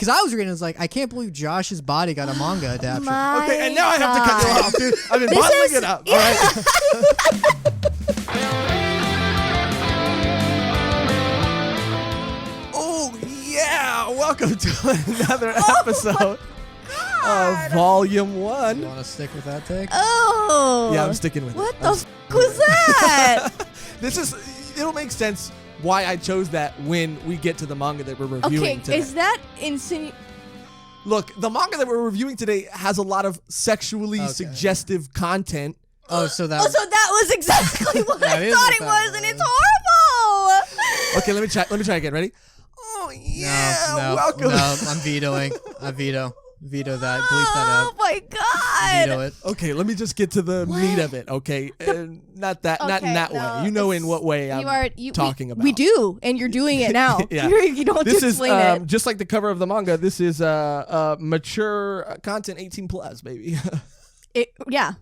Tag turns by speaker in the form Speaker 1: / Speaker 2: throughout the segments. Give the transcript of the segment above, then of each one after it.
Speaker 1: Because I was reading, it was like, I can't believe Josh's body got a manga adaptation.
Speaker 2: Okay, and now I have to cut you off, dude. I've been bottling it up. All right. Oh, yeah. Welcome to another episode of Volume 1.
Speaker 1: You want to stick with that take?
Speaker 3: Oh.
Speaker 2: Yeah, I'm sticking with
Speaker 3: what
Speaker 2: it.
Speaker 3: What the was that?
Speaker 2: It'll make sense why I chose that when we get to the manga that we're reviewing today.
Speaker 3: Is that
Speaker 2: Look, the manga that we're reviewing today has a lot of sexually suggestive content.
Speaker 1: Oh, so that
Speaker 3: was exactly what I thought it was, and it's horrible.
Speaker 2: Okay, let me try again. Ready? Oh yeah,
Speaker 1: no,
Speaker 2: welcome.
Speaker 1: No, I'm vetoing. I veto that. Bleep that out.
Speaker 3: Oh my god.
Speaker 1: Veto it.
Speaker 2: Okay, let me just get to the meat of it. Okay, not in that way. You know in what way I'm talking about.
Speaker 3: We do, and you're doing it now.
Speaker 2: Yeah.
Speaker 3: You don't have to explain it.
Speaker 2: Just like the cover of the manga. This is mature content, 18 plus, baby.
Speaker 3: Yeah,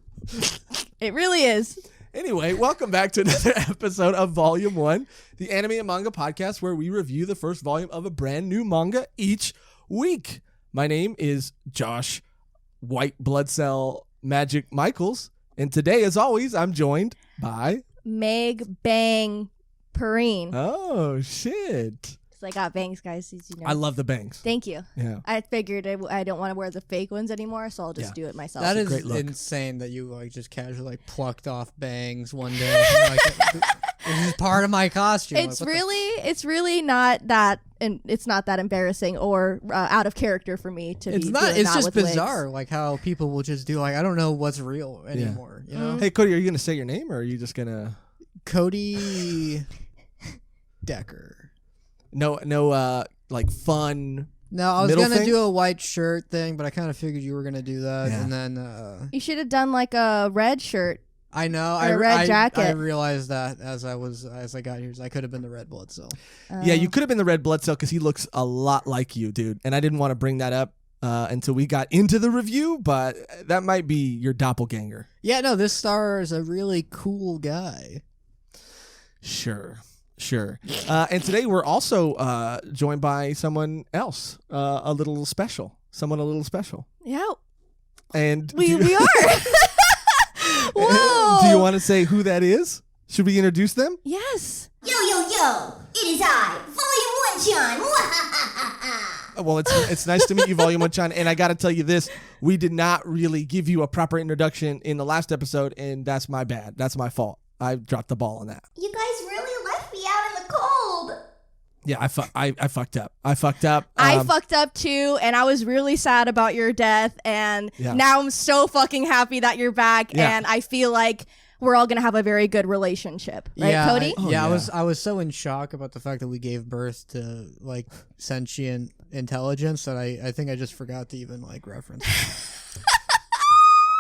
Speaker 3: it really is.
Speaker 2: Anyway, welcome back to another episode of Volume 1, the anime and manga podcast where we review the first volume of a brand new manga each week. My name is Josh White Blood Cell Magic Michaels, and today, as always, I'm joined by
Speaker 3: Meg Bang Perrine.
Speaker 2: Oh, shit.
Speaker 3: Because I got bangs, guys. As you know.
Speaker 2: I love the bangs.
Speaker 3: Thank you.
Speaker 2: Yeah.
Speaker 3: I figured I don't want to wear the fake ones anymore, so I'll just do it myself.
Speaker 1: That is
Speaker 2: great look.
Speaker 1: insane that you just casually plucked off bangs one day. This is part of my costume.
Speaker 3: It's really not that, and it's not that embarrassing or out of character for me to
Speaker 1: It's
Speaker 3: be
Speaker 1: not.
Speaker 3: doing
Speaker 1: It's
Speaker 3: that
Speaker 1: just
Speaker 3: with
Speaker 1: bizarre,
Speaker 3: wigs.
Speaker 1: like how people will just do I don't know what's real anymore. You know,
Speaker 2: Hey, Cody, are you going to say your name, or are you just going to...
Speaker 1: Cody Decker.
Speaker 2: No, like fun...
Speaker 1: No, I was
Speaker 2: middle
Speaker 1: gonna
Speaker 2: thing?
Speaker 1: do a white shirt thing, but I kind of figured you were gonna do that,
Speaker 2: Yeah.
Speaker 1: and then
Speaker 3: You should have done like a red shirt.
Speaker 1: I know
Speaker 3: Or a red jacket.
Speaker 1: I realized that as I got here, I could have been the red blood cell.
Speaker 2: Yeah, you could have been the red blood cell because he looks a lot like you, dude. And I didn't want to bring that up until we got into the review, but that might be your doppelganger.
Speaker 1: Yeah, no, this star is a really cool guy.
Speaker 2: Sure. And today we're also joined by someone else, a little special.
Speaker 3: Yeah,
Speaker 2: And
Speaker 3: we are. Whoa.
Speaker 2: do you want to say who that is? Should we introduce them?
Speaker 3: Yes.
Speaker 4: Yo, it is I, Volume 1 John.
Speaker 2: Well, it's nice to meet you, Volume 1 Chan. And I got to tell you this, we did not really give you a proper introduction in the last episode, and that's my bad. That's my fault. I dropped the ball on that.
Speaker 4: You guys really left me out in the cold.
Speaker 2: Yeah, I fucked up. I fucked up.
Speaker 3: I fucked up too, and I was really sad about your death, and now I'm so fucking happy that you're back, and I feel like we're all gonna have a very good relationship, right, Cody?
Speaker 1: I was so in shock about the fact that we gave birth to like sentient intelligence that I think I just forgot to even like reference.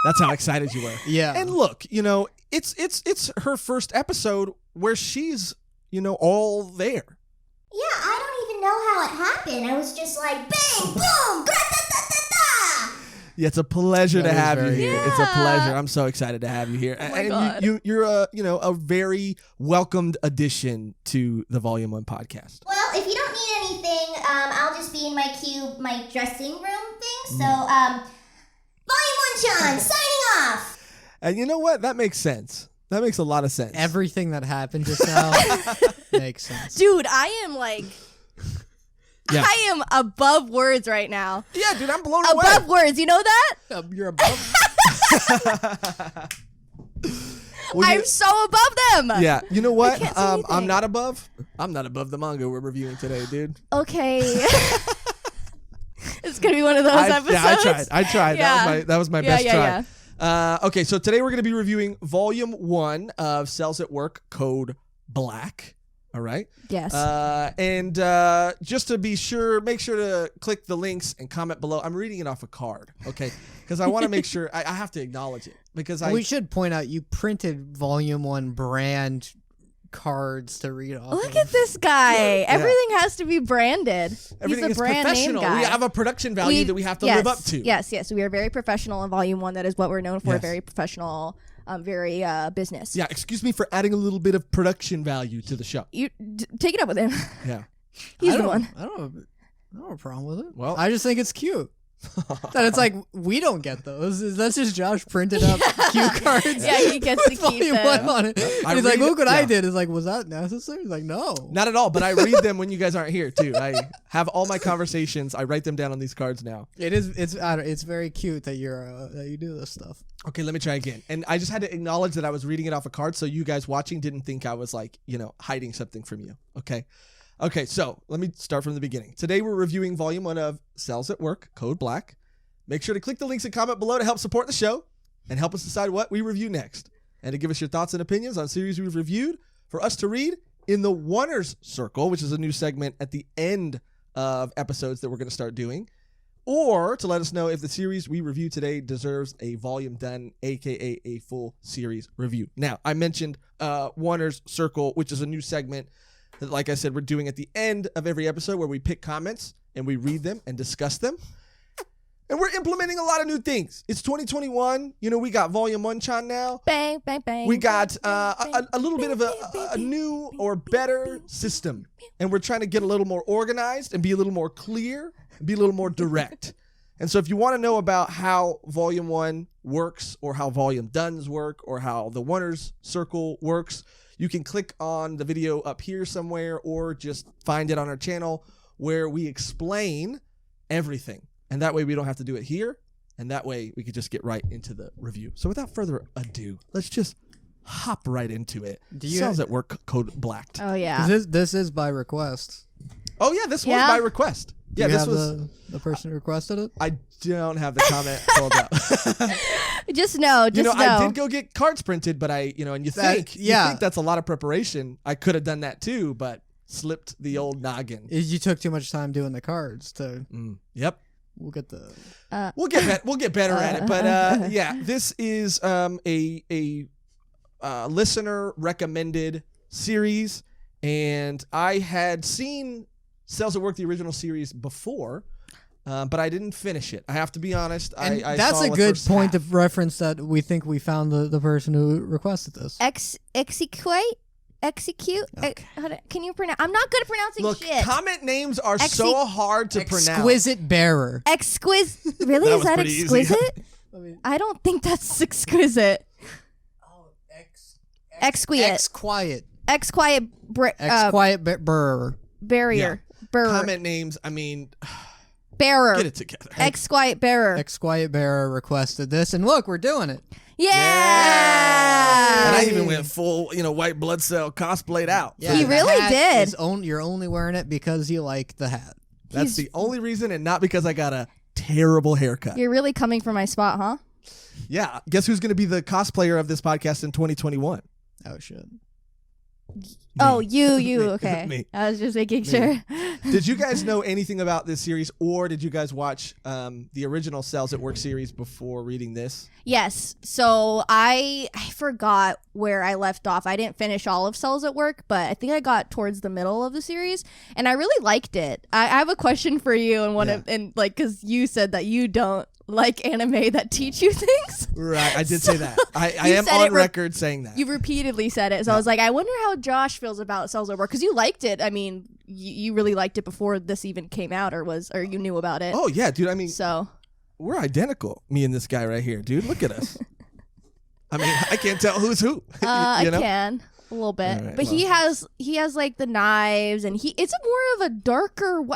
Speaker 2: That's how excited you were.
Speaker 1: Yeah.
Speaker 2: And look, it's her first episode where she's, all there.
Speaker 4: Yeah, I don't even know how it happened. I was just like, bang, boom, gra-da-da-da-da.
Speaker 2: Yeah, it's a pleasure to have you here.
Speaker 3: Yeah.
Speaker 2: It's a pleasure. I'm so excited to have you here.
Speaker 3: Oh my
Speaker 2: and
Speaker 3: God.
Speaker 2: you're a very welcomed addition to the Volume 1 podcast.
Speaker 4: Well, if you don't need anything, I'll just be in my cube, my dressing room thing. So, Volume 1 John, signing off.
Speaker 2: And you know what? That makes sense. That makes a lot of sense.
Speaker 1: Everything that happened just now makes sense.
Speaker 3: Dude, I am like, I am above words right now.
Speaker 2: Yeah, dude, I'm blown away.
Speaker 3: Above words, you know that?
Speaker 1: You're above.
Speaker 3: I'm so above them.
Speaker 2: Yeah, you know what?
Speaker 3: can't say
Speaker 2: I'm
Speaker 3: anything.
Speaker 2: not above the manga we're reviewing today, dude.
Speaker 3: Okay. It's gonna be one of those episodes.
Speaker 2: Yeah, I tried.
Speaker 3: Yeah.
Speaker 2: That was my best
Speaker 3: yeah,
Speaker 2: try.
Speaker 3: yeah.
Speaker 2: Okay, so today we're going to be reviewing Volume 1 of Cells at Work Code Black. All right?
Speaker 3: Yes.
Speaker 2: And just to be sure, make sure to click the links and comment below. I'm reading it off a card, okay? Because I want to make sure, I have to acknowledge it. Because
Speaker 1: We should point out you printed Volume 1 brand cards to read off.
Speaker 3: Look
Speaker 1: of.
Speaker 3: at this guy. Everything has to be branded.
Speaker 2: Everything
Speaker 3: He's
Speaker 2: is
Speaker 3: a brand name
Speaker 2: professional.
Speaker 3: guy.
Speaker 2: We have a production value that we have to live up to.
Speaker 3: Yes. We are very professional in Volume 1. That is what we're known for.
Speaker 2: Yes.
Speaker 3: Very professional, very business.
Speaker 2: Yeah, excuse me for adding a little bit of production value to the show.
Speaker 3: You take it up with him.
Speaker 2: Yeah.
Speaker 3: He's the one.
Speaker 1: I don't know. I don't have a problem with it.
Speaker 2: Well,
Speaker 1: I just think it's cute. That it's like we don't get those. That's just Josh printed up cue cards.
Speaker 3: Yeah, he gets to
Speaker 1: with
Speaker 3: keep
Speaker 1: volume one
Speaker 3: them.
Speaker 1: on it.
Speaker 2: I
Speaker 1: And he's like,
Speaker 2: read-
Speaker 1: look what I
Speaker 2: yeah.
Speaker 1: did. It's like, was that necessary? He's like, no.
Speaker 2: Not at all, but I read them when you guys aren't here too. I have all my conversations. I write them down on these cards now.
Speaker 1: It is. It's very cute that that you do this stuff.
Speaker 2: Okay, let me try again. And I just had to acknowledge that I was reading it off a card, so you guys watching didn't think I was like, hiding something from you. Okay, so let me start from the beginning. Today we're reviewing Volume 1 of Cells at Work, Code Black. Make sure to click the links and comment below to help support the show and help us decide what we review next. And to give us your thoughts and opinions on series we've reviewed for us to read in the Oneers Circle, which is a new segment at the end of episodes that we're going to start doing. Or to let us know if the series we review today deserves a volume done, aka a full series review. Now, I mentioned Oneers Circle, which is a new segment that, like I said, we're doing at the end of every episode where we pick comments and we read them and discuss them. And we're implementing a lot of new things. It's 2021. We got Volume 1 Chan now.
Speaker 3: Bang, bang, bang.
Speaker 2: We got a little bit of a new or better system. And we're trying to get a little more organized and be a little more clear, and be a little more direct. And so if you want to know about how Volume 1 works, or how Volume Dones work, or how the Oneers Circle works, you can click on the video up here somewhere, or just find it on our channel where we explain everything. And that way we don't have to do it here. And that way we could just get right into the review. So without further ado, let's just hop right into it. Cells at Work, Code Blacked.
Speaker 3: Oh, yeah.
Speaker 1: This is by request.
Speaker 2: Oh, yeah, this was
Speaker 3: Yeah?
Speaker 2: by request.
Speaker 1: Do
Speaker 2: Yeah,
Speaker 1: you
Speaker 2: this
Speaker 1: have
Speaker 2: was...
Speaker 1: the person who requested it.
Speaker 2: I don't have the comment pulled up.
Speaker 3: Just know.
Speaker 2: I did go get cards printed, but and you think that's a lot of preparation. I could have done that too, but slipped the old noggin.
Speaker 1: You took too much time doing the cards to.
Speaker 2: Yep.
Speaker 1: We'll get the.
Speaker 2: We'll get better at it, but yeah, this is a listener recommended series, and I had seen Cells at Work, the original series, before, but I didn't finish it. I have to be honest.
Speaker 1: And
Speaker 2: I
Speaker 1: that's
Speaker 2: saw
Speaker 1: a
Speaker 2: the
Speaker 1: good
Speaker 2: first
Speaker 1: point
Speaker 2: half.
Speaker 1: of reference that we think we found the person who requested this.
Speaker 3: Execute.
Speaker 1: Okay.
Speaker 3: Can you pronounce? I'm not good at pronouncing
Speaker 2: Look,
Speaker 3: shit.
Speaker 2: comment names are so hard to pronounce.
Speaker 1: Exquisite bearer.
Speaker 3: Exquisite. Really?
Speaker 2: That
Speaker 3: Is
Speaker 2: was
Speaker 3: that
Speaker 2: pretty easy.
Speaker 3: exquisite? I don't think that's exquisite. Exquisite.
Speaker 1: Exquiet.
Speaker 3: Exquiet.
Speaker 1: Exquiet bearer.
Speaker 3: Barrier. Bearer.
Speaker 2: Comment names. I mean,
Speaker 3: Bearer.
Speaker 2: get it together.
Speaker 3: Exquiet bearer.
Speaker 1: Exquiet bearer requested this, and look, we're doing it.
Speaker 3: Yeah.
Speaker 2: And I even went full, white blood cell cosplayed out.
Speaker 3: He
Speaker 1: the
Speaker 3: really
Speaker 1: hat
Speaker 3: did.
Speaker 1: is you're only wearing it because you like the hat.
Speaker 2: That's the only reason, and not because I got a terrible haircut.
Speaker 3: You're really coming for my spot, huh?
Speaker 2: Yeah. Guess who's going to be the cosplayer of this podcast in 2021?
Speaker 1: Oh shit.
Speaker 3: Oh, you. Okay.
Speaker 2: Me.
Speaker 3: I was just making sure.
Speaker 2: Did you guys know anything about this series, or did you guys watch the original Cells at Work series before reading this?
Speaker 3: Yes. So I forgot where I left off. I didn't finish all of Cells at Work, but I think I got towards the middle of the series, and I really liked it. I have a question for you, and because you said that you don't like anime that teach you things.
Speaker 2: Right, I did say that. I
Speaker 3: You
Speaker 2: am
Speaker 3: said
Speaker 2: on
Speaker 3: it
Speaker 2: record saying that.
Speaker 3: You repeatedly said it, so I was like, I wonder how Josh feels about Cells at Work, because you liked it. I mean, you really liked it before this even came out, or you knew about it.
Speaker 2: Oh yeah, dude. I mean,
Speaker 3: So
Speaker 2: we're identical, me and this guy right here, dude. Look at us. I mean, I can't tell who's who.
Speaker 3: I can a little bit,
Speaker 2: Right,
Speaker 3: but he has like the knives, and it's more of a darker.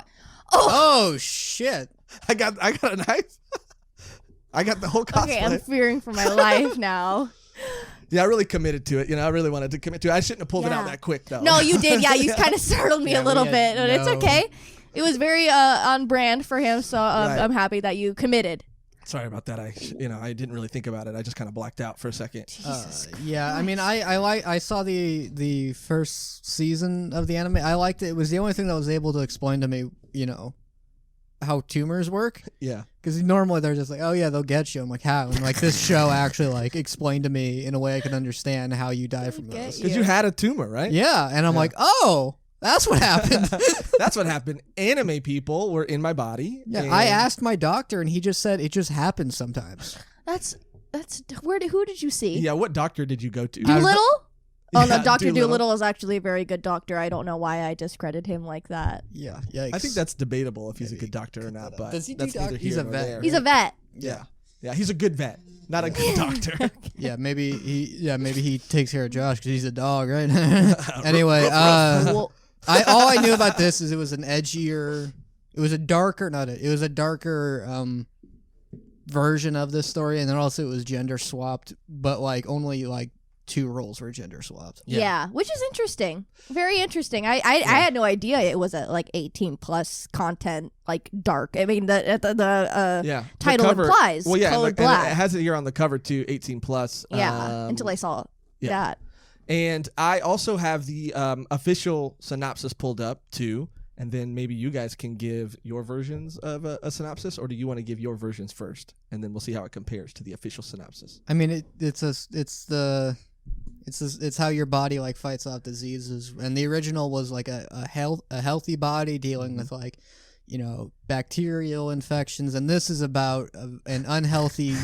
Speaker 1: Oh shit.
Speaker 2: I got a knife. I got the whole cosplay.
Speaker 3: Okay, I'm fearing for my life now.
Speaker 2: Yeah, I really committed to it. I really wanted to commit to it. I shouldn't have pulled it out
Speaker 3: Yeah.
Speaker 2: that quick, though.
Speaker 3: No, you did. Yeah, you kind of startled me a little
Speaker 1: we
Speaker 3: bit,
Speaker 1: had
Speaker 3: but it's
Speaker 1: no-
Speaker 3: okay. It was very on brand for him, so
Speaker 2: Right.
Speaker 3: I'm happy that you committed.
Speaker 2: Sorry about that. I didn't really think about it. I just kind of blacked out for a second.
Speaker 1: Yeah, I mean, I saw the first season of the anime. I liked it. It was the only thing that was able to explain to me, how tumors work.
Speaker 2: Yeah.
Speaker 1: Because normally they're just like, oh yeah, they'll get you. I'm like, how? And like this show actually explained to me in a way I could understand how you die from
Speaker 3: Get
Speaker 1: this.
Speaker 3: you.
Speaker 2: Because you had a tumor, right?
Speaker 1: Yeah, and I'm like, oh, that's what happened.
Speaker 2: That's what happened. Anime people were in my body.
Speaker 1: Yeah,
Speaker 2: and
Speaker 1: I asked my doctor, and he just said it just happens sometimes.
Speaker 3: That's who did you see?
Speaker 2: Yeah, what doctor did you go to?
Speaker 3: Doolittle? Oh no,
Speaker 2: Yeah,
Speaker 3: Dr.
Speaker 2: Doolittle.
Speaker 3: Doolittle is actually a very good doctor. I don't know why I discredit him like that.
Speaker 1: Yeah, yikes.
Speaker 2: I think that's debatable if he's a
Speaker 1: Maybe
Speaker 2: good doctor or not, but
Speaker 1: Does he do
Speaker 2: that's neither
Speaker 1: He's
Speaker 2: here
Speaker 1: a
Speaker 2: nor
Speaker 1: vet.
Speaker 2: there.
Speaker 3: He's a vet.
Speaker 2: Yeah. Yeah, he's a good vet, not a good doctor.
Speaker 1: Yeah, maybe he takes care of Josh because he's a dog, right? Anyway,
Speaker 3: Well,
Speaker 1: all I knew about this is it was an edgier, it was a darker version of this story, and then also it was gender swapped, but like only like 2 roles were gender swapped.
Speaker 3: yeah, which is interesting. Very interesting. I had no idea it was a like 18 plus content, like dark. I mean the
Speaker 2: Yeah,
Speaker 3: title
Speaker 2: the cover,
Speaker 3: implies
Speaker 2: well, yeah,
Speaker 3: colored
Speaker 2: and
Speaker 3: black.
Speaker 2: it has it here on the cover too, 18 plus.
Speaker 3: Yeah, until I saw
Speaker 2: yeah.
Speaker 3: that.
Speaker 2: And I also have the official synopsis pulled up too, and then maybe you guys can give your versions of a synopsis, or do you want to give your versions first, and then we'll see how it compares to the official synopsis.
Speaker 1: I mean, it's how your body like fights off diseases, and the original was like a healthy body dealing with like, you know, bacterial infections, and this is about an unhealthy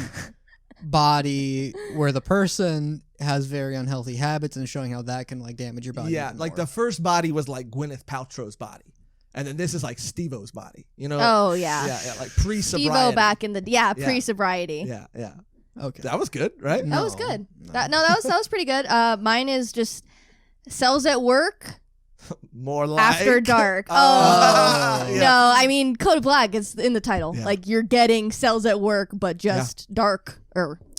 Speaker 1: body where the person has very unhealthy habits and showing how that can like damage your body.
Speaker 2: Yeah,
Speaker 1: even
Speaker 2: like
Speaker 1: more.
Speaker 2: the first body was like Gwyneth Paltrow's body, and then this is like Steve-O's body. You know?
Speaker 3: Oh yeah.
Speaker 2: Yeah, like pre-sobriety.
Speaker 3: Steve-O back in the pre-sobriety.
Speaker 2: Yeah.
Speaker 1: Okay.
Speaker 2: That was good, right?
Speaker 3: That was
Speaker 1: No,
Speaker 3: good.
Speaker 1: no.
Speaker 3: That was pretty good. Mine is just cells at work
Speaker 2: More like
Speaker 3: after dark.
Speaker 2: Oh. Yeah.
Speaker 3: No, I mean Code Black is in the title.
Speaker 2: Yeah.
Speaker 3: Like you're getting cells at work, but just dark.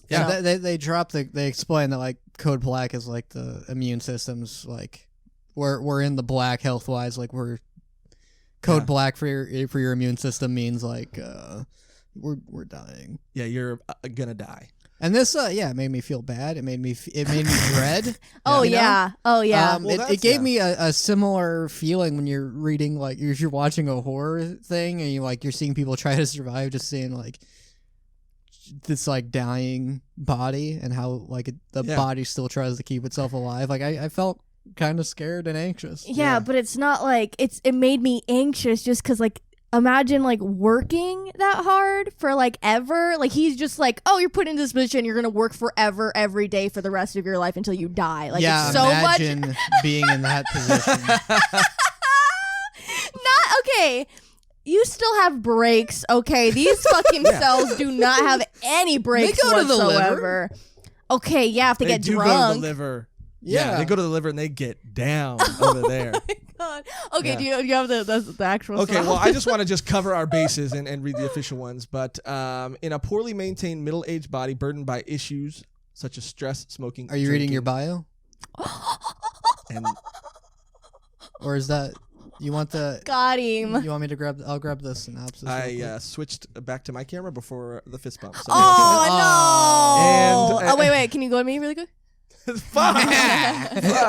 Speaker 1: Yeah, they explain that like Code Black is like the immune systems, like we're in the black health wise, like we're Code Black for your immune system means like we're dying.
Speaker 2: Yeah, you're gonna die.
Speaker 1: And this it made me feel bad. It made me dread.
Speaker 3: Oh
Speaker 1: you know?
Speaker 3: yeah. Oh yeah.
Speaker 1: It gave me a similar feeling when you're reading like you're watching a horror thing and you're seeing people try to survive, just seeing like this like dying body and how like the body still tries to keep itself alive. Like I felt kind of scared and anxious.
Speaker 3: Yeah, but it's not like it made me anxious just because like imagine like working that hard for like ever. Like he's just like, oh, you're put in this position, you're gonna work forever every day for the rest of your life until you die. Like
Speaker 1: yeah,
Speaker 3: it's so much.
Speaker 1: imagine being in that position.
Speaker 3: Not okay. You still have breaks, okay? These fucking cells do not have any breaks
Speaker 1: go to the liver.
Speaker 3: whatsoever. Okay, yeah, if they get
Speaker 2: do
Speaker 3: drunk.
Speaker 2: go to the liver.
Speaker 1: Yeah.
Speaker 2: They go to the liver and they get down over there.
Speaker 3: God. Okay,
Speaker 2: Yeah.
Speaker 3: do you have the actual
Speaker 2: Okay,
Speaker 3: song?
Speaker 2: well, I just want to just cover our bases and read the official ones. But in a poorly maintained middle-aged body burdened by issues such as stress, smoking.
Speaker 1: Are you reading your bio,
Speaker 2: And
Speaker 1: or is that you want the?
Speaker 3: Got him.
Speaker 1: You want me to grab? I'll grab the synopsis. real quick.
Speaker 2: I switched back to my camera before the fist bump. So
Speaker 3: Oh no!
Speaker 2: And-
Speaker 3: Oh wait, can you go to me really quick?
Speaker 2: Fuck.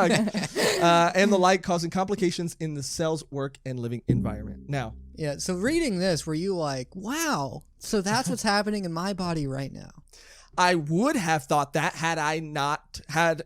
Speaker 2: And the like, causing complications in the cell's work and living environment. Now,
Speaker 1: Yeah. So reading this, were you like, wow? So that's what's happening in my body right now.
Speaker 2: I would have thought that had I not had,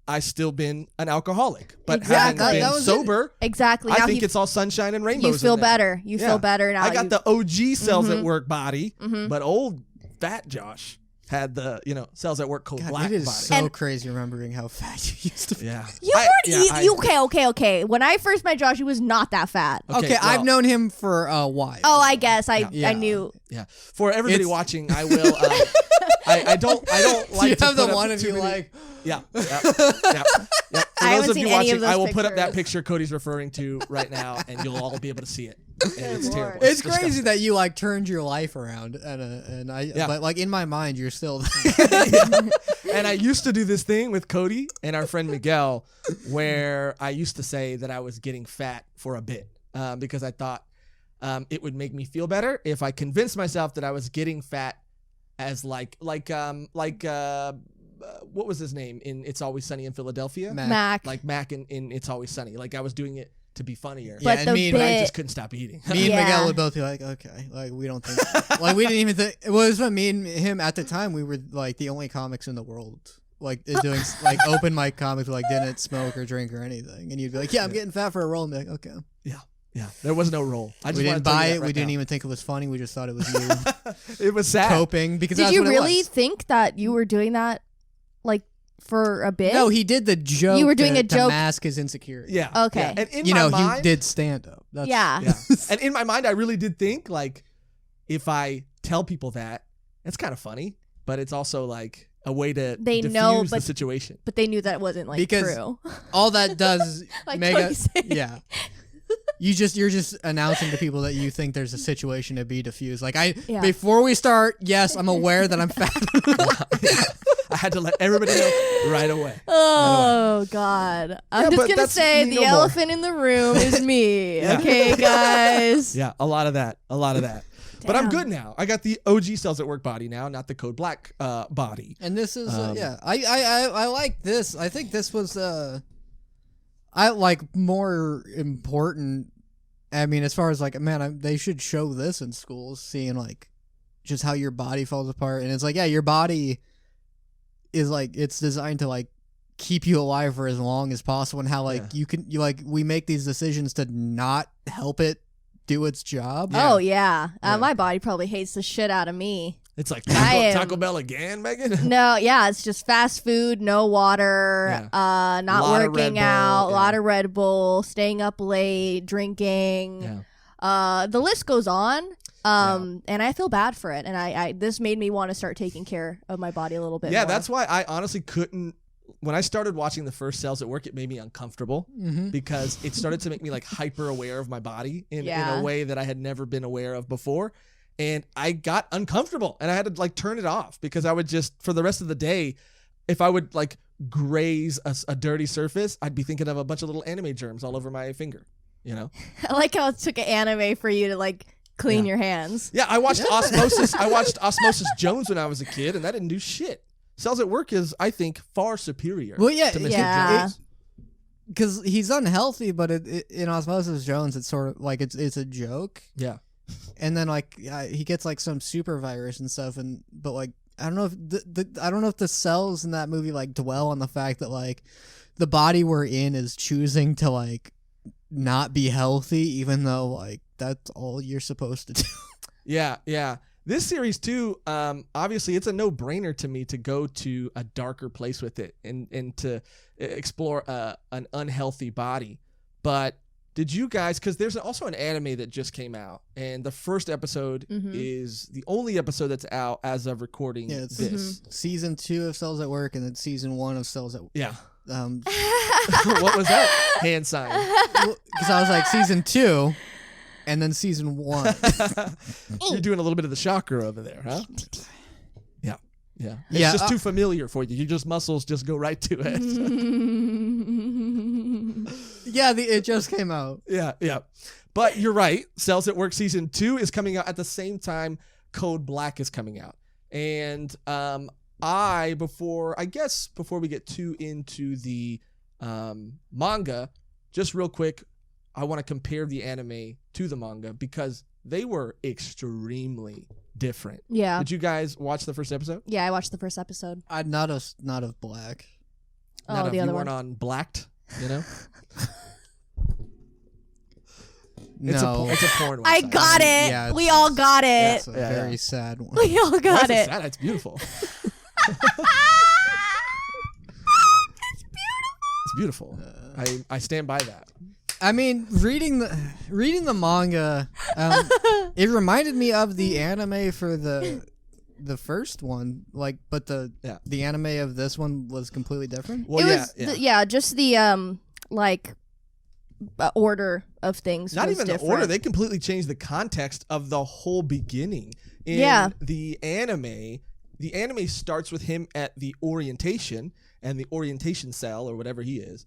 Speaker 2: I still been an alcoholic. But
Speaker 3: Exactly.
Speaker 2: having
Speaker 1: That
Speaker 2: been
Speaker 1: was
Speaker 2: sober,
Speaker 3: Exactly.
Speaker 2: I
Speaker 3: Now
Speaker 2: think
Speaker 3: you,
Speaker 2: it's all sunshine and rainbows.
Speaker 3: you feel
Speaker 2: in there.
Speaker 3: better. You
Speaker 2: Yeah.
Speaker 3: feel better now.
Speaker 2: I got
Speaker 3: You-
Speaker 2: the OG cells at work body,
Speaker 3: Mhm.
Speaker 2: but old fat Josh had the, cells at work cold
Speaker 1: God,
Speaker 2: black
Speaker 1: it is
Speaker 2: body.
Speaker 1: so
Speaker 3: And-
Speaker 1: crazy remembering how fat you used to be.
Speaker 2: Yeah.
Speaker 3: You weren't okay. When I first met Josh, he was not that fat.
Speaker 1: Okay, I've
Speaker 2: well,
Speaker 1: known him for a while.
Speaker 3: Oh, I guess I
Speaker 1: Yeah.
Speaker 3: knew.
Speaker 2: Yeah. For everybody
Speaker 1: It's-
Speaker 2: watching, I will. I don't like
Speaker 1: you
Speaker 2: to
Speaker 1: have the
Speaker 2: put up
Speaker 1: one of
Speaker 2: too
Speaker 1: you
Speaker 2: many-
Speaker 1: like.
Speaker 2: Yeah. For
Speaker 3: I haven't
Speaker 2: those of
Speaker 3: seen
Speaker 2: you
Speaker 3: any
Speaker 2: watching,
Speaker 3: of those
Speaker 2: I will put up that
Speaker 3: pictures.
Speaker 2: picture Cody's referring to right now, and you'll all be able to see it. And it's
Speaker 3: Lord.
Speaker 2: terrible.
Speaker 1: It's crazy
Speaker 2: disgusting.
Speaker 1: that you like turned your life around, and I.
Speaker 2: Yeah.
Speaker 1: But like in my mind, you're still.
Speaker 2: And I used to do this thing with Cody and our friend Miguel, where I used to say that I was getting fat for a bit because I thought it would make me feel better if I convinced myself that I was getting fat as like what was his name in It's Always Sunny in Philadelphia?
Speaker 3: Mac.
Speaker 2: Like Mac in It's Always Sunny. Like I was doing it to be funnier.
Speaker 3: But
Speaker 1: and
Speaker 3: the
Speaker 1: me
Speaker 2: But I
Speaker 3: bit-
Speaker 2: just couldn't stop eating.
Speaker 1: Me and
Speaker 3: Yeah.
Speaker 1: Miguel would both be like, okay, like we don't think, like we didn't even think. It was when me and him at the time we were like the only comics in the world, like doing like open mic comics, who, like didn't smoke or drink or anything, and you'd be like, yeah, I'm getting fat for a role, and be like, okay.
Speaker 2: Yeah, there was no role. I just
Speaker 1: We
Speaker 2: wanted
Speaker 1: didn't
Speaker 2: to tell
Speaker 1: buy
Speaker 2: you
Speaker 1: it.
Speaker 2: that
Speaker 1: We
Speaker 2: right
Speaker 1: didn't
Speaker 2: now.
Speaker 1: even think it was funny. We just thought it was you
Speaker 2: It was sad.
Speaker 1: coping because
Speaker 3: Did
Speaker 1: that's
Speaker 3: you
Speaker 1: what it
Speaker 3: really
Speaker 1: was.
Speaker 3: think that you were doing that, like for a bit?
Speaker 1: No, he did the joke.
Speaker 3: You were doing
Speaker 1: to,
Speaker 3: a joke.
Speaker 1: to mask his insecurity.
Speaker 2: Yeah.
Speaker 3: Okay.
Speaker 2: Yeah. And in
Speaker 1: You
Speaker 2: my
Speaker 1: know,
Speaker 2: mind,
Speaker 1: he did stand up.
Speaker 3: Yeah.
Speaker 2: Yeah. And in my mind, I really did think like, if I tell people that, it's kind of funny, but it's also like a way to
Speaker 3: They
Speaker 2: diffuse
Speaker 3: know,
Speaker 2: the
Speaker 3: but-
Speaker 2: situation.
Speaker 3: But they knew that it wasn't like
Speaker 1: Because-
Speaker 3: true.
Speaker 1: All that does is
Speaker 3: Like
Speaker 1: make
Speaker 3: what you
Speaker 1: us.
Speaker 3: say.
Speaker 1: Yeah. You're just announcing to people that you think there's a situation to be diffused. Like
Speaker 3: Yeah.
Speaker 1: before we start, yes, I'm aware that I'm fat.
Speaker 2: I had to let everybody know right away.
Speaker 3: Oh God! I'm
Speaker 2: Yeah,
Speaker 3: just
Speaker 2: but
Speaker 3: gonna
Speaker 2: that's
Speaker 3: say
Speaker 2: no
Speaker 3: the
Speaker 2: more.
Speaker 3: elephant in the room is me.
Speaker 2: Yeah.
Speaker 3: Okay, guys.
Speaker 2: Yeah, a lot of that. But I'm
Speaker 3: Damn.
Speaker 2: good now. I got the OG Cells at Work body now, not the Code Black body.
Speaker 1: And this is I like this. I think this was I like more important. I mean, as far as like, man, they should show this in schools, seeing like just how your body falls apart. And it's like, yeah, your body is like, it's designed to like keep you alive for as long as possible, and how like you we make these decisions to not help it do its job.
Speaker 3: Oh yeah.
Speaker 2: Yeah.
Speaker 3: My body probably hates the shit out of me.
Speaker 2: It's like
Speaker 3: I am-
Speaker 2: Taco Bell again, Megan?
Speaker 3: No, yeah, it's just fast food, no water, not
Speaker 2: Lot of Red
Speaker 3: working
Speaker 2: Bull,
Speaker 3: out, a
Speaker 2: yeah.
Speaker 3: lot of Red Bull, staying up late, drinking.
Speaker 2: Yeah.
Speaker 3: The list goes on. And I feel bad for it. And I this made me want to start taking care of my body a little bit
Speaker 2: Yeah,
Speaker 3: more.
Speaker 2: that's why I honestly couldn't. When I started watching the first Cells at Work, it made me uncomfortable because it started to make me like hyper aware of my body in a way that I had never been aware of before. And I got uncomfortable and I had to like turn it off because I would just, for the rest of the day, if I would like graze a dirty surface, I'd be thinking of a bunch of little anime germs all over my finger, you know?
Speaker 3: I like how it took an anime for you to like clean
Speaker 2: Yeah.
Speaker 3: your hands.
Speaker 2: Yeah, I watched Osmosis. I watched Osmosis Jones when I was a kid, and that didn't do shit. Cells at Work is, I think, far superior.
Speaker 1: Well, yeah,
Speaker 2: to Mr.
Speaker 3: yeah.
Speaker 2: Jones.
Speaker 1: because he's unhealthy, but in Osmosis Jones, it's sort of like it's a joke.
Speaker 2: Yeah.
Speaker 1: And then like he gets like some super virus and stuff, but like I don't know if I don't know if the cells in that movie like dwell on the fact that like the body we're in is choosing to like not be healthy, even though like that's all you're supposed to do.
Speaker 2: Yeah. This series too, obviously it's a no-brainer to me to go to a darker place with it and to explore an unhealthy body. But did you guys, because there's also an anime that just came out, and the first episode is the only episode that's out as of recording
Speaker 1: Yeah, it's
Speaker 2: this.
Speaker 1: season 2 of Cells at Work, and then season 1 of Cells at
Speaker 2: Yeah.
Speaker 1: because
Speaker 2: What was that? Hand sign.
Speaker 1: I was like season 2, and then season 1.
Speaker 2: You're doing a little bit of the chakra over there, huh? Yeah. It's
Speaker 1: Yeah,
Speaker 2: just too familiar for you. Your muscles just go right to it.
Speaker 1: Yeah, it just came out.
Speaker 2: Yeah. But you're right. Cells at Work season 2 is coming out at the same time Code Black is coming out. And before we get too into the manga, just real quick, I want to compare the anime to the manga because they were extremely different.
Speaker 3: Yeah.
Speaker 2: Did you guys watch the first episode?
Speaker 3: Yeah, I watched the first episode.
Speaker 1: Not of Black.
Speaker 2: Not if
Speaker 3: The
Speaker 2: you
Speaker 3: other
Speaker 2: weren't
Speaker 3: one.
Speaker 2: on Blacked, you know?
Speaker 1: No,
Speaker 2: It's a porn website.
Speaker 3: I got it.
Speaker 1: Yeah,
Speaker 3: We all got it.
Speaker 1: That's a
Speaker 2: Yeah.
Speaker 1: very sad one.
Speaker 3: We all
Speaker 2: Why
Speaker 3: got
Speaker 2: is it
Speaker 3: it.
Speaker 2: sad? It's beautiful. It's beautiful. I stand by that.
Speaker 1: I mean, reading the manga, it reminded me of the anime for the first one, like, but the anime of this one was completely different.
Speaker 2: Well,
Speaker 3: It was just the order of things.
Speaker 2: Not
Speaker 3: was
Speaker 2: even
Speaker 3: different.
Speaker 2: the order. They completely changed the context of the whole beginning. In
Speaker 3: Yeah.
Speaker 2: the anime starts with him at the orientation, and the orientation cell, or whatever he is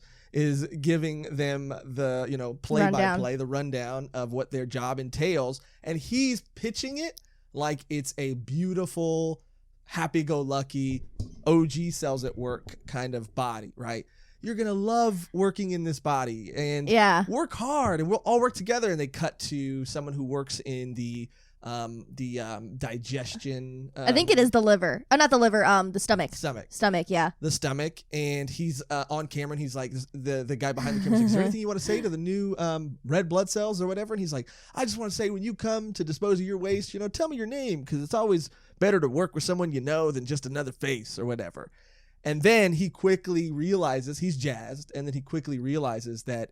Speaker 2: giving them the, play-by-play, the rundown of what their job entails. And he's pitching it like it's a beautiful, happy-go-lucky, OG Cells at Work kind of body, right? You're going to love working in this body and work hard, and we'll all work together. And they cut to someone who works in the digestion.
Speaker 3: I think it is the liver. Oh, not the liver. The stomach.
Speaker 2: Stomach.
Speaker 3: Yeah.
Speaker 2: The stomach, and he's on camera, and he's like, the guy behind the camera is like, is there anything you want to say to the new red blood cells or whatever? And he's like, I just want to say, when you come to dispose of your waste, tell me your name, because it's always better to work with someone you know than just another face or whatever. And then he quickly realizes he's jazzed, and then he quickly realizes that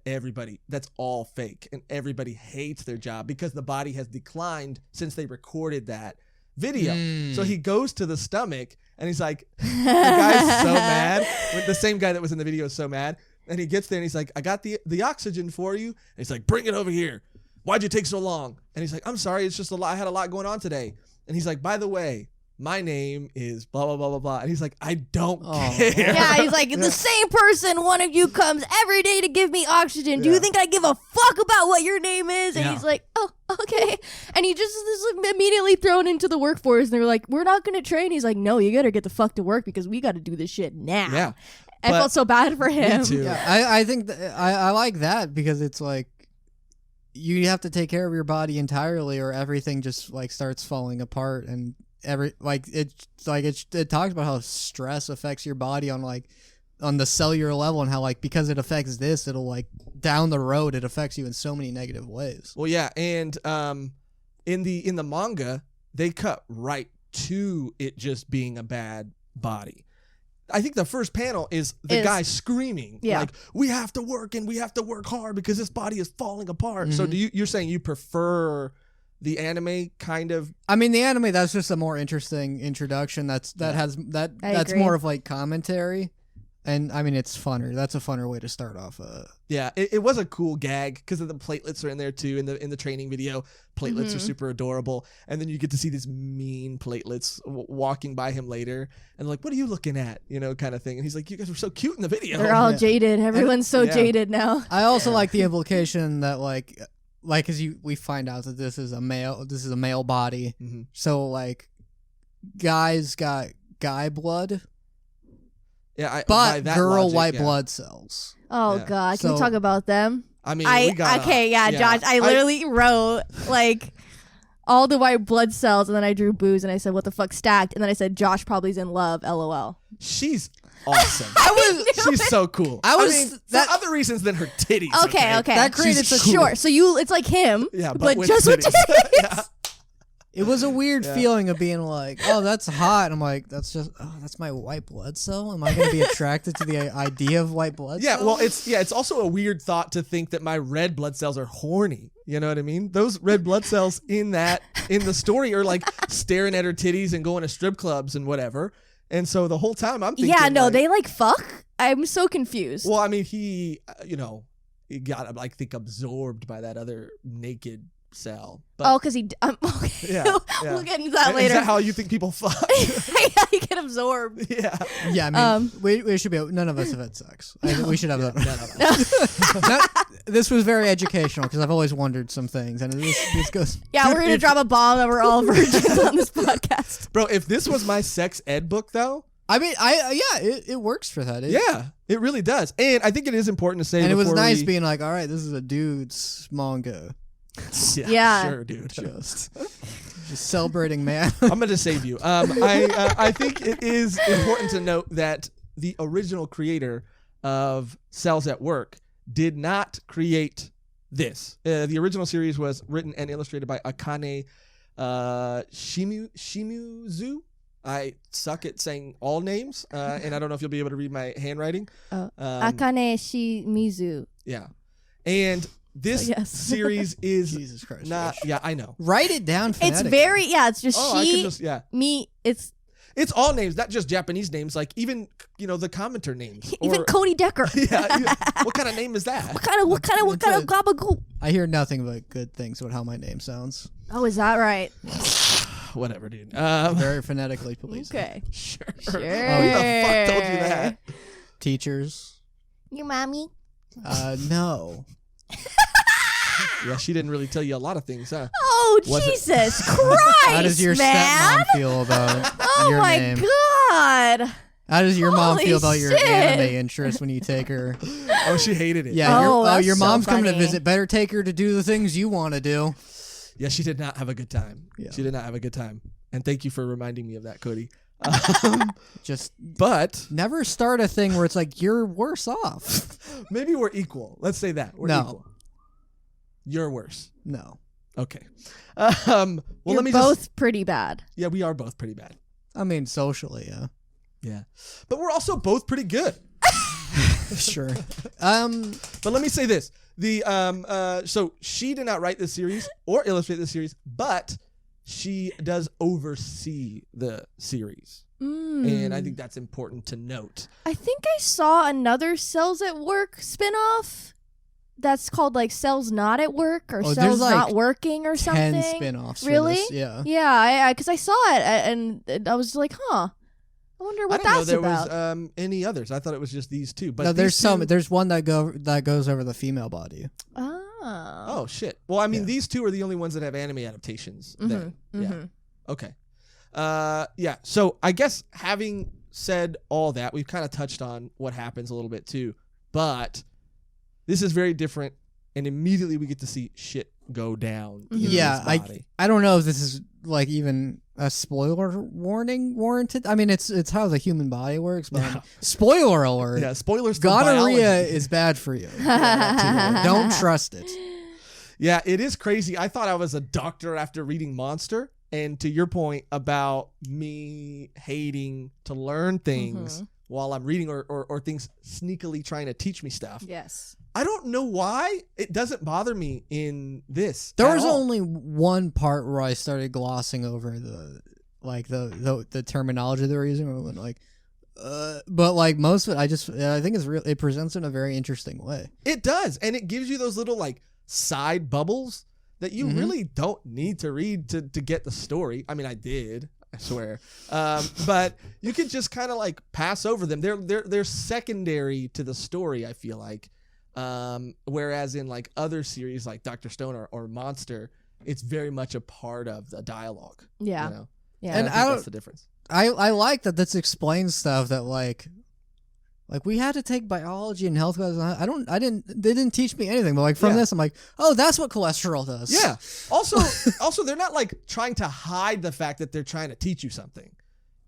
Speaker 2: that's all fake, and everybody hates their job because the body has declined since they recorded that video. So he goes to the stomach, and he's like, the guy's so mad. The same guy that was in the video is so mad. And he gets there, and he's like, I got the oxygen for you. And he's like, bring it over here. Why'd you take so long? And he's like, I'm sorry, it's just I had a lot going on today. And he's like, by the way, my name is blah, blah, blah, blah, blah. And he's like, I don't care.
Speaker 3: Yeah, he's like, the same person, one of you comes every day to give me oxygen. Do you think I give a fuck about what your name is? And he's like, oh, okay. And he just is immediately thrown into the workforce. And they're like, we're not going to train. He's like, no, you got to get the fuck to work because we got to do this shit now.
Speaker 2: Yeah.
Speaker 3: I felt so bad for him.
Speaker 2: Me too.
Speaker 1: Yeah, I think I like that because it's like you have to take care of your body entirely or everything just like starts falling apart. And it talks about how stress affects your body on the cellular level, and how like because it affects this, it'll like down the road it affects you in so many negative ways.
Speaker 2: Well, yeah, and in the manga, they cut right to it just being a bad body. I think the first panel is the guy screaming, like, we have to work and we have to work hard because this body is falling apart. Mm-hmm. So you're saying you prefer the anime kind of?
Speaker 1: I mean, the anime, that's just a more interesting introduction. That's more of like commentary. And I mean, it's funner. That's a funner way to start off.
Speaker 2: Yeah, it was a cool gag because the platelets are in there too. In the training video, platelets are super adorable, and then you get to see these mean platelets walking by him later, and like, "What are you looking at?" Kind of thing. And he's like, "You guys were so cute in the video."
Speaker 3: They're all jaded. Everyone's so jaded now.
Speaker 1: I also like the implication that like as we find out that this is a male body, so like guys got guy blood.
Speaker 2: Yeah,
Speaker 1: but girl white blood cells.
Speaker 3: Oh God, can we talk about them?
Speaker 2: I mean,
Speaker 3: Josh. I literally wrote like all the white blood cells, and then I drew booze, and I said, "What the fuck, stacked?" And then I said, "Josh probably's in love." LOL.
Speaker 2: She's awesome. She's so cool. For other reasons than her titties.
Speaker 3: Okay.
Speaker 1: That created
Speaker 3: sure. So it's like him, but just with titties.
Speaker 2: Yeah.
Speaker 1: It was a weird feeling of being like, oh, that's hot. I'm like, that's my white blood cell. Am I going to be attracted to the idea of white blood cells?
Speaker 2: Yeah, well, it's also a weird thought to think that my red blood cells are horny. You know what I mean? Those red blood cells in the story are like staring at her titties and going to strip clubs and whatever. And so the whole time I'm thinking,
Speaker 3: they like fuck. I'm so confused.
Speaker 2: Well, I mean, he got I think absorbed by that other naked cell. But,
Speaker 3: because he okay.
Speaker 2: Yeah.
Speaker 3: We'll get into that later.
Speaker 2: Is that how you think people fuck?
Speaker 3: Yeah, he get absorbed.
Speaker 1: Yeah, I mean, we should be. None of us have had sex. I think we should have that. None of us. This was very educational because I've always wondered some things, and this goes.
Speaker 3: Yeah, we're gonna drop a bomb that we're all virgins on this podcast,
Speaker 2: bro. If this was my sex ed book, though,
Speaker 1: I mean, it works for that.
Speaker 2: It really does, and I think it is important to say.
Speaker 1: And it was nice being like, all right, this is a dude's manga.
Speaker 2: Yeah, sure, dude.
Speaker 1: Just celebrating, man.
Speaker 2: I'm gonna save you. I think it is important to note that the original creator of Cells at Work did not create this. The original series was written and illustrated by Akane Shimizu. I suck at saying all names, and I don't know if you'll be able to read my handwriting.
Speaker 3: Akane Shimizu.
Speaker 2: Yeah, and this series is
Speaker 1: Jesus Christ.
Speaker 2: Not. Yeah, I know.
Speaker 1: Write it down phonetically.
Speaker 3: It's very it's just
Speaker 2: I could just
Speaker 3: me.
Speaker 2: It's all names, not just Japanese names. Like even the commenter names.
Speaker 3: Even Cody Decker.
Speaker 2: What kind of name is that?
Speaker 3: What kind of gabagool?
Speaker 1: I hear nothing but good things about how my name sounds.
Speaker 3: Oh, is that right?
Speaker 2: Whatever, dude.
Speaker 1: Very phonetically, please.
Speaker 3: Okay.
Speaker 2: Sure.
Speaker 3: Who
Speaker 2: the fuck told you that?
Speaker 1: Teachers.
Speaker 4: Your mommy?
Speaker 1: No.
Speaker 2: Yeah, she didn't really tell you a lot of things, huh?
Speaker 3: Oh, Jesus Christ,
Speaker 1: How does your stepmom feel about your name?
Speaker 3: Oh, my God.
Speaker 1: How does your mom
Speaker 3: Holy
Speaker 1: feel about your
Speaker 3: shit.
Speaker 1: anime interest when you take her?
Speaker 2: Oh, she hated it.
Speaker 1: Yeah,
Speaker 3: that's
Speaker 1: your mom's
Speaker 3: so
Speaker 1: coming to
Speaker 3: funny.
Speaker 1: visit. Better take her to do the things you want to do.
Speaker 2: Yeah, she did not have a good time.
Speaker 1: Yeah.
Speaker 2: She did not have a good time. And thank you for reminding me of that, Cody. But
Speaker 1: never start a thing where it's like you're worse off.
Speaker 2: Maybe we're equal. Let's say that. We're equal. You're worse.
Speaker 1: No.
Speaker 2: Okay. Well,
Speaker 3: You're
Speaker 2: let me
Speaker 3: both pretty bad.
Speaker 2: Yeah, we are both pretty bad.
Speaker 1: I mean, socially, yeah.
Speaker 2: Yeah. But we're also both pretty good.
Speaker 1: Sure.
Speaker 2: But let me say this. So she did not write this series or illustrate this series, but she does oversee the series. And I think that's important to note.
Speaker 3: I think I saw another Cells at Work spinoff that's called like Cells Not at Work or Cells
Speaker 1: like
Speaker 3: Not Working or something.
Speaker 1: 10 spin-offs.
Speaker 3: Really?
Speaker 1: For this. Yeah.
Speaker 3: Yeah, because I saw it and I was like, huh. I wonder what
Speaker 2: I
Speaker 3: that's
Speaker 2: didn't know
Speaker 3: about.
Speaker 2: there was any others. I thought it was just these two. But
Speaker 1: No, there's
Speaker 2: these two,
Speaker 1: There's one that goes over the female body.
Speaker 2: Oh shit. Well, I mean, these two are the only ones that have anime adaptations. Then. Yeah. Okay. Yeah. So I guess having said all that, we've kind of touched on what happens a little bit too. But this is very different, and immediately we get to see shit go down. In this body.
Speaker 1: I don't know if this is like even a spoiler warning warranted. I mean, it's how the human body works, but spoiler alert.
Speaker 2: Yeah, spoilers for
Speaker 1: Gonorrhea
Speaker 2: biology.
Speaker 1: is bad for you. Don't trust it.
Speaker 2: Yeah, it is crazy. I thought I was a doctor after reading Monster. And to your point about me hating to learn things while I'm reading or things sneakily trying to teach me stuff.
Speaker 3: Yes.
Speaker 2: I don't know why it doesn't bother me in this.
Speaker 1: There was only one part where I started glossing over the terminology they were using. But like most of it, I think it presents in a very interesting way.
Speaker 2: It does. And it gives you those little like side bubbles that you really don't need to read to get the story. I mean, I did, I swear. But you can just kind of like pass over them. They're secondary to the story, I feel like. Whereas in like other series like Dr. Stone or Monster, it's very much a part of the dialogue.
Speaker 3: Yeah.
Speaker 2: You know?
Speaker 3: Yeah.
Speaker 2: And I think that's the difference.
Speaker 1: I like that this explains stuff that like we had to take biology and health classes. They didn't teach me anything. But like from this, I'm like, oh, that's what cholesterol does.
Speaker 2: Yeah. Also, they're not like trying to hide the fact that they're trying to teach you something.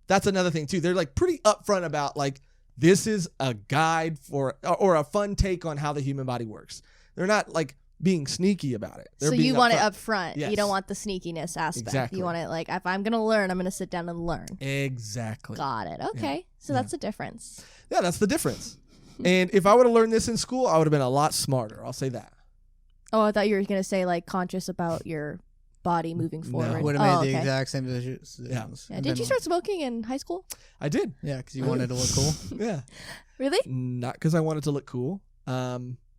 Speaker 2: That's another thing too. They're like pretty upfront about like, this is a guide for, or a fun take on how the human body works. They're not like being sneaky about it.
Speaker 3: So you want it up front.
Speaker 2: Yes.
Speaker 3: You don't want the sneakiness aspect.
Speaker 2: Exactly.
Speaker 3: You want it like, if I'm going to learn, I'm going to sit down and learn.
Speaker 2: Exactly.
Speaker 3: Got it. Okay. So that's the difference.
Speaker 2: Yeah, that's the difference. And if I would have learned this in school, I would have been a lot smarter. I'll say that.
Speaker 3: Oh, I thought you were going to say like conscious about your body moving forward.
Speaker 1: Would have made the exact same decisions.
Speaker 3: Yeah. Did you start smoking in high school?
Speaker 2: I did.
Speaker 1: Yeah, because you wanted to look cool.
Speaker 2: Yeah.
Speaker 3: Really?
Speaker 2: Not because I wanted to look cool.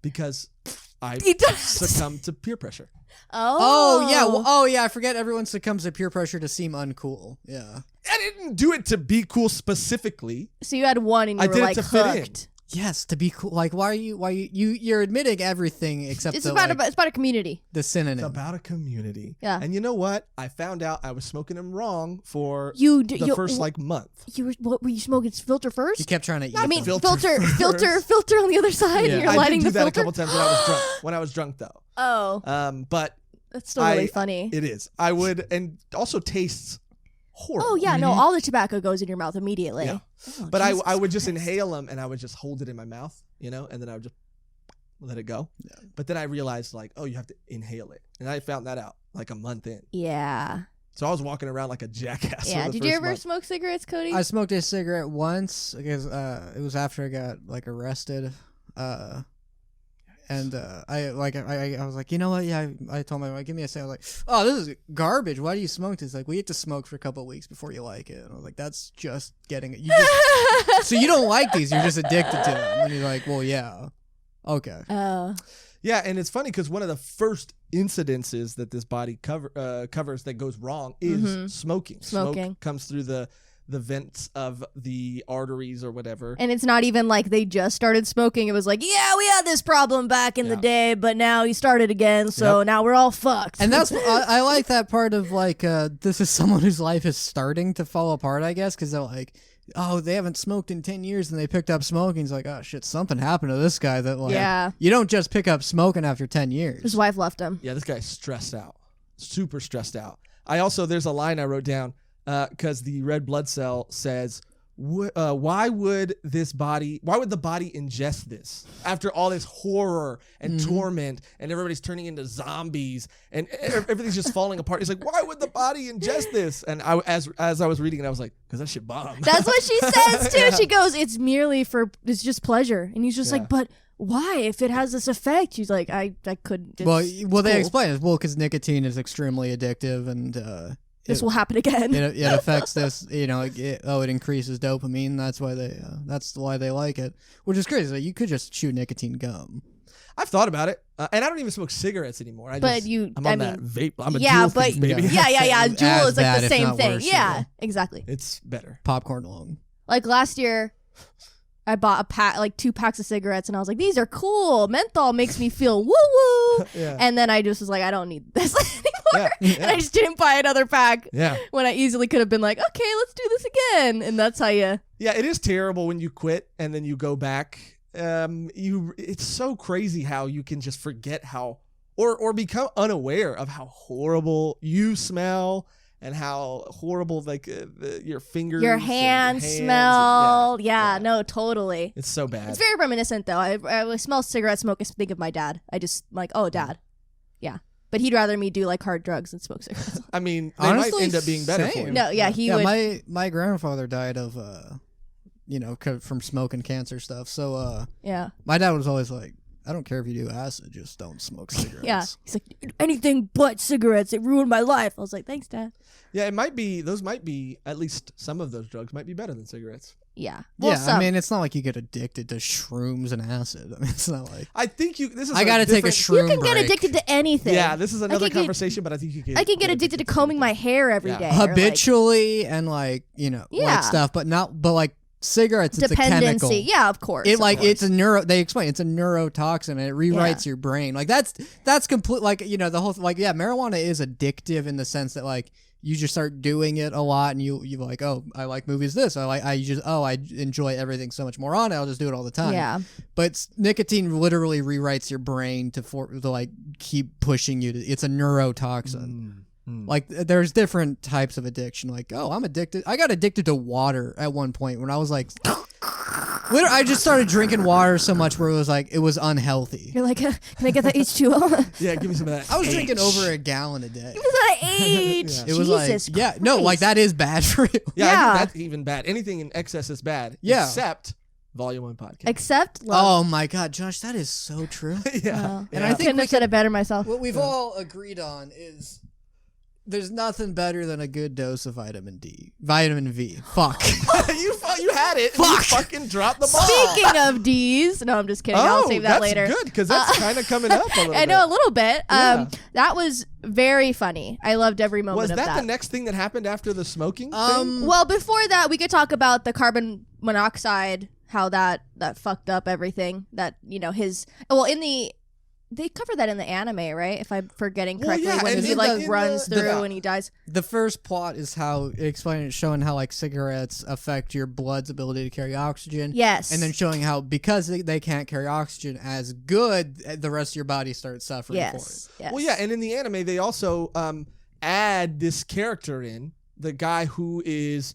Speaker 2: Because I succumbed to peer pressure.
Speaker 1: Oh yeah. I forget everyone succumbs to peer pressure to seem uncool. Yeah.
Speaker 2: I didn't do it to be cool specifically.
Speaker 3: So you had one and you were like hooked.
Speaker 1: Yes, to be cool. Like, why you're admitting everything except
Speaker 3: it's about a community.
Speaker 1: The synonym.
Speaker 2: It's about a community.
Speaker 3: Yeah.
Speaker 2: And you know what? I found out I was smoking them wrong for
Speaker 3: the
Speaker 2: first like month.
Speaker 3: What were you smoking? Filter first?
Speaker 1: You kept trying to eat.
Speaker 3: I mean,
Speaker 2: filter
Speaker 3: on the other side.
Speaker 1: Yeah.
Speaker 3: You're
Speaker 2: I
Speaker 3: lighting
Speaker 2: did do
Speaker 3: the
Speaker 2: that
Speaker 3: filter.
Speaker 2: a couple times when I was drunk. When I was drunk though.
Speaker 3: Oh.
Speaker 2: But
Speaker 3: that's still really funny.
Speaker 2: It is. I would, and also tastes horrible.
Speaker 3: Oh yeah, no, all the tobacco goes in your mouth immediately.
Speaker 2: Yeah.
Speaker 3: Oh,
Speaker 2: but
Speaker 3: Jesus
Speaker 2: I would just
Speaker 3: Christ.
Speaker 2: inhale them and I would just hold it in my mouth, you know, and then I would just let it go.
Speaker 1: Yeah.
Speaker 2: But then I realized like, oh, you have to inhale it. And I found that out like a month in.
Speaker 3: Yeah.
Speaker 2: So I was walking around like a jackass.
Speaker 3: Yeah.
Speaker 2: for the
Speaker 3: Did you
Speaker 2: first
Speaker 3: ever
Speaker 2: month.
Speaker 3: smoke cigarettes, Cody?
Speaker 1: I smoked a cigarette once because it was after I got like arrested. And I was like, you know what? Yeah, I told my wife, give me a cigarette. I was like, oh, this is garbage. Why do you smoke this? Like, we have to smoke for a couple of weeks before you like it. And I was like, that's just getting it. So you don't like these. You're just addicted to them. And you're like, well, yeah. Okay.
Speaker 3: Oh.
Speaker 2: Yeah, and it's funny because one of the first incidences that this body covers that goes wrong is smoking.
Speaker 3: Smoking.
Speaker 2: Smoke comes through the vents of the arteries or whatever.
Speaker 3: And it's not even like they just started smoking. It was like, yeah, we had this problem back in the day, but now you started again, so now we're all fucked.
Speaker 1: And that's I like that part of like this is someone whose life is starting to fall apart, I guess, because they're like, oh, they haven't smoked in 10 years and they picked up smoking. It's like, oh shit, something happened to this guy that like you don't just pick up smoking after 10 years.
Speaker 3: His wife left him.
Speaker 2: Yeah, this guy's stressed out. Super stressed out. There's a line I wrote down because the red blood cell says, why would the body ingest this after all this horror and torment and everybody's turning into zombies and everything's just falling apart? He's like, why would the body ingest this? And as I was reading it, I was like, because that shit bomb.
Speaker 3: That's what she says too. She goes, it's just pleasure. And he's just like, but why? If it has this effect, she's like, I couldn't.
Speaker 1: They explain it. Well, because nicotine is extremely addictive and
Speaker 3: this will happen again.
Speaker 1: It affects this, it increases dopamine. That's why they like it, which is crazy. Like, you could just chew nicotine gum.
Speaker 2: I've thought about it, and I don't even smoke cigarettes anymore. I'm on that vape. I'm a Juul fiend, baby.
Speaker 3: Yeah. Juul is like the
Speaker 1: if
Speaker 3: same
Speaker 1: not
Speaker 3: thing.
Speaker 1: worse,
Speaker 3: Yeah, exactly.
Speaker 2: It's better.
Speaker 1: Popcorn lung.
Speaker 3: Like last year, I bought 2 packs of cigarettes, and I was like, these are cool. Menthol makes me feel woo-woo.
Speaker 2: Yeah.
Speaker 3: And then I just was like, I don't need this anymore.
Speaker 2: Yeah.
Speaker 3: And I just didn't buy another pack
Speaker 2: Yeah.
Speaker 3: when I easily could have been like, okay, let's do this again. And that's how you...
Speaker 2: Yeah, it is terrible when you quit and then you go back. It's so crazy how you can just forget how or become unaware of how horrible you smell and how horrible your fingers,
Speaker 3: Your hands smell.
Speaker 2: Yeah.
Speaker 3: No, totally.
Speaker 2: It's so bad.
Speaker 3: It's very reminiscent, though. I smell cigarette smoke. I think of my dad. I just like, oh, dad. Yeah. But he'd rather me do like hard drugs than smoke cigarettes.
Speaker 2: I mean, they
Speaker 1: Honestly,
Speaker 2: might end up being better for you.
Speaker 3: No, yeah, he would.
Speaker 1: My grandfather died of from smoking cancer stuff. So
Speaker 3: Yeah.
Speaker 1: my dad was always like, I don't care if you do acid, just don't smoke cigarettes.
Speaker 3: Yeah. He's like, anything but cigarettes. It ruined my life. I was like, thanks, Dad.
Speaker 2: Yeah, those might be, at least some of those drugs might be better than cigarettes.
Speaker 3: Yeah.
Speaker 1: I mean, it's not like you get addicted to shrooms and acid. I mean, it's not like...
Speaker 2: I think
Speaker 1: I gotta take a shroom
Speaker 3: You can get
Speaker 1: break.
Speaker 3: addicted to anything.
Speaker 2: Yeah, this is another conversation, but I think you can...
Speaker 3: I can get addicted to combing my hair every day.
Speaker 1: Habitually and like stuff, but like cigarettes, it's a chemical.
Speaker 3: Dependency. Yeah, of course.
Speaker 1: It's a they explain it's a neurotoxin and it rewrites your brain. Like that's complete, like, the whole, like, marijuana is addictive in the sense that, like, you just start doing it a lot and you like, oh, I like movies I enjoy everything so much more on it, I'll just do it all the time.
Speaker 3: Yeah.
Speaker 1: But nicotine literally rewrites your brain to like keep pushing you to, it's a neurotoxin. Like, there's different types of addiction. Like, oh, I'm addicted. I got addicted to water at one point when I was like, I just started drinking water so much where it was unhealthy.
Speaker 3: You're like, can I get that H2O?
Speaker 2: Yeah, give me some of that.
Speaker 1: I was drinking over a gallon a day.
Speaker 3: Give me that H.
Speaker 2: Yeah.
Speaker 1: It was
Speaker 3: Jesus
Speaker 1: like, like, that is bad for you.
Speaker 2: Yeah, I think that's even bad. Anything in excess is bad.
Speaker 1: Yeah.
Speaker 2: Except Volume 1 podcast.
Speaker 3: Except love.
Speaker 1: Oh my God, Josh, that is so true.
Speaker 3: Yeah.
Speaker 1: And
Speaker 3: I couldn't have said it better myself.
Speaker 1: What we've all agreed on is there's nothing better than a good dose of vitamin D. Vitamin V. Fuck.
Speaker 2: you had it.
Speaker 1: Fuck.
Speaker 2: You fucking dropped the ball.
Speaker 3: Speaking of D's, no, I'm just kidding. I'll save that later.
Speaker 2: That's good because that's kind of coming up a little bit.
Speaker 3: I know, a little bit.
Speaker 2: Yeah.
Speaker 3: That was very funny. I loved every moment of that.
Speaker 2: Was that the next thing that happened after the smoking thing?
Speaker 3: Well, before that, we could talk about the carbon monoxide, how that fucked up everything. That, they cover that in the anime, right? If I'm forgetting correctly, when he runs through and he dies.
Speaker 1: The first plot is showing how like cigarettes affect your blood's ability to carry oxygen.
Speaker 3: Yes.
Speaker 1: And then showing how because they can't carry oxygen as good, the rest of your body starts suffering for it.
Speaker 3: Yes.
Speaker 2: Well, yeah, and in the anime they also add this character in, the guy who is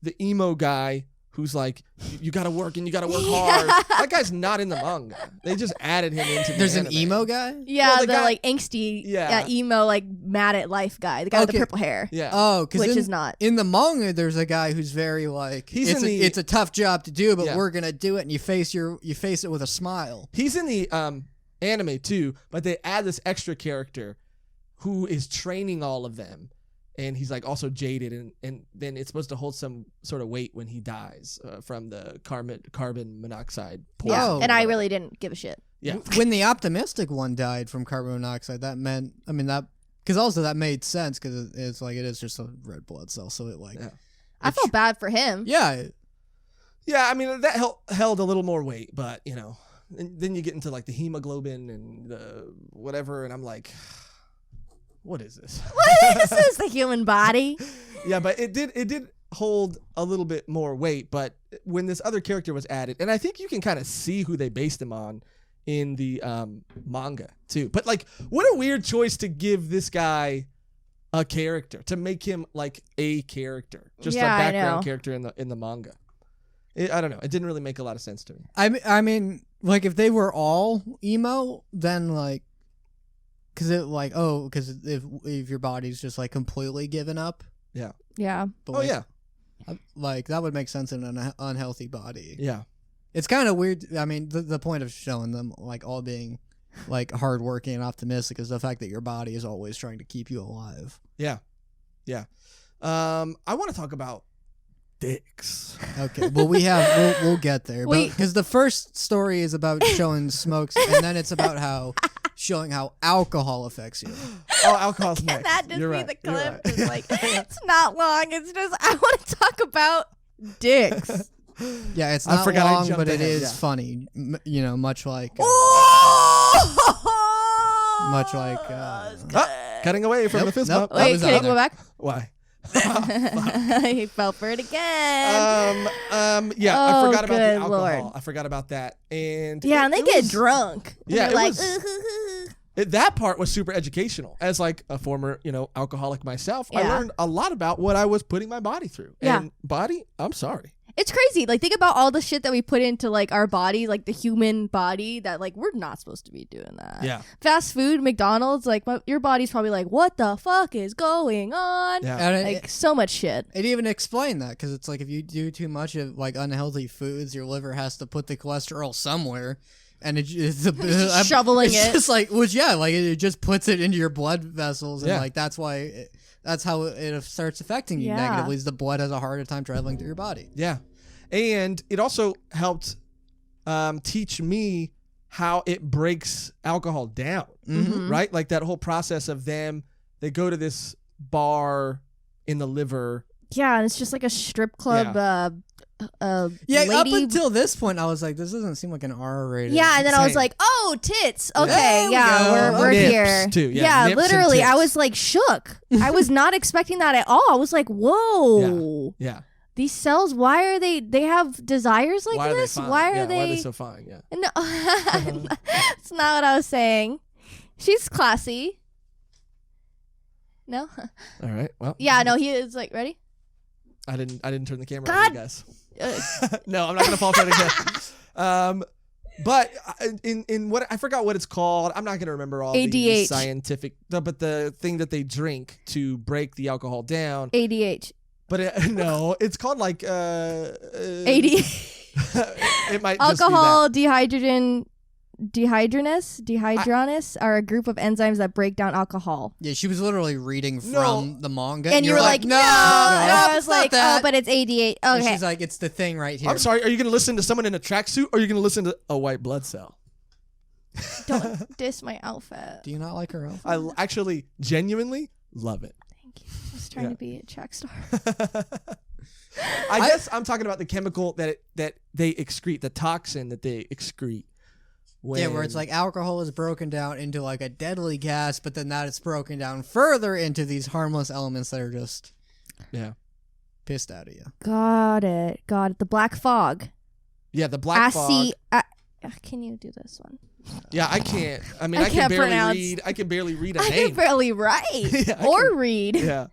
Speaker 2: the emo guy who's like, you gotta work and you gotta work hard. That guy's not in the manga. They just added him into the
Speaker 1: There's
Speaker 2: anime.
Speaker 1: an emo guy?
Speaker 3: Yeah,
Speaker 2: Well,
Speaker 3: the
Speaker 2: guy,
Speaker 3: like angsty, emo, like mad at life guy. The guy with the purple hair.
Speaker 2: Yeah.
Speaker 1: Oh,
Speaker 3: which is not.
Speaker 1: In the manga, there's a guy who's very like, it's a tough job to do, but we're gonna do it, and you face it with a smile.
Speaker 2: He's in the anime too, but they add this extra character who is training all of them. And he's like also jaded, and then it's supposed to hold some sort of weight when he dies from the carbon monoxide poison.
Speaker 3: Yeah, and I really didn't give a shit.
Speaker 2: Yeah.
Speaker 1: When the optimistic one died from carbon monoxide, that meant, because also that made sense because it's like it is just a red blood cell, so it like.
Speaker 2: Yeah.
Speaker 3: I felt bad for him.
Speaker 1: Yeah.
Speaker 2: Yeah, I mean that held a little more weight, but and then you get into like the hemoglobin and the whatever, and I'm like, what is this?
Speaker 3: This is the human body.
Speaker 2: Yeah, but it did hold a little bit more weight. But when this other character was added, and I think you can kind of see who they based him on in the manga too. But like, what a weird choice to give this guy a character, to make him like a character, just a background character in the manga. I don't know. It didn't really make a lot of sense to me.
Speaker 1: I mean, like if they were all emo, then like, because if your body's just like completely given up,
Speaker 2: Yeah.
Speaker 1: but
Speaker 2: Oh
Speaker 1: like,
Speaker 2: yeah.
Speaker 1: like that would make sense in an unhealthy body.
Speaker 2: Yeah.
Speaker 1: It's kind of weird. I mean, the point of showing them like all being like hardworking and optimistic is the fact that your body is always trying to keep you alive.
Speaker 2: Yeah. Yeah. I want to talk about dicks.
Speaker 1: Okay, well we'll get there.
Speaker 3: Wait.
Speaker 1: Because the first story is about showing smokes, and then it's about showing how alcohol affects you.
Speaker 2: Oh, alcohol's
Speaker 3: Can
Speaker 2: next.
Speaker 3: that just
Speaker 2: You're
Speaker 3: be
Speaker 2: right.
Speaker 3: the
Speaker 2: You're
Speaker 3: clip?
Speaker 2: right.
Speaker 3: It's like it's not long. It's just I want to talk about dicks.
Speaker 1: Yeah, it's
Speaker 2: I
Speaker 1: not
Speaker 2: forgot I
Speaker 1: long,
Speaker 2: jumped
Speaker 1: but it
Speaker 2: ahead,
Speaker 1: is
Speaker 2: yeah.
Speaker 1: funny. Much like much like.
Speaker 2: Cutting away from the fist
Speaker 1: nope.
Speaker 2: bump.
Speaker 1: That
Speaker 3: Wait,
Speaker 1: was
Speaker 3: can I
Speaker 1: out
Speaker 3: go back?
Speaker 2: Why?
Speaker 3: He fell for it again.
Speaker 2: Yeah, I
Speaker 3: Oh,
Speaker 2: forgot about the
Speaker 3: good
Speaker 2: alcohol.
Speaker 3: Lord.
Speaker 2: I forgot about that. And
Speaker 3: Yeah, and they
Speaker 2: it
Speaker 3: get
Speaker 2: was-
Speaker 3: drunk. And
Speaker 2: Yeah,
Speaker 3: they're
Speaker 2: it
Speaker 3: like,
Speaker 2: was- that part was super educational. As like a former, alcoholic myself, I
Speaker 3: Yeah.
Speaker 2: learned a lot about what I was putting my body through.
Speaker 3: Yeah.
Speaker 2: And body, I'm sorry.
Speaker 3: it's crazy. Like, think about all the shit that we put into like our body, like the human body. That like we're not supposed to be doing that.
Speaker 2: Yeah.
Speaker 3: Fast food, McDonald's. Like your body's probably like, what the fuck is going on?
Speaker 2: Yeah.
Speaker 1: And
Speaker 3: Like so much shit.
Speaker 1: it even explained that because it's like if you do too much of like unhealthy foods, your liver has to put the cholesterol somewhere, and it's
Speaker 3: Just shoveling
Speaker 1: it's
Speaker 3: it.
Speaker 1: just like it just puts it into your blood vessels, and
Speaker 2: Yeah.
Speaker 1: like that's why that's how it starts affecting you
Speaker 3: Yeah.
Speaker 1: negatively. Is the blood has a harder time traveling through your body.
Speaker 2: Yeah. And it also helped teach me how it breaks alcohol down,
Speaker 3: Mhm.
Speaker 2: right? Like that whole process of they go to this bar in the liver.
Speaker 3: Yeah, and it's just like a strip club.
Speaker 1: Yeah, up
Speaker 3: lady.
Speaker 1: until this point, I was like, this doesn't seem like an R-rated.
Speaker 3: Yeah, and then I was
Speaker 2: Same.
Speaker 3: like, "Oh, tits.
Speaker 1: There
Speaker 3: Okay,
Speaker 1: we
Speaker 3: yeah,
Speaker 1: go.
Speaker 3: we're
Speaker 2: Nips,
Speaker 3: here."
Speaker 2: too. Yeah, nips and
Speaker 3: literally, I
Speaker 2: tits.
Speaker 3: was like shook. I was not expecting that at all. I was like, "Whoa,
Speaker 2: Yeah.
Speaker 3: these cells. Why are they? They have desires like
Speaker 2: Why
Speaker 3: this?
Speaker 2: are they fine?
Speaker 3: Why
Speaker 2: Yeah,
Speaker 3: are they?
Speaker 2: Why are they so fine? Yeah.
Speaker 3: No, that's not what I was saying. She's classy. No,
Speaker 2: All right. Well.
Speaker 3: yeah, no, he is like ready.
Speaker 2: I didn't turn the camera
Speaker 3: God.
Speaker 2: on, you guys. No, I'm not gonna fall for it again. But in what I forgot what it's called. I'm not gonna remember all the
Speaker 3: ADH.
Speaker 2: scientific. But the thing that they drink to break the alcohol down.
Speaker 3: ADH.
Speaker 2: But no, it's called like
Speaker 3: ADH.
Speaker 2: it might
Speaker 3: Alcohol dehydrogenase are a group of enzymes that break down alcohol.
Speaker 1: Yeah, she was literally reading
Speaker 2: No.
Speaker 1: from the manga,
Speaker 3: And you were like, no.
Speaker 1: no,
Speaker 3: And I was
Speaker 1: it's not
Speaker 3: like,
Speaker 1: that.
Speaker 3: oh, but it's ADH.
Speaker 1: And
Speaker 3: Okay.
Speaker 1: she's like, it's the thing right
Speaker 2: just
Speaker 1: here.
Speaker 2: I'm sorry. Are you gonna listen to someone in a tracksuit, or are you gonna listen to a white blood cell?
Speaker 3: Don't diss my outfit.
Speaker 1: Do you not like her outfit?
Speaker 2: I actually genuinely love it.
Speaker 3: Thank you. I was trying
Speaker 2: Yeah.
Speaker 3: to be a track star.
Speaker 2: I guess I'm talking about the chemical that they excrete, the toxin that they excrete.
Speaker 1: Yeah, where it's like alcohol is broken down into like a deadly gas, but then that it's broken down further into these harmless elements that are just pissed out of you.
Speaker 3: Got it. The black fog.
Speaker 2: Yeah, the black fog.
Speaker 3: Can you do this one?
Speaker 2: Yeah, I can't. I mean,
Speaker 3: I
Speaker 2: I can
Speaker 3: can't
Speaker 2: barely
Speaker 3: pronounce.
Speaker 2: read. I can barely read a
Speaker 3: I
Speaker 2: name.
Speaker 3: can barely write
Speaker 2: Yeah, I
Speaker 3: or
Speaker 2: can-
Speaker 3: read
Speaker 2: Yeah.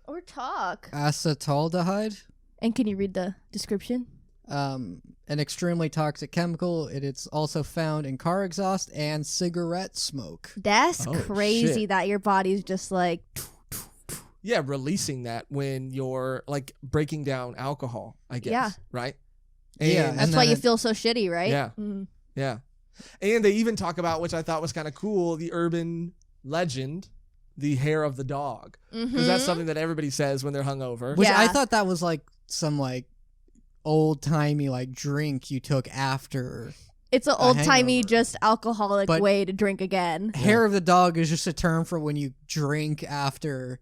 Speaker 3: or talk.
Speaker 1: Acetaldehyde,
Speaker 3: And can you read the description?
Speaker 1: an extremely toxic chemical. It's also found in car exhaust and cigarette smoke.
Speaker 3: That's
Speaker 2: Oh,
Speaker 3: crazy
Speaker 2: shit.
Speaker 3: that your body's just like,
Speaker 2: Yeah, releasing that when you're like breaking down alcohol, I guess.
Speaker 3: Yeah.
Speaker 2: Right?
Speaker 1: Yeah,
Speaker 2: And-
Speaker 3: that's
Speaker 1: And
Speaker 3: why
Speaker 1: then
Speaker 3: you
Speaker 1: it-
Speaker 3: feel so shitty, right?
Speaker 2: Yeah.
Speaker 3: Mm.
Speaker 2: Yeah. And they even talk about, which I thought was kind of cool, the urban legend, the hair of the dog. Because that's
Speaker 3: Mhm.
Speaker 2: something that everybody says when they're hungover.
Speaker 1: Which I
Speaker 3: Yeah.
Speaker 1: thought that was like some like old timey like drink you took after.
Speaker 3: It's an old timey,
Speaker 1: hangover.
Speaker 3: just alcoholic
Speaker 1: But-
Speaker 3: way to drink again.
Speaker 1: Hair of the dog is just a term for when you drink after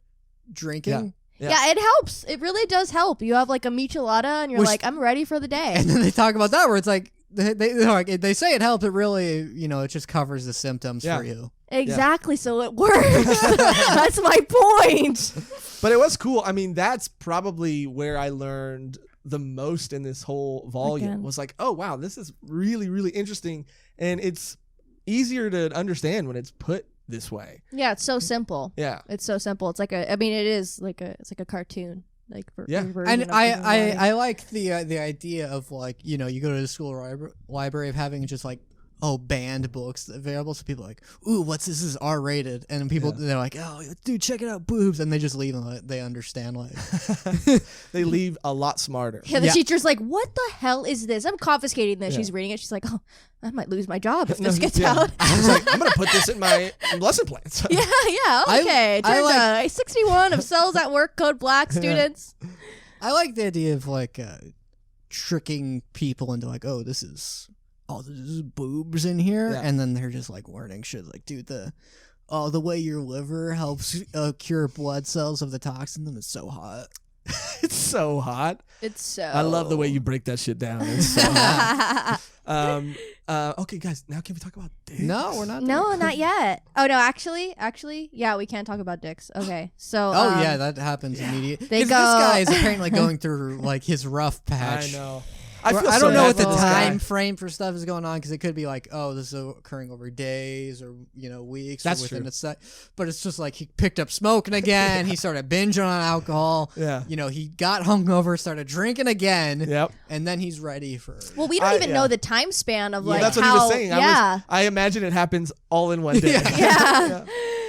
Speaker 1: drinking.
Speaker 2: Yeah.
Speaker 3: Yeah, it helps. It really does help. You have like a michelada and you're
Speaker 1: Which-
Speaker 3: like, I'm ready for the day.
Speaker 1: And then they talk about that where it's like they say it helps, it really, it just covers the symptoms
Speaker 2: Yeah.
Speaker 1: for you.
Speaker 3: Exactly, so it works. That's my point.
Speaker 2: But it was cool. I mean, that's probably where I learned the most in this whole volume.
Speaker 3: Again.
Speaker 2: Was like, oh, wow, this is really, really interesting. And it's easier to understand when it's put this way.
Speaker 3: Yeah, it's so simple.
Speaker 2: Yeah.
Speaker 3: It's so simple. It's like it is like it's like a cartoon. like
Speaker 2: Yeah.
Speaker 3: version
Speaker 1: And
Speaker 3: of human body.
Speaker 1: I like the idea of like, you know, you go to the school library of having just like banned books available, so people are like, ooh, what's this? This is R-rated, and people they're like, oh, dude, check it out, boobs, and they just leave and they understand like
Speaker 2: They leave a lot smarter.
Speaker 3: Yeah, the
Speaker 1: Yeah.
Speaker 3: teacher's like, "What the hell is this? I'm confiscating this."
Speaker 2: Yeah.
Speaker 3: She's reading it. She's like, "Oh, I might lose my job if
Speaker 2: No,
Speaker 3: this gets
Speaker 2: yeah.
Speaker 3: out."
Speaker 2: It's like, I'm gonna put this in my lesson plans.
Speaker 3: yeah, okay.
Speaker 1: I
Speaker 3: Turns
Speaker 1: like-
Speaker 3: out 61 of cells at work code black students.
Speaker 1: I like the idea of like tricking people into like, oh, this is boobs in here,
Speaker 2: Yeah.
Speaker 1: and then they're just like learning shit like, dude, the way your liver helps cure blood cells of the toxin in them is so hot.
Speaker 2: It's so hot.
Speaker 3: It's so.
Speaker 2: I love the way you break that shit down. It's so hot. Okay, guys, now can we talk about dicks?
Speaker 1: No, we're not.
Speaker 3: No,
Speaker 1: there.
Speaker 3: not yet. Oh no, actually, yeah, we can talk about dicks. Okay, so.
Speaker 1: Oh yeah, that happens immediately.
Speaker 3: They
Speaker 1: Because
Speaker 3: go-
Speaker 1: this guy is apparently going through like his rough patch.
Speaker 2: I know.
Speaker 1: I
Speaker 2: feel
Speaker 1: don't
Speaker 2: so
Speaker 1: know
Speaker 2: bad
Speaker 1: what the
Speaker 2: for this guy.
Speaker 1: time frame for stuff is going on, because it could be like, oh, this is occurring over days or weeks.
Speaker 2: That's
Speaker 1: or within
Speaker 2: true.
Speaker 1: a sec. But it's just like he picked up smoking again. He started binging on alcohol.
Speaker 2: Yeah.
Speaker 1: He got hungover, started drinking again.
Speaker 2: Yep.
Speaker 1: And then he's ready for.
Speaker 3: Well, we don't even
Speaker 2: yeah.
Speaker 3: know the time span of like
Speaker 2: That's what
Speaker 3: how.
Speaker 2: he was saying.
Speaker 3: Yeah.
Speaker 2: I imagine it happens all in one day.
Speaker 3: Yeah.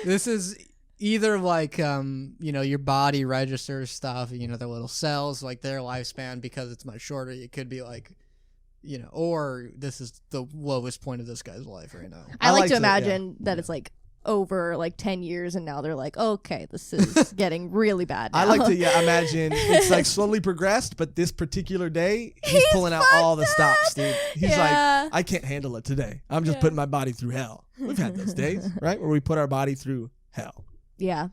Speaker 1: This is either like your body registers stuff, the little cells, like their lifespan, because it's much shorter. It could be like, or this is the lowest point of this guy's life right now.
Speaker 3: I like
Speaker 2: like
Speaker 3: to
Speaker 2: to-
Speaker 3: imagine that it's like over like 10 years, and now they're like, okay, this is getting really bad now.
Speaker 2: I like to imagine it's like slowly progressed, but this particular day, he's pulling out all the stops, dude. He's
Speaker 3: Yeah.
Speaker 2: like, I can't handle it today. I'm just putting my body through hell. We've had those days, right? Where we put our body through hell.
Speaker 3: Yeah.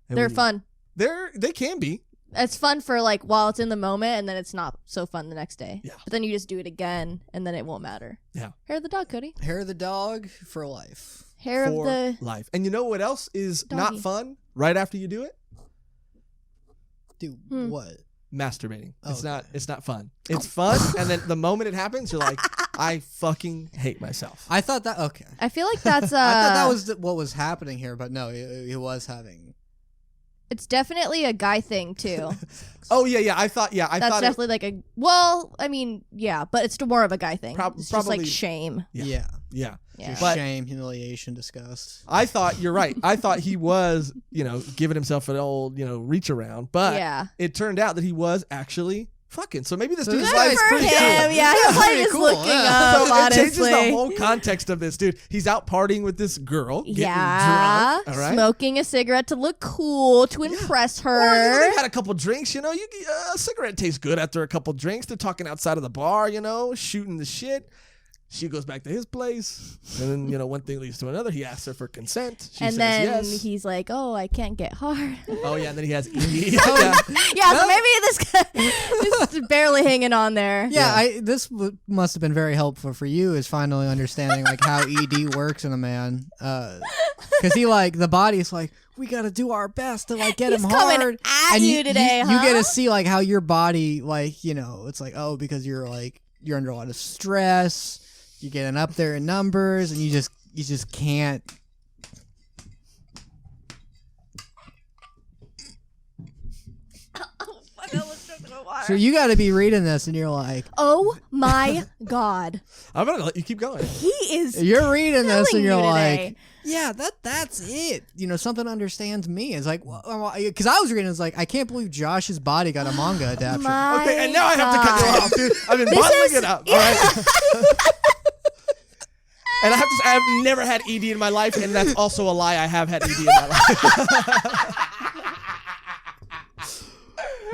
Speaker 2: And
Speaker 3: They're
Speaker 2: we-
Speaker 3: fun.
Speaker 2: They can be.
Speaker 3: It's fun for like while it's in the moment, and then it's not so fun the next day.
Speaker 2: Yeah.
Speaker 3: But then you just do it again, and then it won't matter.
Speaker 2: Yeah.
Speaker 3: Hair of the dog, Cody.
Speaker 1: Hair of the dog for life.
Speaker 3: Hair
Speaker 2: For
Speaker 3: of the.
Speaker 2: life. And you know what else is not
Speaker 3: Doggy.
Speaker 2: fun right after you do it?
Speaker 1: Dude,
Speaker 3: Hmm.
Speaker 1: what?
Speaker 2: Masturbating. It's
Speaker 1: Okay.
Speaker 2: not fun. It's fun, and then the moment it happens, you're like, I fucking hate myself.
Speaker 1: I thought that. Okay.
Speaker 3: I feel like that's.
Speaker 1: I thought that was what was happening here, but no, he was having.
Speaker 3: It's definitely a guy thing too.
Speaker 2: Oh yeah. I thought
Speaker 3: That's
Speaker 2: it-
Speaker 3: definitely like a. Well, I mean, yeah, but it's more of a guy thing. It's just like
Speaker 2: probably-
Speaker 3: shame.
Speaker 2: Yeah.
Speaker 1: Yeah.
Speaker 3: Yeah.
Speaker 2: But-
Speaker 1: Shame, humiliation, disgust.
Speaker 2: I thought you're right. I thought he was, giving himself an old, reach around, but
Speaker 3: Yeah.
Speaker 2: it turned out that he was actually fucking. So maybe this
Speaker 1: So
Speaker 2: dude's
Speaker 1: this
Speaker 2: life
Speaker 1: guy's
Speaker 2: is
Speaker 3: For
Speaker 2: pretty
Speaker 3: him,
Speaker 2: cool.
Speaker 3: yeah,
Speaker 1: Yeah,
Speaker 3: his life
Speaker 1: pretty
Speaker 3: is
Speaker 1: cool,
Speaker 3: looking
Speaker 1: yeah.
Speaker 3: up.
Speaker 2: So it changes
Speaker 3: honestly.
Speaker 2: the whole context of this, dude. He's out partying with this girl, getting
Speaker 3: Yeah,
Speaker 2: drunk, all right?
Speaker 3: smoking a cigarette to look cool to impress
Speaker 2: Or,
Speaker 3: her.
Speaker 2: they've had a couple drinks, a cigarette tastes good after a couple drinks. They're talking outside of the bar, shooting the shit. She goes back to his place, and then, one thing leads to another. He asks her for consent. She
Speaker 3: And
Speaker 2: says
Speaker 3: then
Speaker 2: yes.
Speaker 3: he's like, "Oh, I can't get hard."
Speaker 2: Oh, yeah, and then he has ED.
Speaker 3: Yeah, so maybe this guy is barely hanging on there.
Speaker 1: Yeah, this must have been very helpful for you, is finally understanding like how ED works in a man, because he the body's like, we got to do our best to get
Speaker 3: He's
Speaker 1: him
Speaker 3: coming
Speaker 1: hard.
Speaker 3: at
Speaker 1: and
Speaker 3: you today,
Speaker 1: you get
Speaker 3: huh?
Speaker 1: to see how your body it's like, oh, because you're under a lot of stress, you're getting up there in numbers, and you just can't. So you got to be reading this, and you're like,
Speaker 3: Oh my God,
Speaker 2: I'm going to let you keep going.
Speaker 3: he is.
Speaker 1: you're reading this, and
Speaker 3: killing
Speaker 1: you're
Speaker 3: you
Speaker 1: like,
Speaker 3: today.
Speaker 1: yeah, that's it. Something understands me. It's like, because I was reading, it's like, I can't believe Josh's body got a manga adaptation.
Speaker 3: My
Speaker 2: Okay, and now I have to cut you
Speaker 3: God.
Speaker 2: off, dude. I've been
Speaker 3: This
Speaker 2: bottling
Speaker 3: is-
Speaker 2: it up, all right? And I have to say, I've never had ED in my life, and that's also a lie. I have had ED in my life.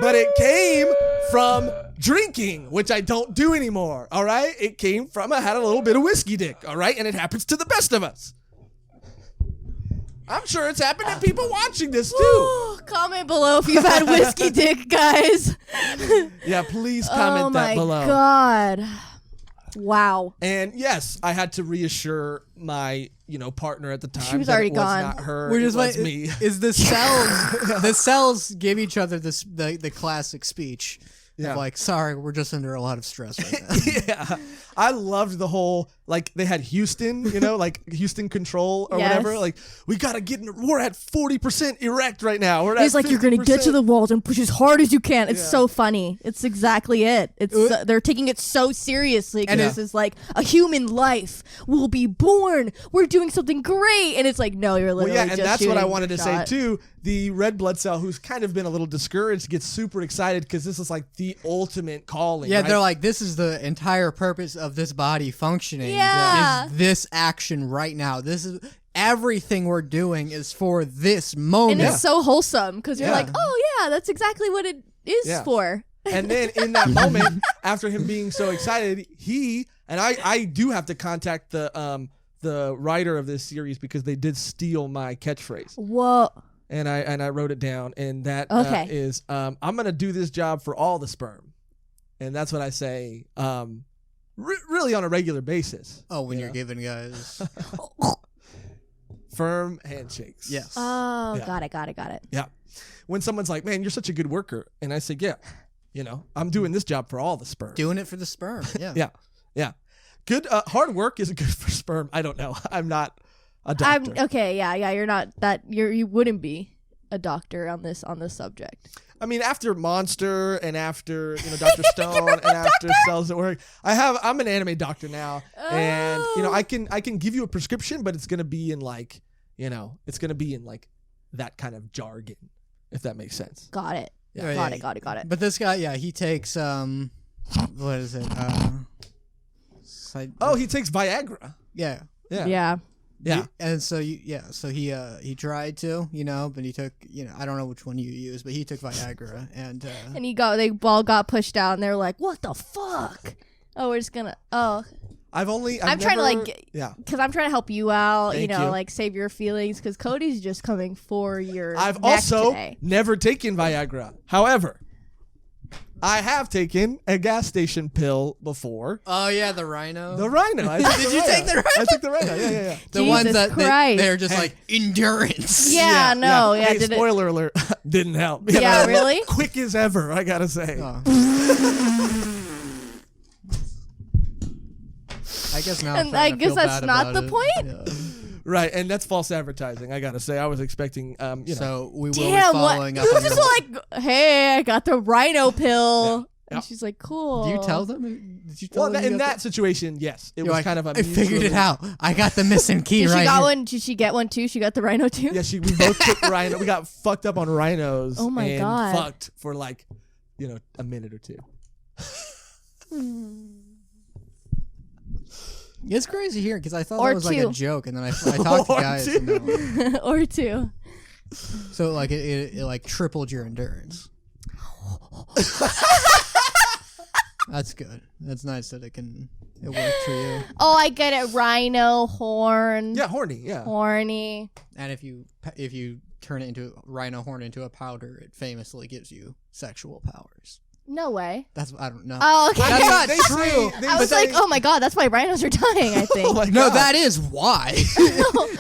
Speaker 2: But it came from drinking, which I don't do anymore, all right? It came from, I had a little bit of whiskey dick, all right? And it happens to the best of us. I'm sure it's happened to people watching this, too.
Speaker 3: Ooh, comment below if you've had whiskey dick, guys.
Speaker 2: Yeah, please comment
Speaker 3: Oh
Speaker 2: that
Speaker 3: my
Speaker 2: below.
Speaker 3: God. Wow.
Speaker 2: And yes, I had to reassure my, partner at the time.
Speaker 3: She was
Speaker 2: that
Speaker 3: already
Speaker 2: it was
Speaker 3: gone.
Speaker 2: Not her.
Speaker 1: We're
Speaker 2: it
Speaker 1: just
Speaker 2: was
Speaker 1: like,
Speaker 2: me.
Speaker 1: is the cells give each other the classic speech
Speaker 2: Yeah.
Speaker 1: of sorry, we're just under a lot of stress right now.
Speaker 2: Yeah, I loved the whole like they had Houston, like Houston Control or
Speaker 3: Yes.
Speaker 2: whatever. Like, we got to we're at 40% erect right now. We're
Speaker 3: He's
Speaker 2: at
Speaker 3: like, you're gonna get to
Speaker 2: 50%.
Speaker 3: the walls and push as hard as you can. It's
Speaker 2: Yeah.
Speaker 3: so funny. It's exactly it. It's they're taking it so seriously because
Speaker 1: And
Speaker 3: this is like a human life will be born. We're doing something great, and it's like, no, you're
Speaker 2: Well,
Speaker 3: literally
Speaker 2: yeah, and
Speaker 3: just
Speaker 2: that's what I
Speaker 3: shooting
Speaker 2: wanted to say
Speaker 3: shot.
Speaker 2: too. The red blood cell, who's kind of been a little discouraged, gets super excited because this is like the ultimate calling.
Speaker 1: Yeah,
Speaker 2: right?
Speaker 1: they're like, this is the entire purpose of this body functioning.
Speaker 3: Yeah.
Speaker 1: Is this action right now. This is everything we're doing is for this moment.
Speaker 3: And it's so wholesome because you're
Speaker 2: Yeah.
Speaker 3: like, oh yeah, that's exactly what it is
Speaker 2: Yeah.
Speaker 3: for.
Speaker 2: And then in that moment, after him being so excited, I do have to contact the writer of this series because they did steal my catchphrase,
Speaker 3: Whoa.
Speaker 2: and I wrote it down, and that
Speaker 3: Okay.
Speaker 2: is I'm gonna do this job for all the sperm, and that's what I say really on a regular basis.
Speaker 1: Oh, when
Speaker 2: you
Speaker 1: you're
Speaker 2: know?
Speaker 1: giving guys.
Speaker 2: Firm handshakes.
Speaker 1: Yes.
Speaker 3: Oh,
Speaker 2: Yeah.
Speaker 3: got it.
Speaker 2: Yeah. When someone's like, "Man, you're such a good worker," and I say, "Yeah, I'm doing this job for all the sperm."
Speaker 1: Doing it for the sperm. Yeah.
Speaker 2: Yeah. Good. Hard work is good for sperm. I don't know. I'm not a doctor.
Speaker 3: Okay, yeah. You're not that. You wouldn't be a doctor on this subject.
Speaker 2: I mean, after Monster and after Dr. Stone and after Cells at Work, I'm an anime doctor now, and I can give you a prescription, but it's gonna be in like that kind of jargon, if that makes sense.
Speaker 3: Got it.
Speaker 1: Yeah.
Speaker 3: Got it.
Speaker 1: But this guy, yeah, he takes what is it?
Speaker 2: He takes Viagra.
Speaker 1: Yeah.
Speaker 2: Yeah. Yeah.
Speaker 1: And so he tried to, but he took, I don't know which one you use, but he took Viagra and
Speaker 3: They all got pushed out, and they're like, "What the fuck?" Oh, we're just gonna. Oh,
Speaker 2: I'm
Speaker 3: trying to because I'm trying to help you out.
Speaker 2: Thank you.
Speaker 3: Like save your feelings because Cody's just coming for your.
Speaker 2: I've
Speaker 3: neck
Speaker 2: also
Speaker 3: today.
Speaker 2: never taken Viagra. However, I have taken a gas station pill before.
Speaker 1: oh yeah, the rhino.
Speaker 2: The Rhino.
Speaker 1: Did you take the Rhino?
Speaker 2: I took the Rhino. Yeah.
Speaker 1: the
Speaker 3: Jesus
Speaker 1: ones that
Speaker 3: Christ.
Speaker 1: they're just like endurance.
Speaker 3: Yeah, no, yeah.
Speaker 2: Hey,
Speaker 3: Did it?
Speaker 2: spoiler alert, didn't help.
Speaker 3: Yeah, really?
Speaker 2: Quick as ever, I gotta say.
Speaker 1: Oh. I guess now.
Speaker 3: And I guess that's not the point?
Speaker 1: Yeah.
Speaker 2: Right, and that's false advertising. I gotta say, I was expecting,
Speaker 1: So we will
Speaker 3: Damn,
Speaker 1: be
Speaker 3: what?
Speaker 1: following
Speaker 3: You
Speaker 1: up on
Speaker 3: just
Speaker 1: your-
Speaker 3: like, hey, I got the Rhino pill,
Speaker 2: Yeah.
Speaker 3: and she's like, cool.
Speaker 1: Do you tell them? Did you tell
Speaker 2: Well,
Speaker 1: them
Speaker 2: in
Speaker 1: you got
Speaker 2: that situation, yes, it
Speaker 1: You're
Speaker 2: was
Speaker 1: like,
Speaker 2: kind of a.
Speaker 1: I figured it
Speaker 2: mutually-
Speaker 1: out. I got the missing key
Speaker 3: Did
Speaker 1: right
Speaker 3: she got
Speaker 1: here.
Speaker 3: one? Did she get one too? She got the Rhino too.
Speaker 2: Yeah, we both took Rhino. We got fucked up on rhinos.
Speaker 3: Oh my
Speaker 2: and
Speaker 3: God.
Speaker 2: fucked for like, a minute or two.
Speaker 1: It's crazy here because I thought
Speaker 3: Or
Speaker 1: that was like
Speaker 3: two.
Speaker 1: a joke, and then I talked to
Speaker 2: Or
Speaker 1: guys.
Speaker 2: two.
Speaker 1: And no.
Speaker 3: Or two.
Speaker 1: So like it like tripled your endurance. That's good. That's nice that it worked for you.
Speaker 3: Oh, I get it. Rhino, horn.
Speaker 2: Yeah, horny. Yeah.
Speaker 3: Horny.
Speaker 1: And if you turn it into rhino horn into a powder, it famously gives you sexual powers.
Speaker 3: No way.
Speaker 1: That's I don't know.
Speaker 3: Oh, okay.
Speaker 1: That's not
Speaker 2: They
Speaker 1: true.
Speaker 2: say-
Speaker 3: I was like, oh my god, that's why rhinos are dying, I think.
Speaker 2: Oh my
Speaker 1: No,
Speaker 2: God.
Speaker 1: that is why.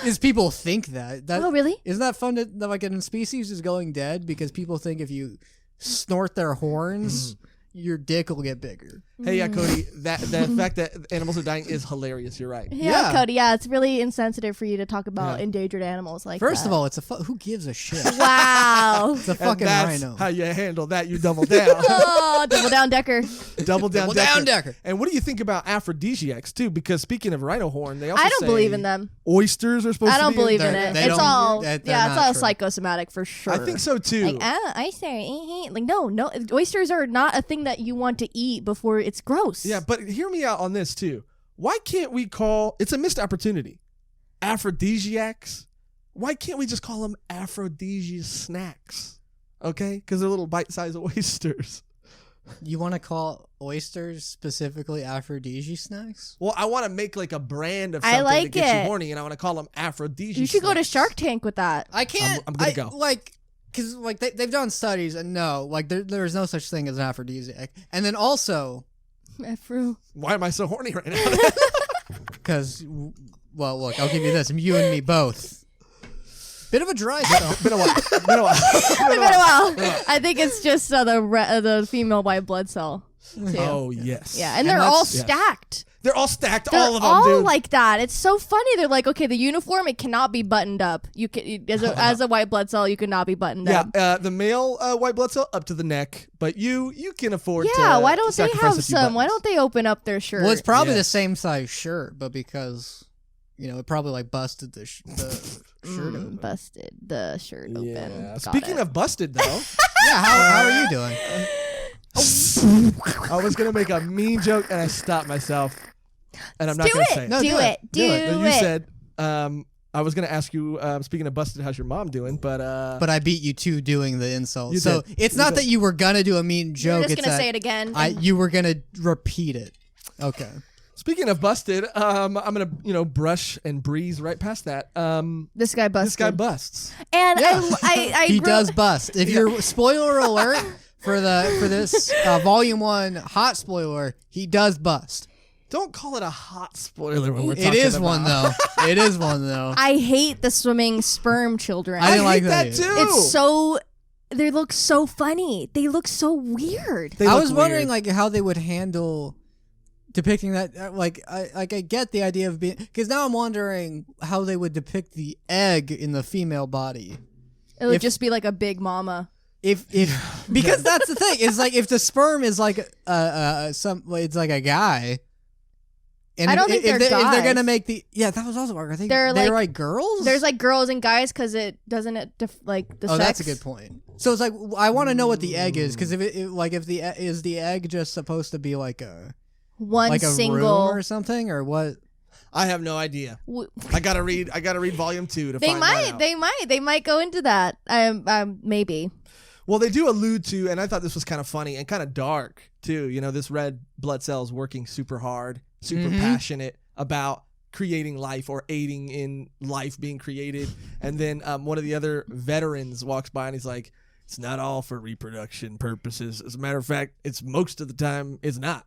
Speaker 1: Is people think that.
Speaker 3: Oh, really?
Speaker 1: Isn't that fun that like a species is going dead because people think if you snort their horns, your dick will get bigger.
Speaker 2: Hey, yeah, Cody. The fact that animals are dying is hilarious. You're right.
Speaker 3: Yeah,
Speaker 1: Yeah.
Speaker 3: Cody. Yeah, it's really insensitive for you to talk about
Speaker 2: Yeah.
Speaker 3: endangered animals like
Speaker 1: First
Speaker 3: that.
Speaker 1: of all, it's who gives a shit?
Speaker 3: Wow.
Speaker 1: It's a
Speaker 2: And
Speaker 1: fucking
Speaker 2: that's
Speaker 1: rhino.
Speaker 2: how you handle that. You double down.
Speaker 3: Oh, double down Decker.
Speaker 2: Double down,
Speaker 1: Double down,
Speaker 2: Decker.
Speaker 1: Decker.
Speaker 2: And what do you think about aphrodisiacs too? Because speaking of rhino horn, they also
Speaker 3: I don't
Speaker 2: say
Speaker 3: believe in them.
Speaker 2: Oysters are supposed
Speaker 3: I
Speaker 2: to
Speaker 3: don't
Speaker 2: be
Speaker 3: believe in
Speaker 1: They're-
Speaker 3: it.
Speaker 1: they
Speaker 3: It's
Speaker 1: don't-
Speaker 3: all
Speaker 1: they're
Speaker 3: it's all
Speaker 1: not true.
Speaker 3: psychosomatic for sure.
Speaker 2: I think so too.
Speaker 3: Like, oyster. Like, no, oysters are not a thing that you want to eat before it's gross.
Speaker 2: Yeah, but hear me out on this too. Why can't we call it's a missed opportunity? Aphrodisiacs. Why can't we just call them aphrodisiac snacks? Okay, because they're little bite-sized oysters.
Speaker 1: You want to call oysters specifically aphrodisiac snacks?
Speaker 2: Well, I want to make like a brand of
Speaker 3: I
Speaker 2: something
Speaker 3: like
Speaker 2: that gets you
Speaker 3: it.
Speaker 2: horny, and I want to call them aphrodisiac.
Speaker 3: You should go to
Speaker 2: snacks.
Speaker 3: Shark Tank with that.
Speaker 1: I can't.
Speaker 2: I'm gonna go.
Speaker 1: Like, because like they've done studies and no, like there's no such thing as an aphrodisiac. And then also
Speaker 3: Afro.
Speaker 2: Why am I so horny right now?
Speaker 1: because, well, look, I'll give you this: you and me both. Bit of a dry spell.
Speaker 2: Been a while.
Speaker 3: It's been a while. I think it's just the female white blood cell. Too.
Speaker 2: Oh yes.
Speaker 3: Yeah, and
Speaker 1: And
Speaker 3: they're all
Speaker 1: that's-
Speaker 3: stacked.
Speaker 2: They're all stacked,
Speaker 3: They're
Speaker 2: all of them,
Speaker 3: all
Speaker 2: dude.
Speaker 3: like that. It's so funny. They're like, okay, the uniform, it cannot be buttoned up. You can, as a white blood cell, you could not be buttoned up.
Speaker 2: The male white blood cell up to the neck, but you can afford to.
Speaker 3: Yeah, why don't they
Speaker 2: sacrifice
Speaker 3: have
Speaker 2: a few
Speaker 3: some? Why
Speaker 2: buttons.
Speaker 3: don't they open up their shirt?
Speaker 1: Well, it's probably
Speaker 2: Yeah.
Speaker 1: the same size shirt, but because it probably like busted the shirt open.
Speaker 3: Busted the shirt open.
Speaker 2: Yeah.
Speaker 3: Got
Speaker 2: Speaking
Speaker 3: it.
Speaker 2: of busted, though,
Speaker 1: Yeah, how are you doing?
Speaker 2: I was gonna make a mean joke and I stopped myself, and I'm not
Speaker 3: do
Speaker 2: gonna
Speaker 3: it.
Speaker 2: say it.
Speaker 1: No,
Speaker 3: do
Speaker 1: do
Speaker 3: it. Do
Speaker 2: But you
Speaker 3: it.
Speaker 2: said I was gonna ask you. Speaking of busted, how's your mom doing? But
Speaker 1: But I beat you to doing the insult.
Speaker 2: You
Speaker 1: So
Speaker 2: did.
Speaker 1: it's
Speaker 2: You
Speaker 1: not
Speaker 2: did.
Speaker 1: that you were gonna do a mean joke.
Speaker 3: You're just
Speaker 1: it's
Speaker 3: gonna
Speaker 1: that
Speaker 3: say it again.
Speaker 1: you were gonna repeat it. Okay.
Speaker 2: speaking of busted, I'm gonna brush and breeze right past that.
Speaker 3: This guy busted.
Speaker 2: This guy busts.
Speaker 3: And
Speaker 1: Yeah.
Speaker 3: I
Speaker 1: He
Speaker 3: grew-
Speaker 1: does bust. If you're spoiler alert for this volume 1 hot spoiler, he does bust.
Speaker 2: Don't call it a hot spoiler when we're talking
Speaker 1: It is
Speaker 2: about.
Speaker 1: one though. It is one though.
Speaker 3: I hate the swimming sperm children.
Speaker 1: I didn't like
Speaker 2: hate
Speaker 1: that
Speaker 2: that
Speaker 1: either.
Speaker 2: too.
Speaker 3: It's so. They look so funny. They look so weird.
Speaker 2: They
Speaker 1: I
Speaker 2: look
Speaker 1: was wondering
Speaker 2: weird.
Speaker 1: like how they would handle depicting that. I get the idea of being, because now I'm wondering how they would depict the egg in the female body.
Speaker 3: It would
Speaker 1: If-
Speaker 3: just be like a big mama.
Speaker 1: If because that's the thing. It's like if the sperm is like it's like a guy. And
Speaker 3: I don't think they're
Speaker 1: if they're
Speaker 3: guys.
Speaker 1: gonna make that was also I think
Speaker 3: They're
Speaker 1: they're
Speaker 3: like-
Speaker 1: like girls.
Speaker 3: There's like girls and guys because it doesn't like the
Speaker 1: oh,
Speaker 3: sex.
Speaker 1: that's a good point. So it's like I want to know what the egg is, because if is the egg just supposed to be like a
Speaker 3: One
Speaker 1: like a
Speaker 3: single.
Speaker 1: room or something, or what?
Speaker 2: I have no idea.
Speaker 3: w-
Speaker 2: I gotta read volume 2 to
Speaker 3: They
Speaker 2: find that
Speaker 3: might.
Speaker 2: out.
Speaker 3: They might go into that. Maybe.
Speaker 2: Well, they do allude to, and I thought this was kind of funny and kind of dark too. This red blood cell is working super hard, super passionate about creating life or aiding in life being created. And then one of the other veterans walks by and he's like, "It's not all for reproduction purposes. As a matter of fact, it's most of the time it's not."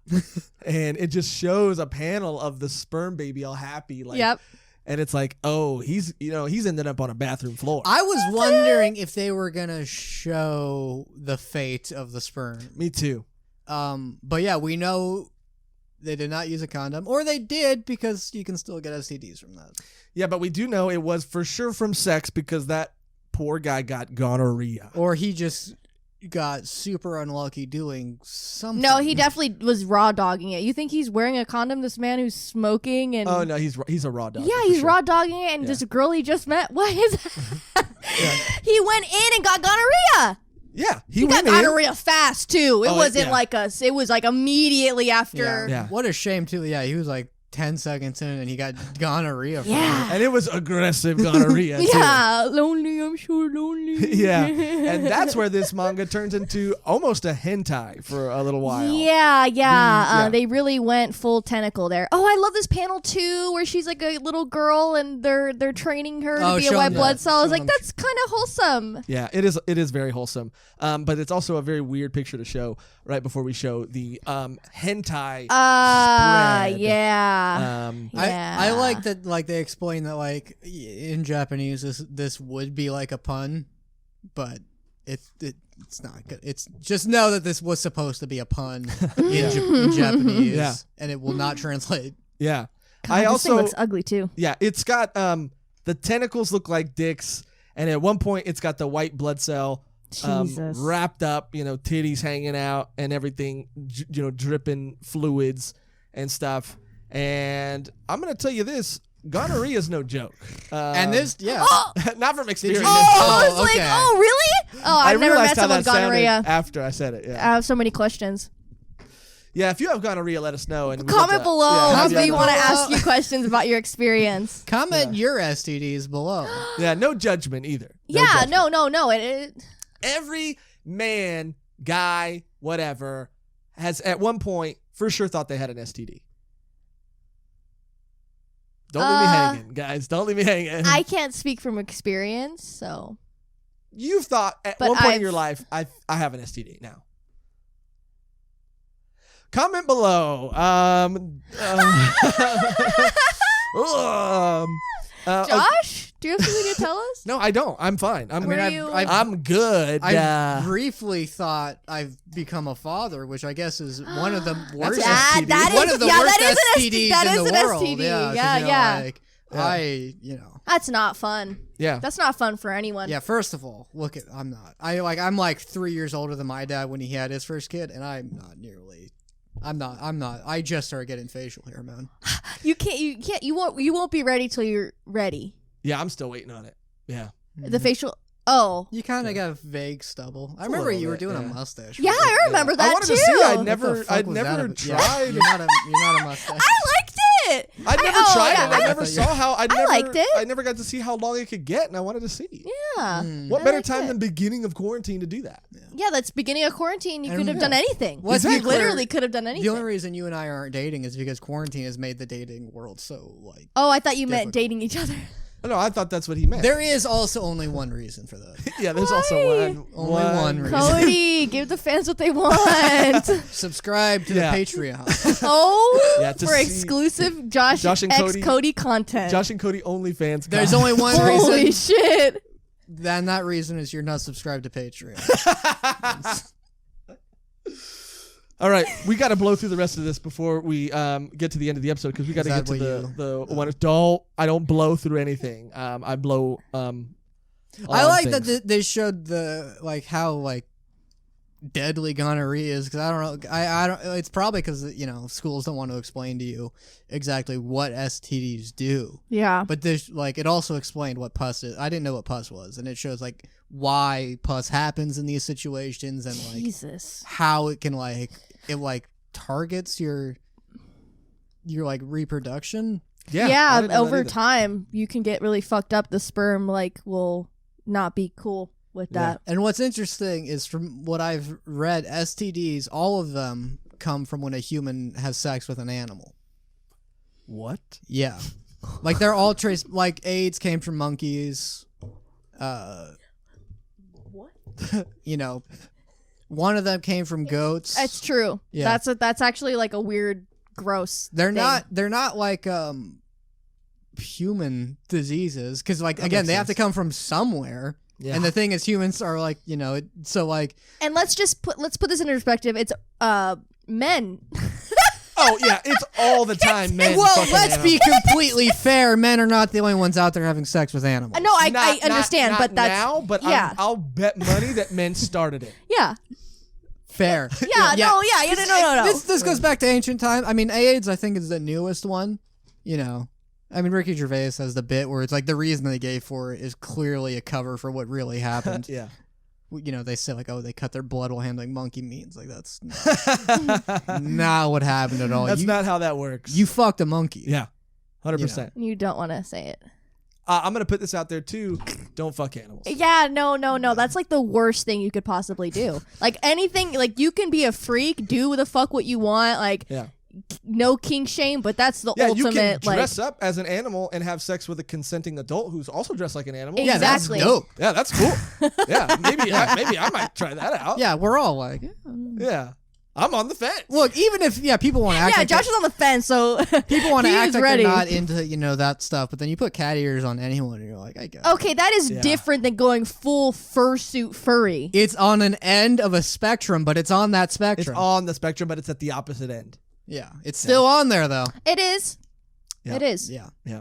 Speaker 2: And it just shows a panel of the sperm baby all happy, like,
Speaker 3: Yep.
Speaker 2: and it's like, oh, he's ended up on a bathroom floor.
Speaker 1: I was wondering if they were gonna show the fate of the sperm.
Speaker 2: Me too.
Speaker 1: But yeah, we know they did not use a condom, or they did, because you can still get STDs from that.
Speaker 2: Yeah, but we do know it was for sure from sex because that poor guy got gonorrhea.
Speaker 1: Or he just got super unlucky doing something.
Speaker 3: No, he definitely was raw dogging it. You think he's wearing a condom? This man who's smoking and
Speaker 2: Oh no, he's a raw dog.
Speaker 3: yeah,
Speaker 2: for
Speaker 3: he's
Speaker 2: sure.
Speaker 3: raw dogging it, and
Speaker 2: Yeah.
Speaker 3: this girl he just met. What is that? He went in and got gonorrhea.
Speaker 2: Yeah,
Speaker 3: He got
Speaker 2: went in.
Speaker 3: gonorrhea fast too. It
Speaker 2: Oh,
Speaker 3: wasn't
Speaker 2: yeah.
Speaker 3: like us. It was like immediately after.
Speaker 2: Yeah.
Speaker 1: What a shame too. Yeah, he was like 10 seconds in and he got gonorrhea from it.
Speaker 3: Yeah.
Speaker 2: And it was aggressive gonorrhea. too.
Speaker 3: Yeah, lonely. I'm sure lonely.
Speaker 2: Yeah, and that's where this manga turns into almost a hentai for a little while.
Speaker 3: Yeah.
Speaker 2: yeah.
Speaker 3: They really went full tentacle there. Oh, I love this panel too, where she's like a little girl and they're training her to
Speaker 1: Oh,
Speaker 3: be a
Speaker 1: show
Speaker 3: white
Speaker 1: them
Speaker 3: blood
Speaker 1: that.
Speaker 3: cell. I was
Speaker 1: Show
Speaker 3: like,
Speaker 1: them.
Speaker 3: that's kind of wholesome.
Speaker 2: Yeah, it is very wholesome. But it's also a very weird picture to show right before we show the hentai spread.
Speaker 3: Yeah.
Speaker 2: Um,
Speaker 1: I like that, like they explain that like in Japanese this would be like a pun, but it's not good. It's just know that this was supposed to be a pun in Japanese,
Speaker 2: Yeah.
Speaker 1: and it will not translate.
Speaker 2: yeah.
Speaker 3: God,
Speaker 2: I
Speaker 3: this
Speaker 2: also
Speaker 3: thing looks ugly too.
Speaker 2: Yeah, it's got the tentacles look like dicks, and at one point it's got the white blood cell
Speaker 3: Jesus.
Speaker 2: wrapped up, titties hanging out and everything, dripping fluids and stuff. And I'm gonna tell you this: gonorrhea is no joke.
Speaker 1: And this, yeah,
Speaker 2: not from experience.
Speaker 1: you-
Speaker 3: I was
Speaker 1: Oh,
Speaker 3: like,
Speaker 1: okay.
Speaker 3: oh, really? Oh,
Speaker 2: I
Speaker 3: I've never
Speaker 2: realized
Speaker 3: met
Speaker 2: how
Speaker 3: someone
Speaker 2: that
Speaker 3: with gonorrhea.
Speaker 2: sounded after I said it.
Speaker 3: I
Speaker 2: Yeah,
Speaker 3: have so many questions.
Speaker 2: yeah. If you have gonorrhea, let us know. And we'd
Speaker 3: Comment
Speaker 2: love to-
Speaker 3: below
Speaker 2: yeah, have
Speaker 3: if
Speaker 2: you
Speaker 3: we
Speaker 2: on
Speaker 3: want to
Speaker 2: the-
Speaker 3: ask you questions about your experience.
Speaker 1: comment your STDs below.
Speaker 2: Yeah, no judgment either. No
Speaker 3: Yeah,
Speaker 2: judgment.
Speaker 3: no.
Speaker 2: Every man, guy, whatever, has at one point for sure thought they had an STD. Don't leave me hanging, guys. Don't leave me hanging.
Speaker 3: I can't speak from experience, so
Speaker 2: You've thought at
Speaker 3: But
Speaker 2: one point in
Speaker 3: I've-
Speaker 2: your life, I have an STD now. Comment below. Okay.
Speaker 3: Josh, Do you have something to tell us?
Speaker 2: No, I don't. I'm fine. I'm good.
Speaker 1: I briefly thought I've become a father, which I guess is one of the worst STDs.
Speaker 3: That
Speaker 1: One
Speaker 3: is-
Speaker 1: of the
Speaker 3: yeah,
Speaker 1: worst
Speaker 3: that is an
Speaker 1: STDs
Speaker 3: that
Speaker 1: in
Speaker 3: is
Speaker 1: the
Speaker 3: an
Speaker 1: world.
Speaker 3: STD.
Speaker 1: Yeah, 'cause,
Speaker 3: Yeah,
Speaker 1: you know,
Speaker 3: yeah.
Speaker 1: like,
Speaker 2: Yeah.
Speaker 3: That's not fun.
Speaker 2: Yeah.
Speaker 3: That's not fun for anyone.
Speaker 1: Yeah, first of all, look at I'm not. I'm like 3 years older than my dad when he had his first kid, and I'm not. I just started getting facial hair, man.
Speaker 3: You won't be ready till you're ready.
Speaker 2: Yeah, I'm still waiting on it. Yeah.
Speaker 3: The facial. Oh.
Speaker 1: You kind of got a vague stubble. I remember
Speaker 2: little
Speaker 1: you were
Speaker 2: bit,
Speaker 1: doing a
Speaker 2: yeah.
Speaker 1: mustache.
Speaker 3: Yeah, I remember that
Speaker 2: I wanted
Speaker 3: too.
Speaker 2: to see. I'd
Speaker 1: What the
Speaker 2: never
Speaker 1: fuck was that
Speaker 2: tried.
Speaker 1: about? Yeah, you're not a mustache.
Speaker 3: I liked it.
Speaker 2: I'd never tried it. I never saw how. I
Speaker 3: liked it.
Speaker 2: I never got to see how long it could get, and I wanted to see.
Speaker 3: Yeah.
Speaker 2: What
Speaker 3: I
Speaker 2: better
Speaker 3: liked
Speaker 2: time
Speaker 3: it.
Speaker 2: than beginning of quarantine to do that?
Speaker 3: Yeah, that's beginning of quarantine. You
Speaker 1: And
Speaker 3: could have done anything.
Speaker 1: Let's
Speaker 3: You
Speaker 1: be clear,
Speaker 3: literally could have done anything.
Speaker 1: The only reason you and I aren't dating is because quarantine has made the dating world so like.
Speaker 3: Oh, I thought you meant
Speaker 1: difficult.
Speaker 3: dating each other.
Speaker 2: Oh, no, I thought that's what he meant.
Speaker 1: There is also only one reason for that.
Speaker 2: Yeah, there's also
Speaker 3: Why?
Speaker 2: one.
Speaker 1: Only one reason.
Speaker 3: Cody, give the fans what they want.
Speaker 1: Subscribe to
Speaker 2: Yeah.
Speaker 1: the Patreon.
Speaker 3: Oh,
Speaker 2: Yeah, to
Speaker 3: for
Speaker 2: see
Speaker 3: exclusive Josh
Speaker 2: and
Speaker 3: X
Speaker 2: Cody-
Speaker 3: Cody content.
Speaker 2: Josh and Cody OnlyFans.
Speaker 1: There's
Speaker 2: content.
Speaker 1: only one
Speaker 3: Holy
Speaker 1: reason.
Speaker 3: shit.
Speaker 1: Then that reason is you're not subscribed to Patreon.
Speaker 2: All right, we got to blow through the rest of this before we get to the end of the episode because we got to
Speaker 1: Is
Speaker 2: get
Speaker 1: that
Speaker 2: to
Speaker 1: what
Speaker 2: the one. I don't blow through anything. I blow.
Speaker 1: I
Speaker 2: on
Speaker 1: like
Speaker 2: things.
Speaker 1: that they showed the like how like deadly gonorrhea is because I don't know. I don't. It's probably because schools don't want to explain to you exactly what STDs do.
Speaker 3: Yeah.
Speaker 1: But there's like it also explained what pus is. I didn't know what pus was, and it shows like why pus happens in these situations and like
Speaker 3: Jesus.
Speaker 1: how it can like targets your like reproduction.
Speaker 2: Yeah, I
Speaker 3: Yeah,
Speaker 2: didn't know that
Speaker 3: over
Speaker 2: either.
Speaker 3: time you can get really fucked up. The sperm like will not be cool with that.
Speaker 1: And what's interesting is from what I've read, STDs, all of them come from when a human has sex with an animal.
Speaker 2: What?
Speaker 1: Yeah. Like they're all traced, like AIDS came from monkeys.
Speaker 3: What?
Speaker 1: One of them came from goats.
Speaker 3: That's true.
Speaker 1: Yeah.
Speaker 3: That's actually like a weird, gross.
Speaker 1: They're
Speaker 3: thing.
Speaker 1: not like human diseases because like
Speaker 2: That
Speaker 1: again
Speaker 2: makes
Speaker 1: they have to
Speaker 2: sense.
Speaker 1: come from somewhere.
Speaker 2: Yeah.
Speaker 1: And the thing is humans are like, so like
Speaker 3: And let's put this into perspective. It's men.
Speaker 2: Oh yeah, it's all the time, man.
Speaker 1: well, let's be completely fair. Men are not the only ones out there having sex with animals.
Speaker 3: No, I understand,
Speaker 2: not
Speaker 3: but that's
Speaker 2: now. But
Speaker 3: yeah.
Speaker 2: I'll bet money that men started it.
Speaker 3: yeah.
Speaker 1: Fair.
Speaker 3: Yeah, no.
Speaker 1: This goes back to ancient time. I mean, AIDS, I think, is the newest one. I mean, Ricky Gervais has the bit where it's like the reason they gave for it is clearly a cover for what really happened.
Speaker 2: Yeah.
Speaker 1: They say like, oh, they cut their blood while handling monkey meat. It's like that's not what happened at all.
Speaker 2: That's not how that works.
Speaker 1: You fucked a monkey.
Speaker 2: Yeah. 100%.
Speaker 3: You don't want to say it.
Speaker 2: I'm gonna put this out there too. Don't fuck animals.
Speaker 3: Yeah, no. That's like the worst thing you could possibly do. Like anything, like you can be a freak, do the fuck what you want, like
Speaker 2: Yeah.
Speaker 3: no kink shame, but that's the
Speaker 2: Yeah,
Speaker 3: ultimate.
Speaker 2: you can
Speaker 3: like,
Speaker 2: dress up as an animal and have sex with a consenting adult who's also dressed like an animal.
Speaker 3: Yeah,
Speaker 1: Exactly.
Speaker 3: Exactly.
Speaker 1: That's dope.
Speaker 2: Yeah, that's cool. Yeah, maybe I might try that out.
Speaker 1: Yeah, we're all like,
Speaker 2: Yeah. I'm on the fence.
Speaker 1: look, even if people want to act
Speaker 3: yeah,
Speaker 1: like
Speaker 3: Josh is on the fence, so
Speaker 1: people want to
Speaker 3: he
Speaker 1: act
Speaker 3: is
Speaker 1: like
Speaker 3: ready.
Speaker 1: they're not into that stuff, but then you put cat ears on anyone and you're like, I guess.
Speaker 3: Okay, that is
Speaker 2: Yeah.
Speaker 3: different than going full fursuit furry.
Speaker 1: It's on an end of a spectrum, but it's on that
Speaker 2: It's
Speaker 1: spectrum.
Speaker 2: on the spectrum, but it's at the opposite end.
Speaker 1: Yeah, it's still on there though.
Speaker 3: It is.
Speaker 2: Yeah.
Speaker 3: It is.
Speaker 1: Yeah.
Speaker 2: Yeah.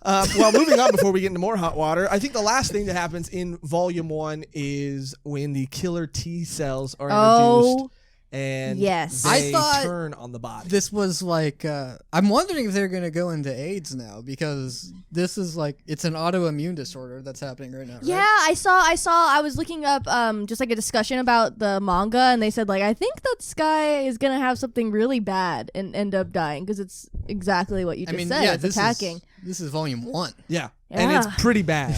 Speaker 2: Well, moving on before we get into more hot water, I think the last thing that happens in Volume 1 is when the killer T cells are introduced.
Speaker 3: Oh,
Speaker 2: And
Speaker 3: yes.
Speaker 2: they
Speaker 1: I thought
Speaker 2: turn on the body.
Speaker 1: This was like, I'm wondering if they're gonna go into AIDS now because this is like it's an autoimmune disorder that's happening right now. Right?
Speaker 3: Yeah, I saw. I was looking up just like a discussion about the manga, and they said like I think that this guy is gonna have something really bad and end up dying because it's exactly what you just said. It's
Speaker 1: this
Speaker 3: attacking.
Speaker 1: This is volume 1.
Speaker 2: Yeah. And
Speaker 3: Yeah.
Speaker 2: it's pretty bad.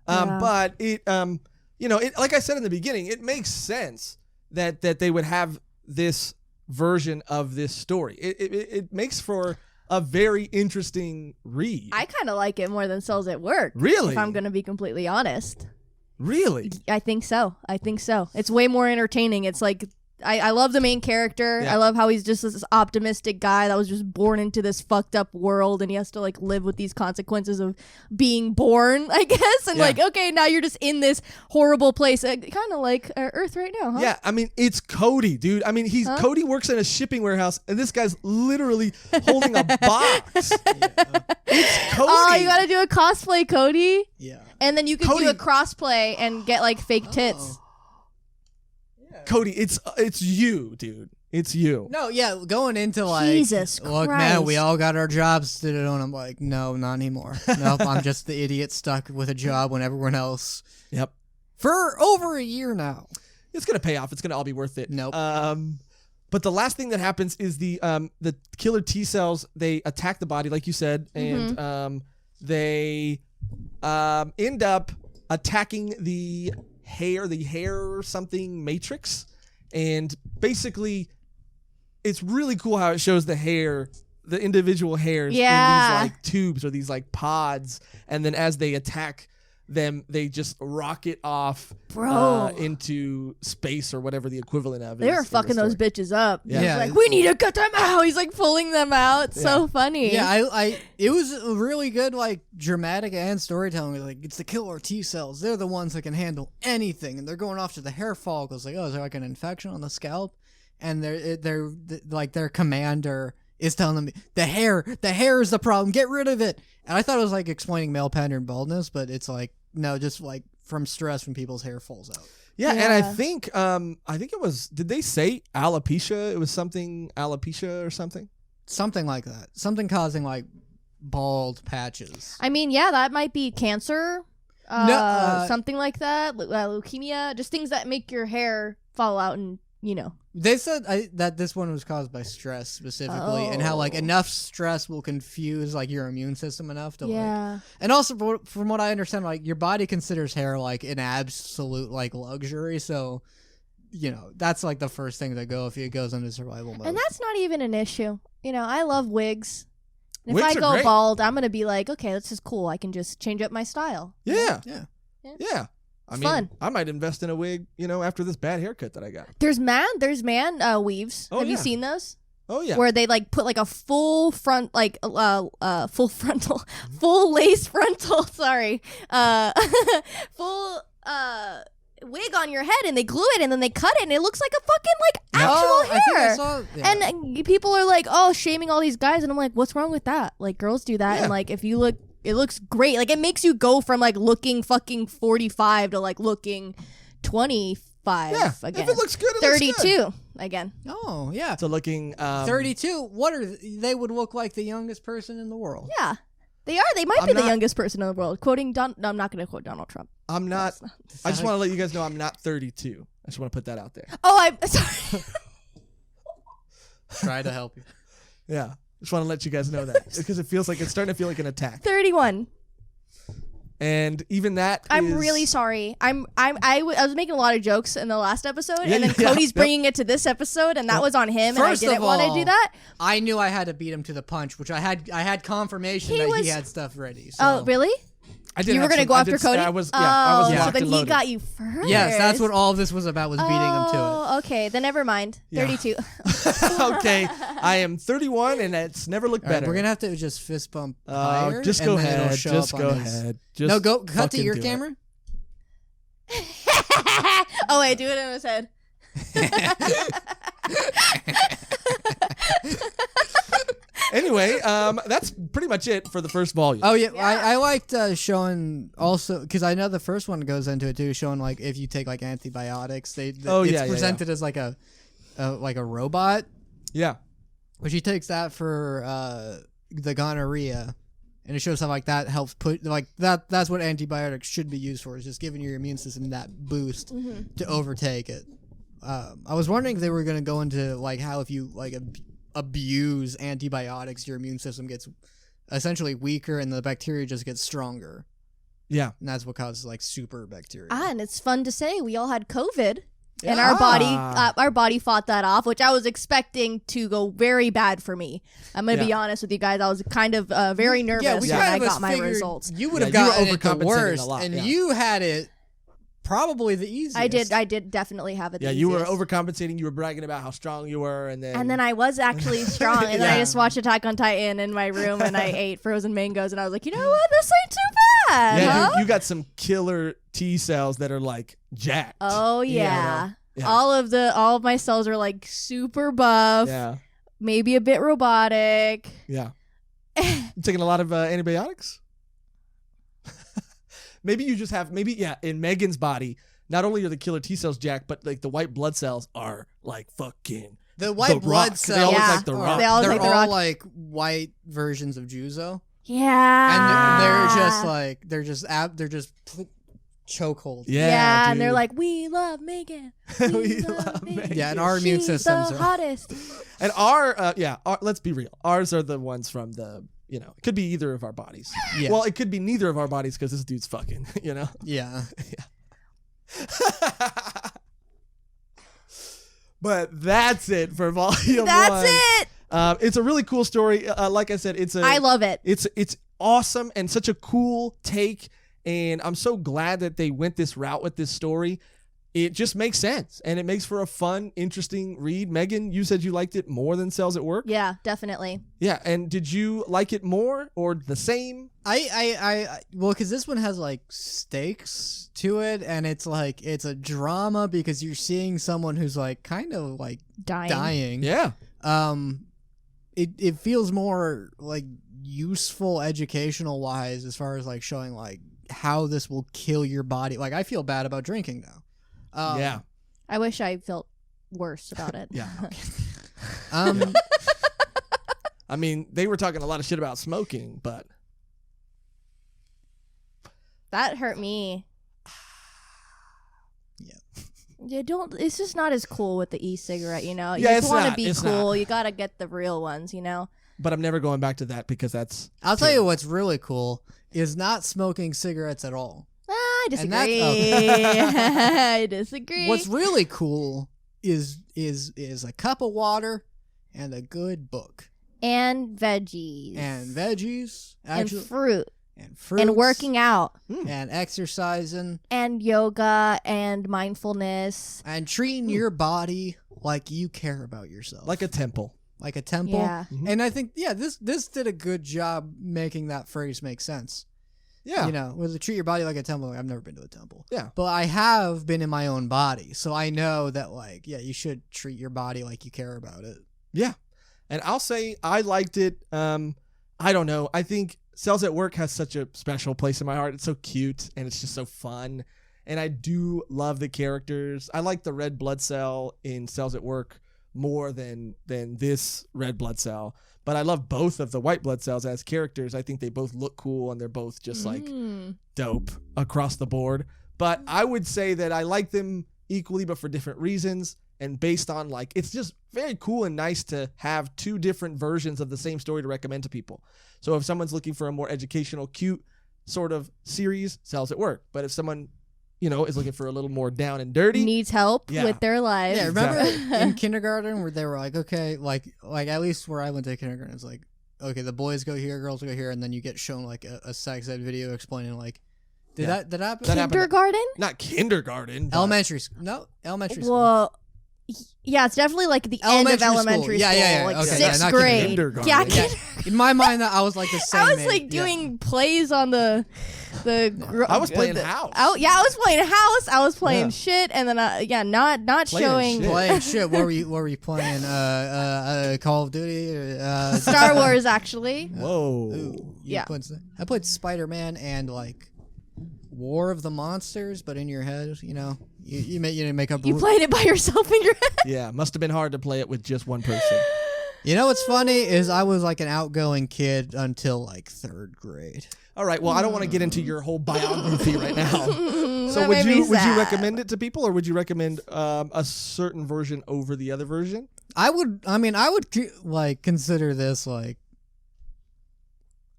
Speaker 3: Yeah.
Speaker 2: But it, it, like I said in the beginning, it makes sense that they would have this version of this story. It makes for a very interesting read.
Speaker 3: I kind of like it more than Cells at Work.
Speaker 2: Really?
Speaker 3: If I'm gonna be completely honest.
Speaker 2: Really?
Speaker 3: I think so. It's way more entertaining. It's like I love the main character.
Speaker 2: Yeah.
Speaker 3: I love how he's just this optimistic guy that was just born into this fucked up world, and he has to like live with these consequences of being born, I guess. And like, okay, now you're just in this horrible place, kind of like Earth right now, huh?
Speaker 2: Yeah, I mean, it's Cody, dude. I mean, Cody works in a shipping warehouse, and this guy's literally holding a box. It's Cody.
Speaker 3: Oh, you gotta do a cosplay, Cody.
Speaker 1: Yeah.
Speaker 3: And then you can do a crossplay and get like fake tits.
Speaker 2: Cody, it's you, dude. It's you.
Speaker 1: No, yeah, going into like,
Speaker 3: Jesus
Speaker 1: look,
Speaker 3: Christ.
Speaker 1: man, we all got our jobs to do, and I'm like, no, not anymore. Nope, I'm just the idiot stuck with a job when everyone else.
Speaker 2: Yep.
Speaker 1: For over a year now.
Speaker 2: It's gonna pay off. It's gonna all be worth it.
Speaker 1: Nope.
Speaker 2: But the last thing that happens is the killer T cells. They attack the body, like you said, and they end up attacking the hair something matrix, and basically it's really cool how it shows the individual hairs in these like tubes or these like pods, and then as they attack them, they just rocket off into space or whatever the equivalent of it.
Speaker 3: They were fucking those bitches up.
Speaker 2: Yeah.
Speaker 3: He's like, we need to cut them out. He's like pulling them out. So funny.
Speaker 1: Yeah, it was a really good like dramatic and storytelling. Like, it's the killer T cells. They're the ones that can handle anything, and they're going off to the hair follicles. Like, oh, is there like an infection on the scalp? And they're like their commander is telling them the hair is the problem. Get rid of it. And I thought it was like explaining male pattern baldness, but it's like no, just like from stress when people's hair falls out.
Speaker 2: Yeah, and I think it was. Did they say alopecia? It was something alopecia or something.
Speaker 1: Something like that. Something causing like bald patches.
Speaker 3: I mean, yeah, that might be cancer. Something like that. Leukemia. Just things that make your hair fall out and, you know.
Speaker 1: They said that this one was caused by stress specifically, and how like enough stress will confuse like your immune system enough to like. And also, from what I understand, like your body considers hair like an absolute like luxury, so you know that's like the first thing to go if it goes into survival mode.
Speaker 3: And that's not even an issue. You know, I love wigs. And if
Speaker 2: Wigs
Speaker 3: I
Speaker 2: are
Speaker 3: go
Speaker 2: great.
Speaker 3: bald, I'm gonna be like, okay, this is cool. I can just change up my style.
Speaker 2: Yeah.
Speaker 3: Yeah.
Speaker 2: I mean,
Speaker 3: fun.
Speaker 2: I might invest in a wig, after this bad haircut that I got.
Speaker 3: There's man weaves.
Speaker 2: Oh,
Speaker 3: Have you
Speaker 2: yeah.
Speaker 3: seen those?
Speaker 2: Oh yeah.
Speaker 3: Where they like put like a full front, like full frontal, full lace frontal. Sorry, full wig on your head, and they glue it, and then they cut it, and it looks like a fucking like actual hair.
Speaker 1: I think I saw,
Speaker 3: And people are like, oh, shaming all these guys, and I'm like, what's wrong with that? Like, girls do that,
Speaker 2: Yeah.
Speaker 3: and like, if you look, it looks great. Like, it makes you go from like looking fucking 45 to like looking 25
Speaker 2: Yeah.
Speaker 3: again.
Speaker 2: If it looks good, it
Speaker 3: 32
Speaker 2: looks good.
Speaker 3: again.
Speaker 1: Oh yeah.
Speaker 2: So looking
Speaker 1: 32. What are they would look like the youngest person in the world?
Speaker 3: Yeah, they are. They might
Speaker 2: I'm
Speaker 3: be the
Speaker 2: not-
Speaker 3: youngest person in the world. Quoting No, I'm not going to quote Donald Trump.
Speaker 2: I'm not. I just want to let you guys know I'm not 32. I just want to put that out there.
Speaker 3: Oh, I'm sorry.
Speaker 1: Try to help you.
Speaker 2: Yeah. Just want to let you guys know that because it's starting to feel like an attack.
Speaker 3: 31.
Speaker 2: And even that
Speaker 3: I'm
Speaker 2: is-
Speaker 3: really sorry. I was making a lot of jokes in the last episode,
Speaker 2: Yeah,
Speaker 3: and then
Speaker 2: yeah,
Speaker 3: Cody's
Speaker 2: yep.
Speaker 3: bringing it to this episode, and that was on him,
Speaker 1: First
Speaker 3: and I didn't
Speaker 1: of
Speaker 3: want to
Speaker 1: all,
Speaker 3: do that.
Speaker 1: I knew I had to beat him to the punch, which I had confirmation that he had stuff ready. So.
Speaker 3: Oh, really?
Speaker 2: I did
Speaker 3: You were
Speaker 2: have
Speaker 3: going to
Speaker 2: some-
Speaker 3: go
Speaker 2: I
Speaker 3: after
Speaker 2: did-
Speaker 3: Cody?
Speaker 2: I was
Speaker 3: so
Speaker 2: locked
Speaker 3: then
Speaker 2: and
Speaker 3: he
Speaker 2: loaded.
Speaker 3: got you first.
Speaker 1: Yes, that's what all this was about, was beating him to it.
Speaker 3: Oh, okay. Then never mind.
Speaker 2: Yeah.
Speaker 3: 32.
Speaker 2: Okay, I am 31, and it's never looked
Speaker 1: All right,
Speaker 2: better.
Speaker 1: we're gonna have to just fist bump higher.
Speaker 2: Just
Speaker 1: and
Speaker 2: go
Speaker 1: then it'll
Speaker 2: ahead.
Speaker 1: show
Speaker 2: Just
Speaker 1: up
Speaker 2: go
Speaker 1: on his-
Speaker 2: ahead. Just
Speaker 1: No, go cut to
Speaker 2: fucking
Speaker 1: your
Speaker 2: do it.
Speaker 1: camera.
Speaker 3: Oh, wait. Do it in his head.
Speaker 2: Anyway, that's pretty much it for the first volume.
Speaker 1: Oh yeah, I liked showing also because I know the first one goes into it too, showing like if you take like antibiotics, it's presented as like a robot,
Speaker 2: Yeah.
Speaker 1: which he takes that for the gonorrhea, and it shows how like that helps put like that's what antibiotics should be used for, is just giving your immune system that boost to overtake it. I was wondering if they were gonna go into like how if you like abuse antibiotics, your immune system gets essentially weaker and the bacteria just gets stronger.
Speaker 2: Yeah.
Speaker 1: And that's what causes like super bacteria.
Speaker 3: And it's fun to say we all had COVID. And
Speaker 2: Yeah.
Speaker 3: our body fought that off, which I was expecting to go very bad for me. I'm gonna be honest with you guys. I was kind of very nervous when I got my results.
Speaker 1: You would have
Speaker 2: Yeah, you were
Speaker 1: gotten it the
Speaker 2: overcompensating
Speaker 1: worst,
Speaker 2: a lot,
Speaker 1: and
Speaker 2: yeah.
Speaker 1: you had it probably the easiest.
Speaker 3: I did definitely have it.
Speaker 2: Yeah,
Speaker 3: the
Speaker 2: you were
Speaker 3: easiest.
Speaker 2: overcompensating. You were bragging about how strong you were, and then
Speaker 3: I was actually strong, and then I
Speaker 1: Yeah.
Speaker 3: just watched Attack on Titan in my room, and I ate frozen mangoes, and I was like, you know what, this ain't too bad.
Speaker 2: yeah,
Speaker 3: huh?
Speaker 2: you got some killer T cells that are like jacked.
Speaker 3: Oh yeah.
Speaker 2: Yeah.
Speaker 3: All of my cells are like super buff,
Speaker 2: Yeah,
Speaker 3: maybe a bit robotic.
Speaker 2: yeah. You taking a lot of antibiotics? Maybe you just have in Megan's body. Not only are the killer T cells jacked, but like the white blood cells are like fucking
Speaker 1: The white blood
Speaker 2: Rock.
Speaker 1: cells.
Speaker 2: They always
Speaker 3: Yeah.
Speaker 2: like the
Speaker 1: are-
Speaker 2: rock.
Speaker 3: They always
Speaker 1: they're
Speaker 3: like The
Speaker 1: all
Speaker 3: Rock.
Speaker 1: like white versions of Juzo,
Speaker 3: Yeah.
Speaker 1: and they're just like they're just chokehold.
Speaker 3: Yeah, and they're
Speaker 2: dude.
Speaker 3: like, we love Megan.
Speaker 2: We
Speaker 3: love
Speaker 2: love Megan.
Speaker 1: Yeah, and our immune
Speaker 3: She's
Speaker 1: systems
Speaker 3: the
Speaker 1: are
Speaker 3: hottest.
Speaker 2: And let's be real. Ours are the ones from the, it could be either of our bodies.
Speaker 1: Yeah.
Speaker 2: Well, it could be neither of our bodies because this dude's fucking,
Speaker 1: yeah.
Speaker 2: But that's it for volume
Speaker 3: That's
Speaker 2: one.
Speaker 3: it.
Speaker 2: It's a really cool story. Like I said,
Speaker 3: I love it.
Speaker 2: It's awesome and such a cool take. And I'm so glad that they went this route with this story. It just makes sense, and it makes for a fun, interesting read. Megan, you said you liked it more than Cells at Work.
Speaker 3: Yeah, definitely.
Speaker 2: Yeah, and did you like it more or the same?
Speaker 1: Well, because this one has like stakes to it, and it's a drama because you're seeing someone who's like kind of like dying.
Speaker 2: Yeah.
Speaker 1: It feels more like useful educational wise as far as like showing like how this will kill your body. Like I feel bad about drinking now.
Speaker 2: Yeah.
Speaker 3: I wish I felt worse about it.
Speaker 2: Yeah.
Speaker 1: Um,
Speaker 2: I mean, they were talking a lot of shit about smoking, but
Speaker 3: That hurt me.
Speaker 1: Yeah.
Speaker 3: Yeah, don't. It's just not as cool with the e-cigarette, you know. You
Speaker 2: Yeah,
Speaker 3: just
Speaker 2: it's
Speaker 3: want to
Speaker 2: not,
Speaker 3: be
Speaker 2: it's
Speaker 3: cool.
Speaker 2: not.
Speaker 3: You gotta get the real ones, you know.
Speaker 2: but I'm never going back to that because that's
Speaker 1: I'll tell you what's really cool is not smoking cigarettes at all.
Speaker 3: I
Speaker 1: And
Speaker 3: disagree. I disagree.
Speaker 1: What's really cool is a cup of water and a good book
Speaker 3: and veggies
Speaker 1: and veggies
Speaker 3: and
Speaker 1: actually
Speaker 3: fruit
Speaker 1: and fruits
Speaker 3: and working out
Speaker 1: and exercising
Speaker 3: and yoga and mindfulness.
Speaker 1: and treating your body like you care about yourself,
Speaker 2: like a temple.
Speaker 1: like a temple.
Speaker 3: Yeah.
Speaker 1: And I think this did a good job making that phrase make sense.
Speaker 2: Yeah.
Speaker 1: You know, with treat your body like a temple. I've never been to a temple.
Speaker 2: Yeah.
Speaker 1: But I have been in my own body. So I know that, like, yeah, you should treat your body like you care about it.
Speaker 2: Yeah. And I'll say I liked it. I don't know. I think Cells at Work has such a special place in my heart. It's so cute and it's just so fun. And I do love the characters. I like the red blood cell in Cells at Work more than this red blood cell. But I love both of the white blood cells as characters. I think they both look cool and they're both just like dope across the board. But I would say that I like them equally, but for different reasons. And based on like, it's just very cool and nice to have two different versions of the same story to recommend to people. So if someone's looking for a more educational, cute sort of series, Cells at Work. But if someone, is looking for a little more down and dirty,
Speaker 3: Needs help
Speaker 2: Yeah.
Speaker 3: with their lives.
Speaker 1: Yeah, remember
Speaker 2: Exactly.
Speaker 1: in kindergarten where they were like, okay, like at least where I went to kindergarten, it's like, okay, the boys go here, girls go here, and then you get shown like a sex ed video explaining like, did
Speaker 2: Yeah.
Speaker 1: that happen?
Speaker 2: That happened-
Speaker 3: Kindergarten?
Speaker 2: not kindergarten. but-
Speaker 1: Elementary school. No, elementary school.
Speaker 3: Well, yeah, it's definitely like the end of
Speaker 1: Elementary school.
Speaker 3: elementary
Speaker 1: Yeah,
Speaker 3: school.
Speaker 1: yeah, yeah.
Speaker 3: Like
Speaker 1: Okay,
Speaker 3: sixth
Speaker 1: yeah, not
Speaker 3: grade.
Speaker 2: kindergarten.
Speaker 3: Yeah,
Speaker 2: Yeah.
Speaker 1: In my mind, I was like the same.
Speaker 3: I was
Speaker 1: age.
Speaker 3: like
Speaker 1: Yeah.
Speaker 3: doing plays on the.
Speaker 2: I was playing house.
Speaker 3: I was playing house. I was playing
Speaker 2: Yeah.
Speaker 3: shit, and then not
Speaker 2: Playing
Speaker 3: showing
Speaker 2: shit.
Speaker 1: Playing shit. What were you playing? Call of Duty.
Speaker 3: Star Wars actually.
Speaker 2: Whoa.
Speaker 1: Ooh,
Speaker 3: Yeah.
Speaker 1: I played Spider-Man and like War of the Monsters, but in your head, you didn't make up.
Speaker 3: You played it by yourself in your head.
Speaker 2: Yeah, must have been hard to play it with just one person.
Speaker 1: You know what's funny is I was like an outgoing kid until like third grade.
Speaker 2: All right, well, I don't want to get into your whole biography right now. So
Speaker 3: That
Speaker 2: would
Speaker 3: made me
Speaker 2: you
Speaker 3: sad.
Speaker 2: recommend it to people, or would you recommend a certain version over the other version?
Speaker 1: I would like consider this like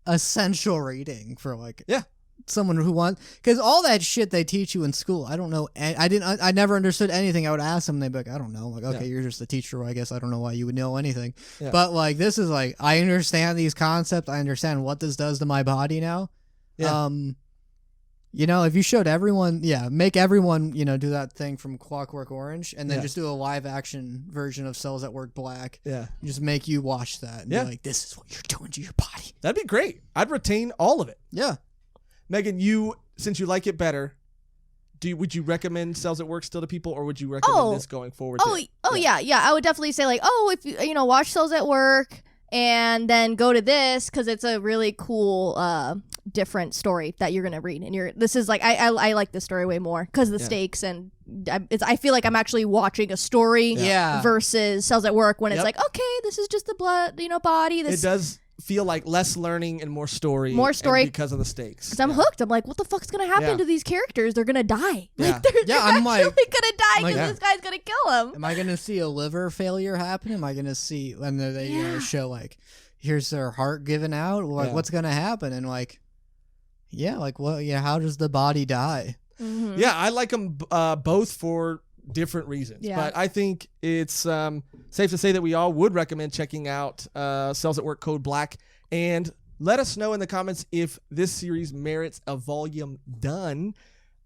Speaker 1: essential reading for like
Speaker 2: Yeah.
Speaker 1: someone who wants, because all that shit they teach you in school, I don't know. I never understood anything. I would ask them, and they'd be like, I don't know. I'm like, okay,
Speaker 2: Yeah.
Speaker 1: you're just a teacher. I guess I don't know why you would know anything.
Speaker 2: Yeah.
Speaker 1: But like, this is like, I understand these concepts. I understand what this does to my body now.
Speaker 2: Yeah.
Speaker 1: You know, if you showed everyone, make everyone, do that thing from Clockwork Orange, and then just do a live action version of Cells at Work Black.
Speaker 2: Yeah.
Speaker 1: Just make you watch that and be like, this is what you're doing to your body.
Speaker 2: That'd be great. I'd retain all of it.
Speaker 1: Yeah.
Speaker 2: Megan, since you like it better, would you recommend Cells at Work still to people, or would you recommend this going forward?
Speaker 3: Yeah. I would definitely say like, if you watch Cells at Work and then go to this because it's a really cool different story that you're gonna read, and this is like I like this story way more because the stakes, and I feel like I'm actually watching a story versus Cells at Work when it's like, okay, this is just the blood body.
Speaker 2: It does feel like less learning and more story because of the stakes.
Speaker 3: Because I'm hooked. I'm like, what the fuck's gonna happen to these characters? They're gonna die.
Speaker 2: Yeah.
Speaker 3: Like they're
Speaker 1: I'm
Speaker 3: actually
Speaker 1: like,
Speaker 3: gonna die because this guy's gonna kill them.
Speaker 1: Am I gonna see a liver failure happen? Am I gonna see when they show like, here's their heart given out? Like, what's gonna happen? And like, how does the body die?
Speaker 3: Mm-hmm.
Speaker 2: Yeah, I like them both for different reasons.
Speaker 3: Yeah.
Speaker 2: But I think it's safe to say that we all would recommend checking out Cells at Work Code Black. And let us know in the comments if this series merits a volume done,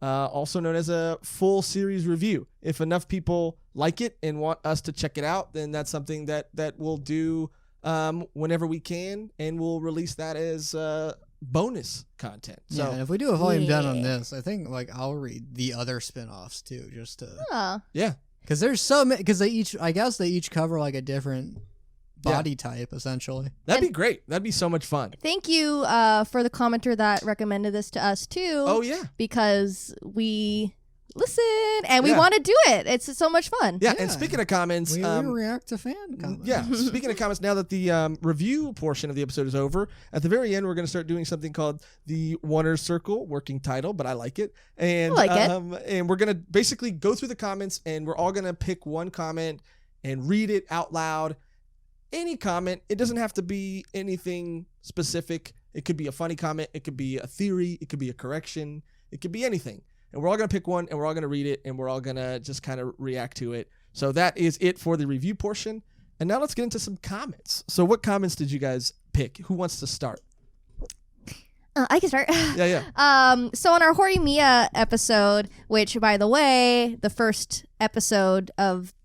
Speaker 2: also known as a full series review. If enough people like it and want us to check it out, then that's something that we'll do whenever we can, and we'll release that as bonus content. So
Speaker 1: and if we do a volume done on this, I think like I'll read the other spin-offs too, just to because there's so many, because they each cover like a different body type essentially.
Speaker 2: That'd be great. That'd be so much fun.
Speaker 3: Thank you for the commenter that recommended this to us too.
Speaker 2: Oh yeah,
Speaker 3: because we listen and we want to do it. It's so much fun.
Speaker 2: Yeah, and speaking of comments,
Speaker 1: we react to fan comments.
Speaker 2: Yeah, speaking of comments, now that the review portion of the episode is over, at the very end we're going to start doing something called the Wonder's Circle, working title, but I like it. And
Speaker 3: I like it.
Speaker 2: And we're going to basically go through the comments, and we're all going to pick one comment and read it out loud. Any comment. It doesn't have to be anything specific. It could be a funny comment. It could be a theory. It could be a correction. It could be anything. And we're all going to pick one, and we're all going to read it, and we're all going to just kind of react to it. So that is it for the review portion. And now let's get into some comments. So what comments did you guys pick? Who wants to start?
Speaker 3: I can start.
Speaker 2: Yeah.
Speaker 3: So on our Horimiya episode, which, by the way, the first episode of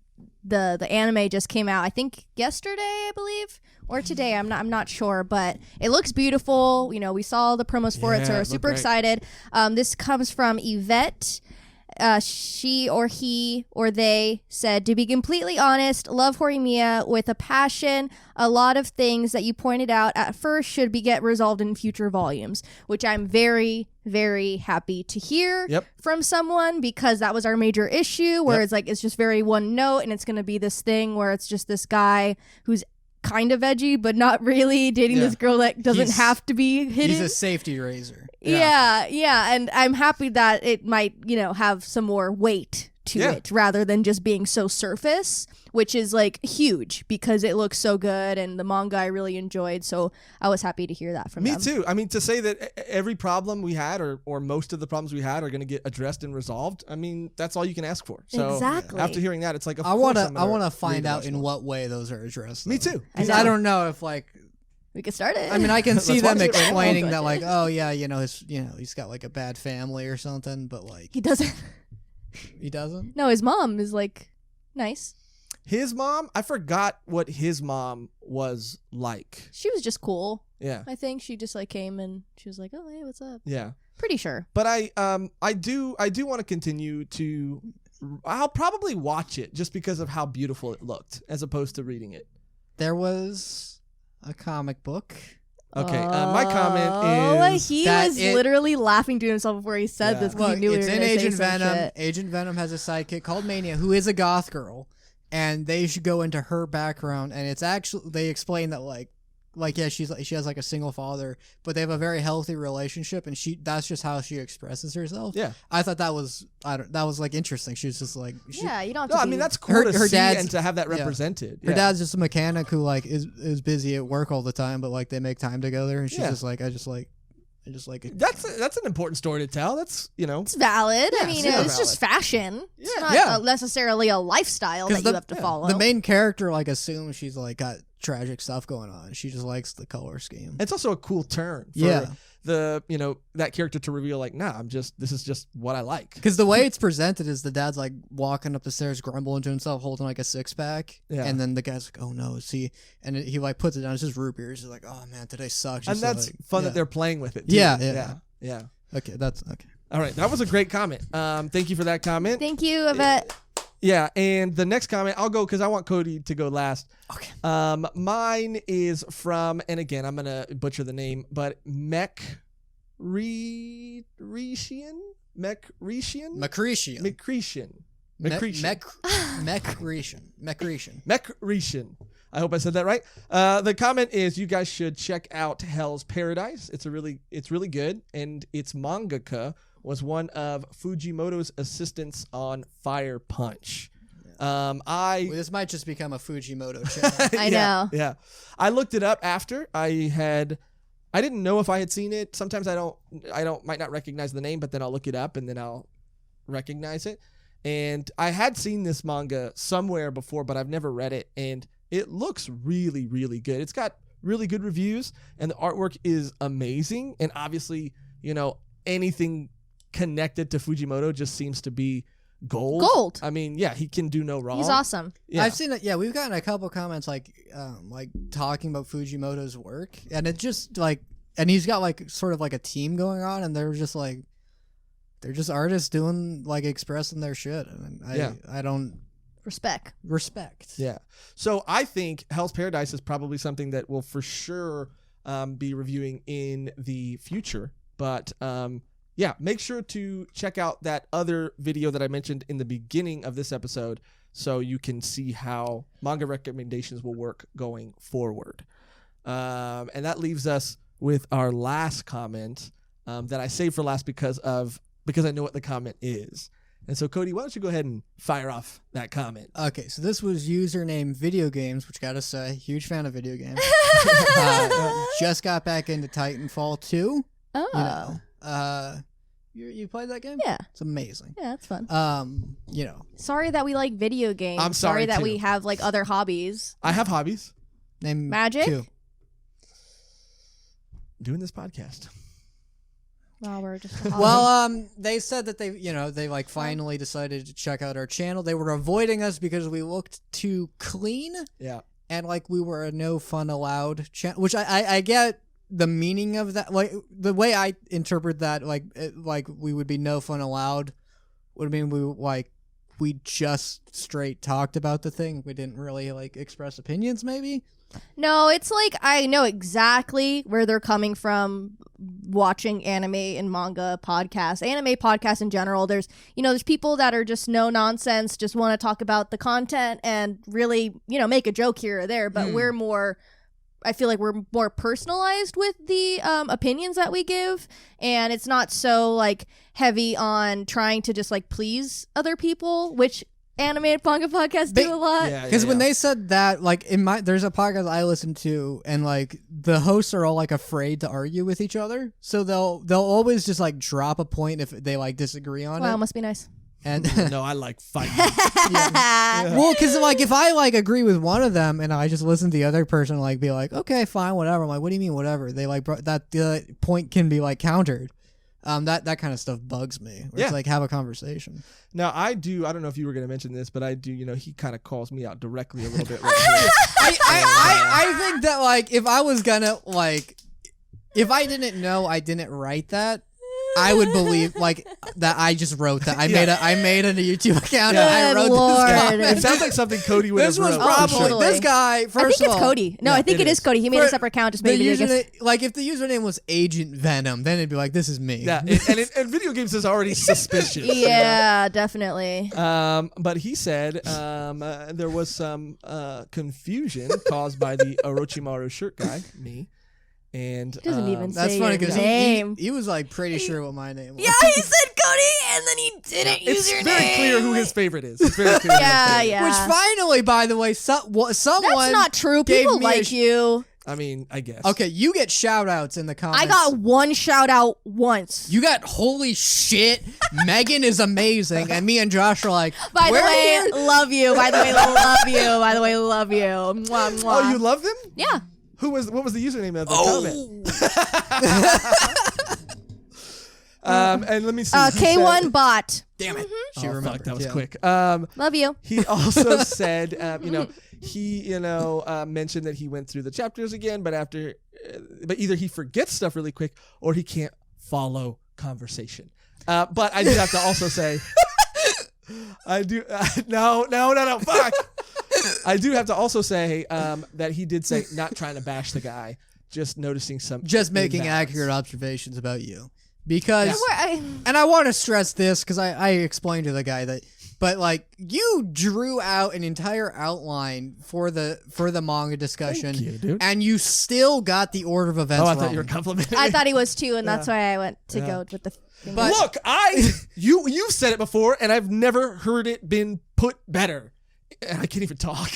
Speaker 3: the anime just came out, I think yesterday, I believe, or today. I'm not sure, but it looks beautiful. We saw the promos for it, so we're super excited. This comes from Yvette. She or he or they said, to be completely honest, love Horimiya with a passion. A lot of things that you pointed out at first should get resolved in future volumes, which I'm very, very happy to hear from someone, because that was our major issue where it's just very one note, and it's going to be this thing where it's just this guy who's kind of edgy but not really dating this girl that doesn't have to be hidden.
Speaker 1: He's a safety razor.
Speaker 3: Yeah, and I'm happy that it might, have some more weight to it rather than just being so surface, which is like huge because it looks so good, and the manga I really enjoyed, so I was happy to hear that from them.
Speaker 2: Me too. I mean, to say that every problem we had or most of the problems we had are going to get addressed and resolved, I mean, that's all you can ask for. So
Speaker 3: exactly.
Speaker 2: After hearing that, it's like,
Speaker 1: I want to find out in what way those are addressed.
Speaker 2: Me too.
Speaker 1: Because I don't know if like
Speaker 3: we could start it.
Speaker 1: I mean, I can see them explaining that,
Speaker 3: like,
Speaker 1: oh yeah, he's got like a bad family or something, but like
Speaker 3: he doesn't.
Speaker 1: He doesn't?
Speaker 3: No, his mom is like nice.
Speaker 2: His mom? I forgot what his mom was like.
Speaker 3: She was just cool.
Speaker 2: Yeah.
Speaker 3: I think she just like came and she was like, "Oh, hey, what's up?"
Speaker 2: Yeah.
Speaker 3: Pretty sure.
Speaker 2: But I do want to continue to. I'll probably watch it just because of how beautiful it looked, as opposed to reading it.
Speaker 1: There was a comic book.
Speaker 2: Okay, my comment is
Speaker 3: he was literally laughing to himself before he said this because he knew
Speaker 1: it's
Speaker 3: we were
Speaker 1: in
Speaker 3: going to say
Speaker 1: Agent
Speaker 3: some
Speaker 1: Venom.
Speaker 3: shit.
Speaker 1: Agent Venom has a sidekick called Mania, who is a goth girl, and they should go into her background. And it's actually they explain that she has like a single father, but they have a very healthy relationship, and that's just how she expresses herself.
Speaker 2: Yeah,
Speaker 1: I thought that was like interesting. She was just like
Speaker 3: you don't have to.
Speaker 2: No, I mean that's cool to see and to have that
Speaker 1: yeah.
Speaker 2: represented.
Speaker 1: Her dad's just a mechanic who like is busy at work all the time, but like they make time together, and she's just like I just like it.
Speaker 2: That's an important story to tell. That's
Speaker 3: it's valid.
Speaker 2: Yeah,
Speaker 3: I mean, it's just fashion. It's not necessarily a lifestyle that you have to follow.
Speaker 1: The main character like assumes she's like got tragic stuff going on. She just likes the color scheme.
Speaker 2: It's also a cool turn for
Speaker 1: Yeah.
Speaker 2: that character to reveal like, nah, this is just what I like.
Speaker 1: Because the way it's presented is the dad's like walking up the stairs, grumbling to himself, holding like a 6-pack,
Speaker 2: Yeah.
Speaker 1: and then the guy's like, "Oh no, see," and he like puts it down. It's just root beers. He's like, "Oh man, today sucks."
Speaker 2: And
Speaker 1: Just
Speaker 2: that's
Speaker 1: like,
Speaker 2: fun
Speaker 1: yeah.
Speaker 2: that they're playing with it. Too.
Speaker 1: Yeah. Okay, that's okay.
Speaker 2: All right, that was a great comment. Thank you for that comment.
Speaker 3: Thank you, Yvette.
Speaker 2: Yeah, and the next comment, I'll go because I want Cody to go last.
Speaker 1: Okay.
Speaker 2: Mine is from, and again, I'm gonna butcher the name, but Mecrician.
Speaker 1: Macretian.
Speaker 2: Mecrician. I hope I said that right. The comment is, you guys should check out Hell's Paradise. It's really good, and its mangaka was one of Fujimoto's assistants on Fire Punch.
Speaker 1: This might just become a Fujimoto channel.
Speaker 3: I know.
Speaker 2: Yeah. I looked it up after I didn't know if I had seen it. Sometimes I might not recognize the name, but then I'll look it up and then I'll recognize it. And I had seen this manga somewhere before, but I've never read it. And it looks really, really good. It's got really good reviews and the artwork is amazing. And obviously, anything connected to Fujimoto just seems to be gold. I mean, yeah, he can do no wrong.
Speaker 3: He's awesome.
Speaker 2: Yeah.
Speaker 1: I've seen it. Yeah, we've gotten a couple comments like talking about Fujimoto's work, and it just and he's got like sort of like a team going on, and they're just artists doing like expressing their shit, and I don't respect.
Speaker 2: Yeah. So I think Hell's Paradise is probably something that we'll for sure be reviewing in the future, but yeah, make sure to check out that other video that I mentioned in the beginning of this episode so you can see how manga recommendations will work going forward. And that leaves us with our last comment that I saved for last because I know what the comment is. And so, Cody, why don't you go ahead and fire off that comment?
Speaker 1: Okay, so this was username Video Games, which gotta say, huge fan of video games. Just got back into Titanfall 2.
Speaker 3: Oh.
Speaker 1: You played that game?
Speaker 3: Yeah.
Speaker 1: It's amazing.
Speaker 3: Yeah, that's fun.
Speaker 1: Sorry
Speaker 3: that we like video games.
Speaker 2: I'm sorry
Speaker 3: that
Speaker 2: too.
Speaker 3: we have like other hobbies.
Speaker 2: I have hobbies.
Speaker 1: Name
Speaker 3: Magic?
Speaker 1: 2.
Speaker 2: Doing this podcast.
Speaker 3: Well, we're just
Speaker 1: Well, they said that they like finally decided to check out our channel. They were avoiding us because we looked too clean.
Speaker 2: Yeah.
Speaker 1: And like we were a no fun allowed channel, which I get the meaning of that. Like the way I interpret that, like we would be no fun allowed would mean we just straight talked about the thing. We didn't really like express opinions, maybe.
Speaker 3: No, it's like I know exactly where they're coming from watching anime and manga podcasts, anime podcasts in general. There's people that are just no nonsense, just want to talk about the content and really, make a joke here or there. But I feel like we're more personalized with the opinions that we give. And it's not so like heavy on trying to just like please other people, which anime and manga podcasts do a lot.
Speaker 1: Because when they said that, like there's a podcast I listen to, and like the hosts are all like afraid to argue with each other, so they'll always just like drop a point if they like disagree on it.
Speaker 3: Wow, must be nice.
Speaker 1: And
Speaker 2: no, I like fighting.
Speaker 1: Well, because like if I like agree with one of them and I just listen to the other person like be like, okay, fine, whatever. I'm like, what do you mean whatever? They like that the point can be like countered. That kind of stuff bugs me. It's like have a conversation.
Speaker 2: Now I don't know if you were going to mention this, but I do, he kind of calls me out directly a little bit right here.
Speaker 1: I think that like if I was gonna like if I didn't know I didn't write that, I would believe like that I just wrote that. I made a YouTube account and I wrote this comment.
Speaker 2: It sounds like something Cody would have wrote.
Speaker 1: This was probably
Speaker 3: totally.
Speaker 1: this guy. First
Speaker 3: I think
Speaker 1: of
Speaker 3: it's
Speaker 1: all,
Speaker 3: Cody. No, I think it is Cody. He made a separate account, just made video games.
Speaker 1: Like if the username was Agent Venom, then it'd be like, this is me.
Speaker 2: Yeah, and video games is already suspicious.
Speaker 3: Yeah, definitely.
Speaker 2: But he said there was some confusion caused by the Orochimaru shirt guy, me. And
Speaker 3: doesn't even
Speaker 1: that's
Speaker 3: say
Speaker 1: funny
Speaker 3: because he
Speaker 1: was like pretty sure what my name was.
Speaker 3: Yeah, he said Cody, and then he didn't use your name.
Speaker 2: It's very clear who his favorite is. It's very clear.
Speaker 3: Yeah.
Speaker 1: Which finally, by the way, someone
Speaker 3: that's not true. People like you.
Speaker 2: I mean, I guess.
Speaker 1: Okay, you get shout outs in the comments.
Speaker 3: I got one shout out once.
Speaker 1: You got holy shit, Megan is amazing, and me and Josh are like,
Speaker 3: By the
Speaker 1: "We're
Speaker 3: way,
Speaker 1: here."
Speaker 3: love you. By the way, love you. By the way, love you. Mwah, mwah.
Speaker 2: Oh, you love them?
Speaker 3: Yeah.
Speaker 2: What was the username of the comment? And let me see. He
Speaker 3: K1
Speaker 2: said-
Speaker 3: bot.
Speaker 1: Damn it, she
Speaker 2: Oh,
Speaker 1: remembered.
Speaker 2: fuck, that was
Speaker 1: yeah.
Speaker 2: quick.
Speaker 3: Love you.
Speaker 2: He also said, he mentioned that he went through the chapters again, but but either he forgets stuff really quick or he can't follow conversation. But I do have to also say, no, fuck. I do have to also say that he did say not trying to bash the guy, just noticing some,
Speaker 1: Just making
Speaker 2: imbalance.
Speaker 1: accurate observations about you. Because,
Speaker 3: Yeah.
Speaker 1: and I want to stress this because I explained to the guy that, but like you drew out an entire outline for the manga discussion,
Speaker 2: Thank you, dude.
Speaker 1: and you still got the order of events
Speaker 2: Oh, I
Speaker 1: wrong.
Speaker 2: thought you were complimenting.
Speaker 3: I thought he was too, and that's why I went to go with the.
Speaker 1: But-
Speaker 2: Look, you've said it before, and I've never heard it been put better. And I can't even talk.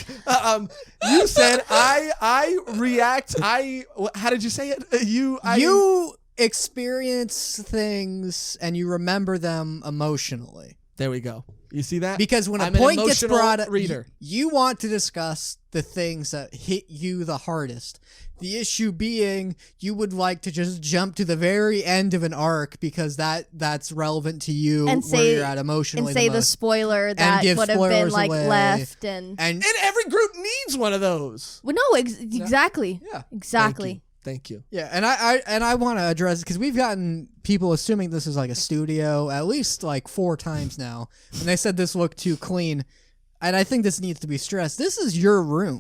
Speaker 2: You said I react. How did you say it?
Speaker 1: You experience things and you remember them emotionally.
Speaker 2: There we go. You see that?
Speaker 1: Because when
Speaker 2: I'm
Speaker 1: a
Speaker 2: an
Speaker 1: point gets
Speaker 2: emotional
Speaker 1: brought up,
Speaker 2: reader.
Speaker 1: you want to discuss the things that hit you the hardest. The issue being, you would like to just jump to the very end of an arc because that's relevant to you,
Speaker 3: And
Speaker 1: where
Speaker 3: say-
Speaker 1: you're at emotionally.
Speaker 3: And say the
Speaker 1: most.
Speaker 3: spoiler that
Speaker 1: give
Speaker 3: would have been
Speaker 1: spoilers
Speaker 3: like
Speaker 1: away.
Speaker 3: left and.
Speaker 1: And
Speaker 2: And every group needs one of those.
Speaker 3: Well, no, exactly.
Speaker 1: yeah,
Speaker 3: Exactly.
Speaker 2: Thank you.
Speaker 1: yeah, and I want to address because we've gotten people assuming this is like a studio at least like 4 times now, and they said this looked too clean, and I think this needs to be stressed. This is your room.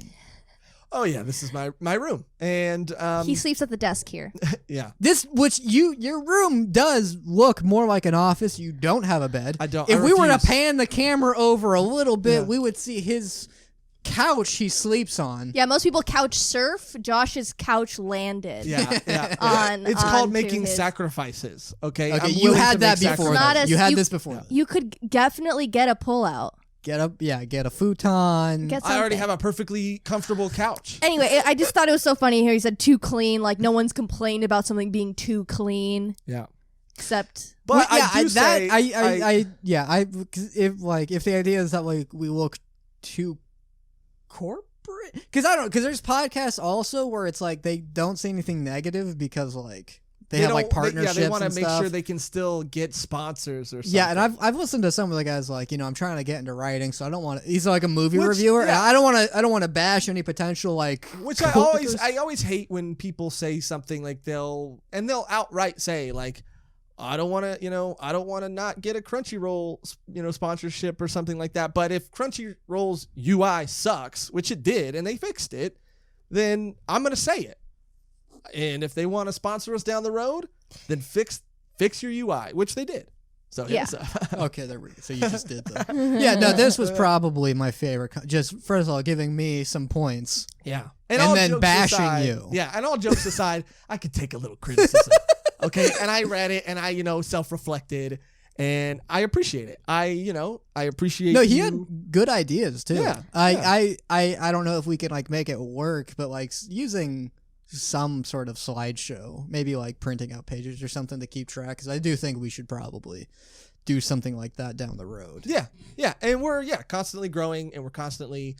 Speaker 2: Oh yeah, this is my room, and
Speaker 3: He sleeps at the desk here.
Speaker 2: yeah.
Speaker 1: This, which your room does look more like an office. You don't have a bed.
Speaker 2: I don't.
Speaker 1: If
Speaker 2: I
Speaker 1: we were to
Speaker 2: refuse.
Speaker 1: pan the camera over a little bit,
Speaker 2: Yeah.
Speaker 1: we would see his couch he sleeps on.
Speaker 3: Yeah, most people couch surf. Josh's couch landed.
Speaker 2: Yeah. It's called
Speaker 3: onto
Speaker 2: making
Speaker 3: his-
Speaker 2: sacrifices. Okay.
Speaker 1: Okay,
Speaker 2: I'm
Speaker 1: you
Speaker 2: willing
Speaker 1: had
Speaker 2: to
Speaker 1: that
Speaker 2: make
Speaker 1: before.
Speaker 3: Not
Speaker 1: though.
Speaker 3: as-
Speaker 1: You had
Speaker 3: you-
Speaker 1: this before. though.
Speaker 3: You could definitely get a pullout.
Speaker 1: Get a futon.
Speaker 3: Get
Speaker 2: I already
Speaker 3: something.
Speaker 2: have a perfectly comfortable couch.
Speaker 3: Anyway, I just thought it was so funny here. He said too clean. Like no one's complained about something being too clean,
Speaker 2: Yeah.
Speaker 3: except
Speaker 2: But
Speaker 1: yeah,
Speaker 2: I do say
Speaker 1: if the idea is that like we look too corporate, because there's podcasts also where it's like they don't say anything negative because like they have like partnerships.
Speaker 2: They want to
Speaker 1: and
Speaker 2: make
Speaker 1: stuff.
Speaker 2: sure they can still get sponsors or something.
Speaker 1: Yeah, and I've listened to some of the guys like, I'm trying to get into writing, so I don't want to. He's like a movie
Speaker 2: Which,
Speaker 1: reviewer, and
Speaker 2: yeah.
Speaker 1: I don't want to bash any potential like.
Speaker 2: Which I always hate when people say something like they'll outright say like, I don't want to not get a Crunchyroll sponsorship or something like that. But if Crunchyroll's UI sucks, which it did, and they fixed it, then I'm gonna say it. And if they want to sponsor us down the road, then fix your UI, which they did. So hit us up.
Speaker 1: Okay, there we go. So you just did that. Yeah, no, this was probably my favorite. Just first of all, giving me some points.
Speaker 2: Yeah.
Speaker 1: And
Speaker 2: all
Speaker 1: then
Speaker 2: jokes
Speaker 1: bashing
Speaker 2: aside,
Speaker 1: you.
Speaker 2: Yeah, and all jokes aside, I could take a little criticism. Okay, and I read it and I, self-reflected and I appreciate it. I appreciate
Speaker 1: No, he
Speaker 2: you.
Speaker 1: had good ideas too.
Speaker 2: Yeah,
Speaker 1: I don't know if we can like make it work, but like using some sort of slideshow, maybe like printing out pages or something to keep track, because I do think we should probably do something like that down the road.
Speaker 2: Yeah, and we're constantly growing and we're constantly,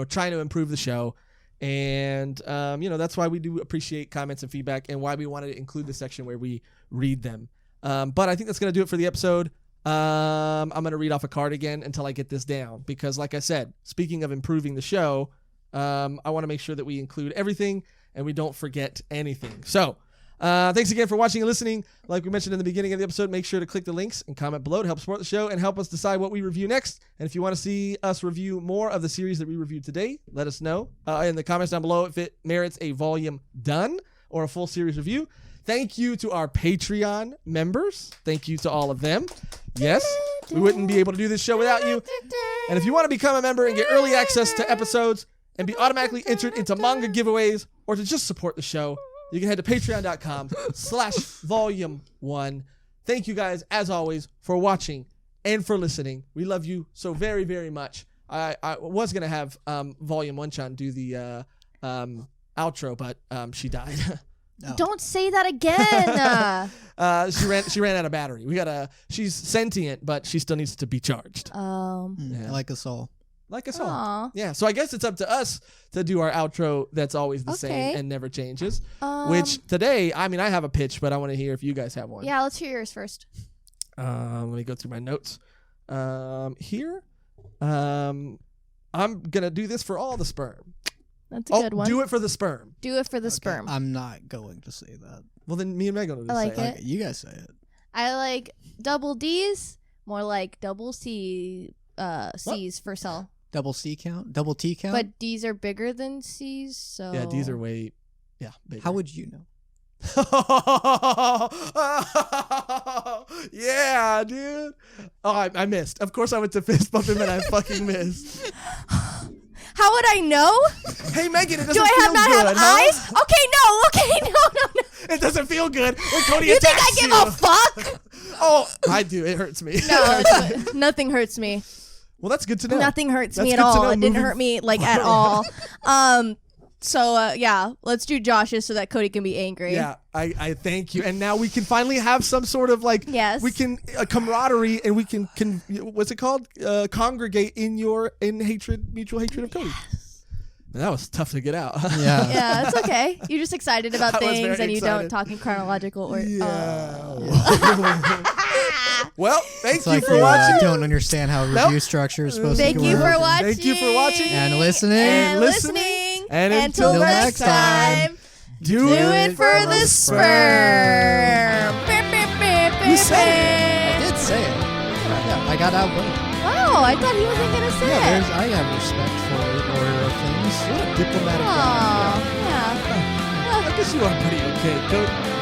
Speaker 2: trying to improve the show. And that's why we do appreciate comments and feedback and why we wanted to include the section where we read them. But I think that's going to do it for the episode. I'm going to read off a card again until I get this down because, like I said, speaking of improving the show, I want to make sure that we include everything and we don't forget anything. So thanks again for watching and listening. Like we mentioned in the beginning of the episode, make sure to click the links and comment below to help support the show and help us decide what we review next. And if you want to see us review more of the series that we reviewed today, let us know in the comments down below if it merits a volume done or a full series review. Thank you to our Patreon members. Thank you to all of them. Yes, we wouldn't be able to do this show without you. And if you want to become a member and get early access to episodes and be automatically entered into manga giveaways or to just support the show, you can head to patreon.com/volume1. Thank you guys, as always, for watching and for listening. We love you so very, very much. I was going to have Volume 1-chan do the outro, but she died.
Speaker 1: Oh.
Speaker 3: Don't say that again.
Speaker 2: She ran out of battery. She's sentient, but she still needs to be charged. Yeah.
Speaker 1: Like us all.
Speaker 2: Like us all.
Speaker 3: Aw.
Speaker 2: Yeah. So I guess it's up to us to do our outro that's always the same and never changes. Which today, I mean, I have a pitch, but I want to hear if you guys have one.
Speaker 3: Yeah, let's hear yours first.
Speaker 2: Let me go through my notes. Here. I'm gonna do this for all the sperm.
Speaker 3: That's a good one.
Speaker 2: Do it for the sperm.
Speaker 3: Do it for the sperm.
Speaker 1: I'm not going to say that.
Speaker 2: Well, then me and Megan will just
Speaker 3: I like
Speaker 2: say
Speaker 3: it.
Speaker 1: Okay, you guys say it.
Speaker 3: I like double D's, more like double C's for cell.
Speaker 1: Double C count? Double T count?
Speaker 3: But D's are bigger than C's, so
Speaker 2: Yeah, D's are way, bigger.
Speaker 1: How would you know?
Speaker 2: Yeah, dude. Oh, I missed. Of course I went to fist bump him and I fucking missed.
Speaker 3: How would I know?
Speaker 2: Hey, Megan, it doesn't
Speaker 3: Do I
Speaker 2: feel
Speaker 3: not
Speaker 2: good,
Speaker 3: have
Speaker 2: huh?
Speaker 3: eyes? Okay, no.
Speaker 2: It doesn't feel good when Cody
Speaker 3: You think I
Speaker 2: attacks
Speaker 3: give
Speaker 2: you.
Speaker 3: a fuck?
Speaker 2: Oh, I do. It hurts me.
Speaker 3: No, nothing hurts me.
Speaker 2: Well, that's good to know.
Speaker 3: Nothing hurts
Speaker 2: That's
Speaker 3: me at
Speaker 2: good to
Speaker 3: all.
Speaker 2: know
Speaker 3: It didn't
Speaker 2: moving
Speaker 3: hurt me like at all. So yeah, let's do Josh's so that Cody can be angry.
Speaker 2: Yeah, I thank you. And now we can finally have some sort of like,
Speaker 3: Yes.
Speaker 2: we can camaraderie, and we can what's it called? Congregate in mutual hatred of Cody. And that was tough to get out.
Speaker 1: Yeah.
Speaker 3: Yeah, it's okay. You're just excited about
Speaker 2: I was
Speaker 3: things
Speaker 2: very
Speaker 3: and you
Speaker 2: excited.
Speaker 3: don't talk in chronological order.
Speaker 2: Well, thank
Speaker 1: It's
Speaker 2: you
Speaker 1: like
Speaker 2: for
Speaker 1: you
Speaker 2: watching.
Speaker 1: don't understand how review structure is supposed
Speaker 3: Thank
Speaker 1: to
Speaker 3: you
Speaker 1: work.
Speaker 3: for watching.
Speaker 2: Thank you for watching.
Speaker 1: And listening.
Speaker 3: And
Speaker 2: listening.
Speaker 3: listening.
Speaker 2: And
Speaker 3: until
Speaker 2: until
Speaker 3: next
Speaker 1: next time,
Speaker 3: time,
Speaker 2: Do
Speaker 3: do it for the sperm.
Speaker 2: You said
Speaker 1: I did say it. Yeah, I got outvoted.
Speaker 3: Wow, I thought he wasn't gonna say
Speaker 1: Yeah,
Speaker 3: it.
Speaker 1: I have respect for the order of things.
Speaker 2: What a diplomatic guy.
Speaker 3: Aw, yeah.
Speaker 2: I guess you are pretty okay, Cody.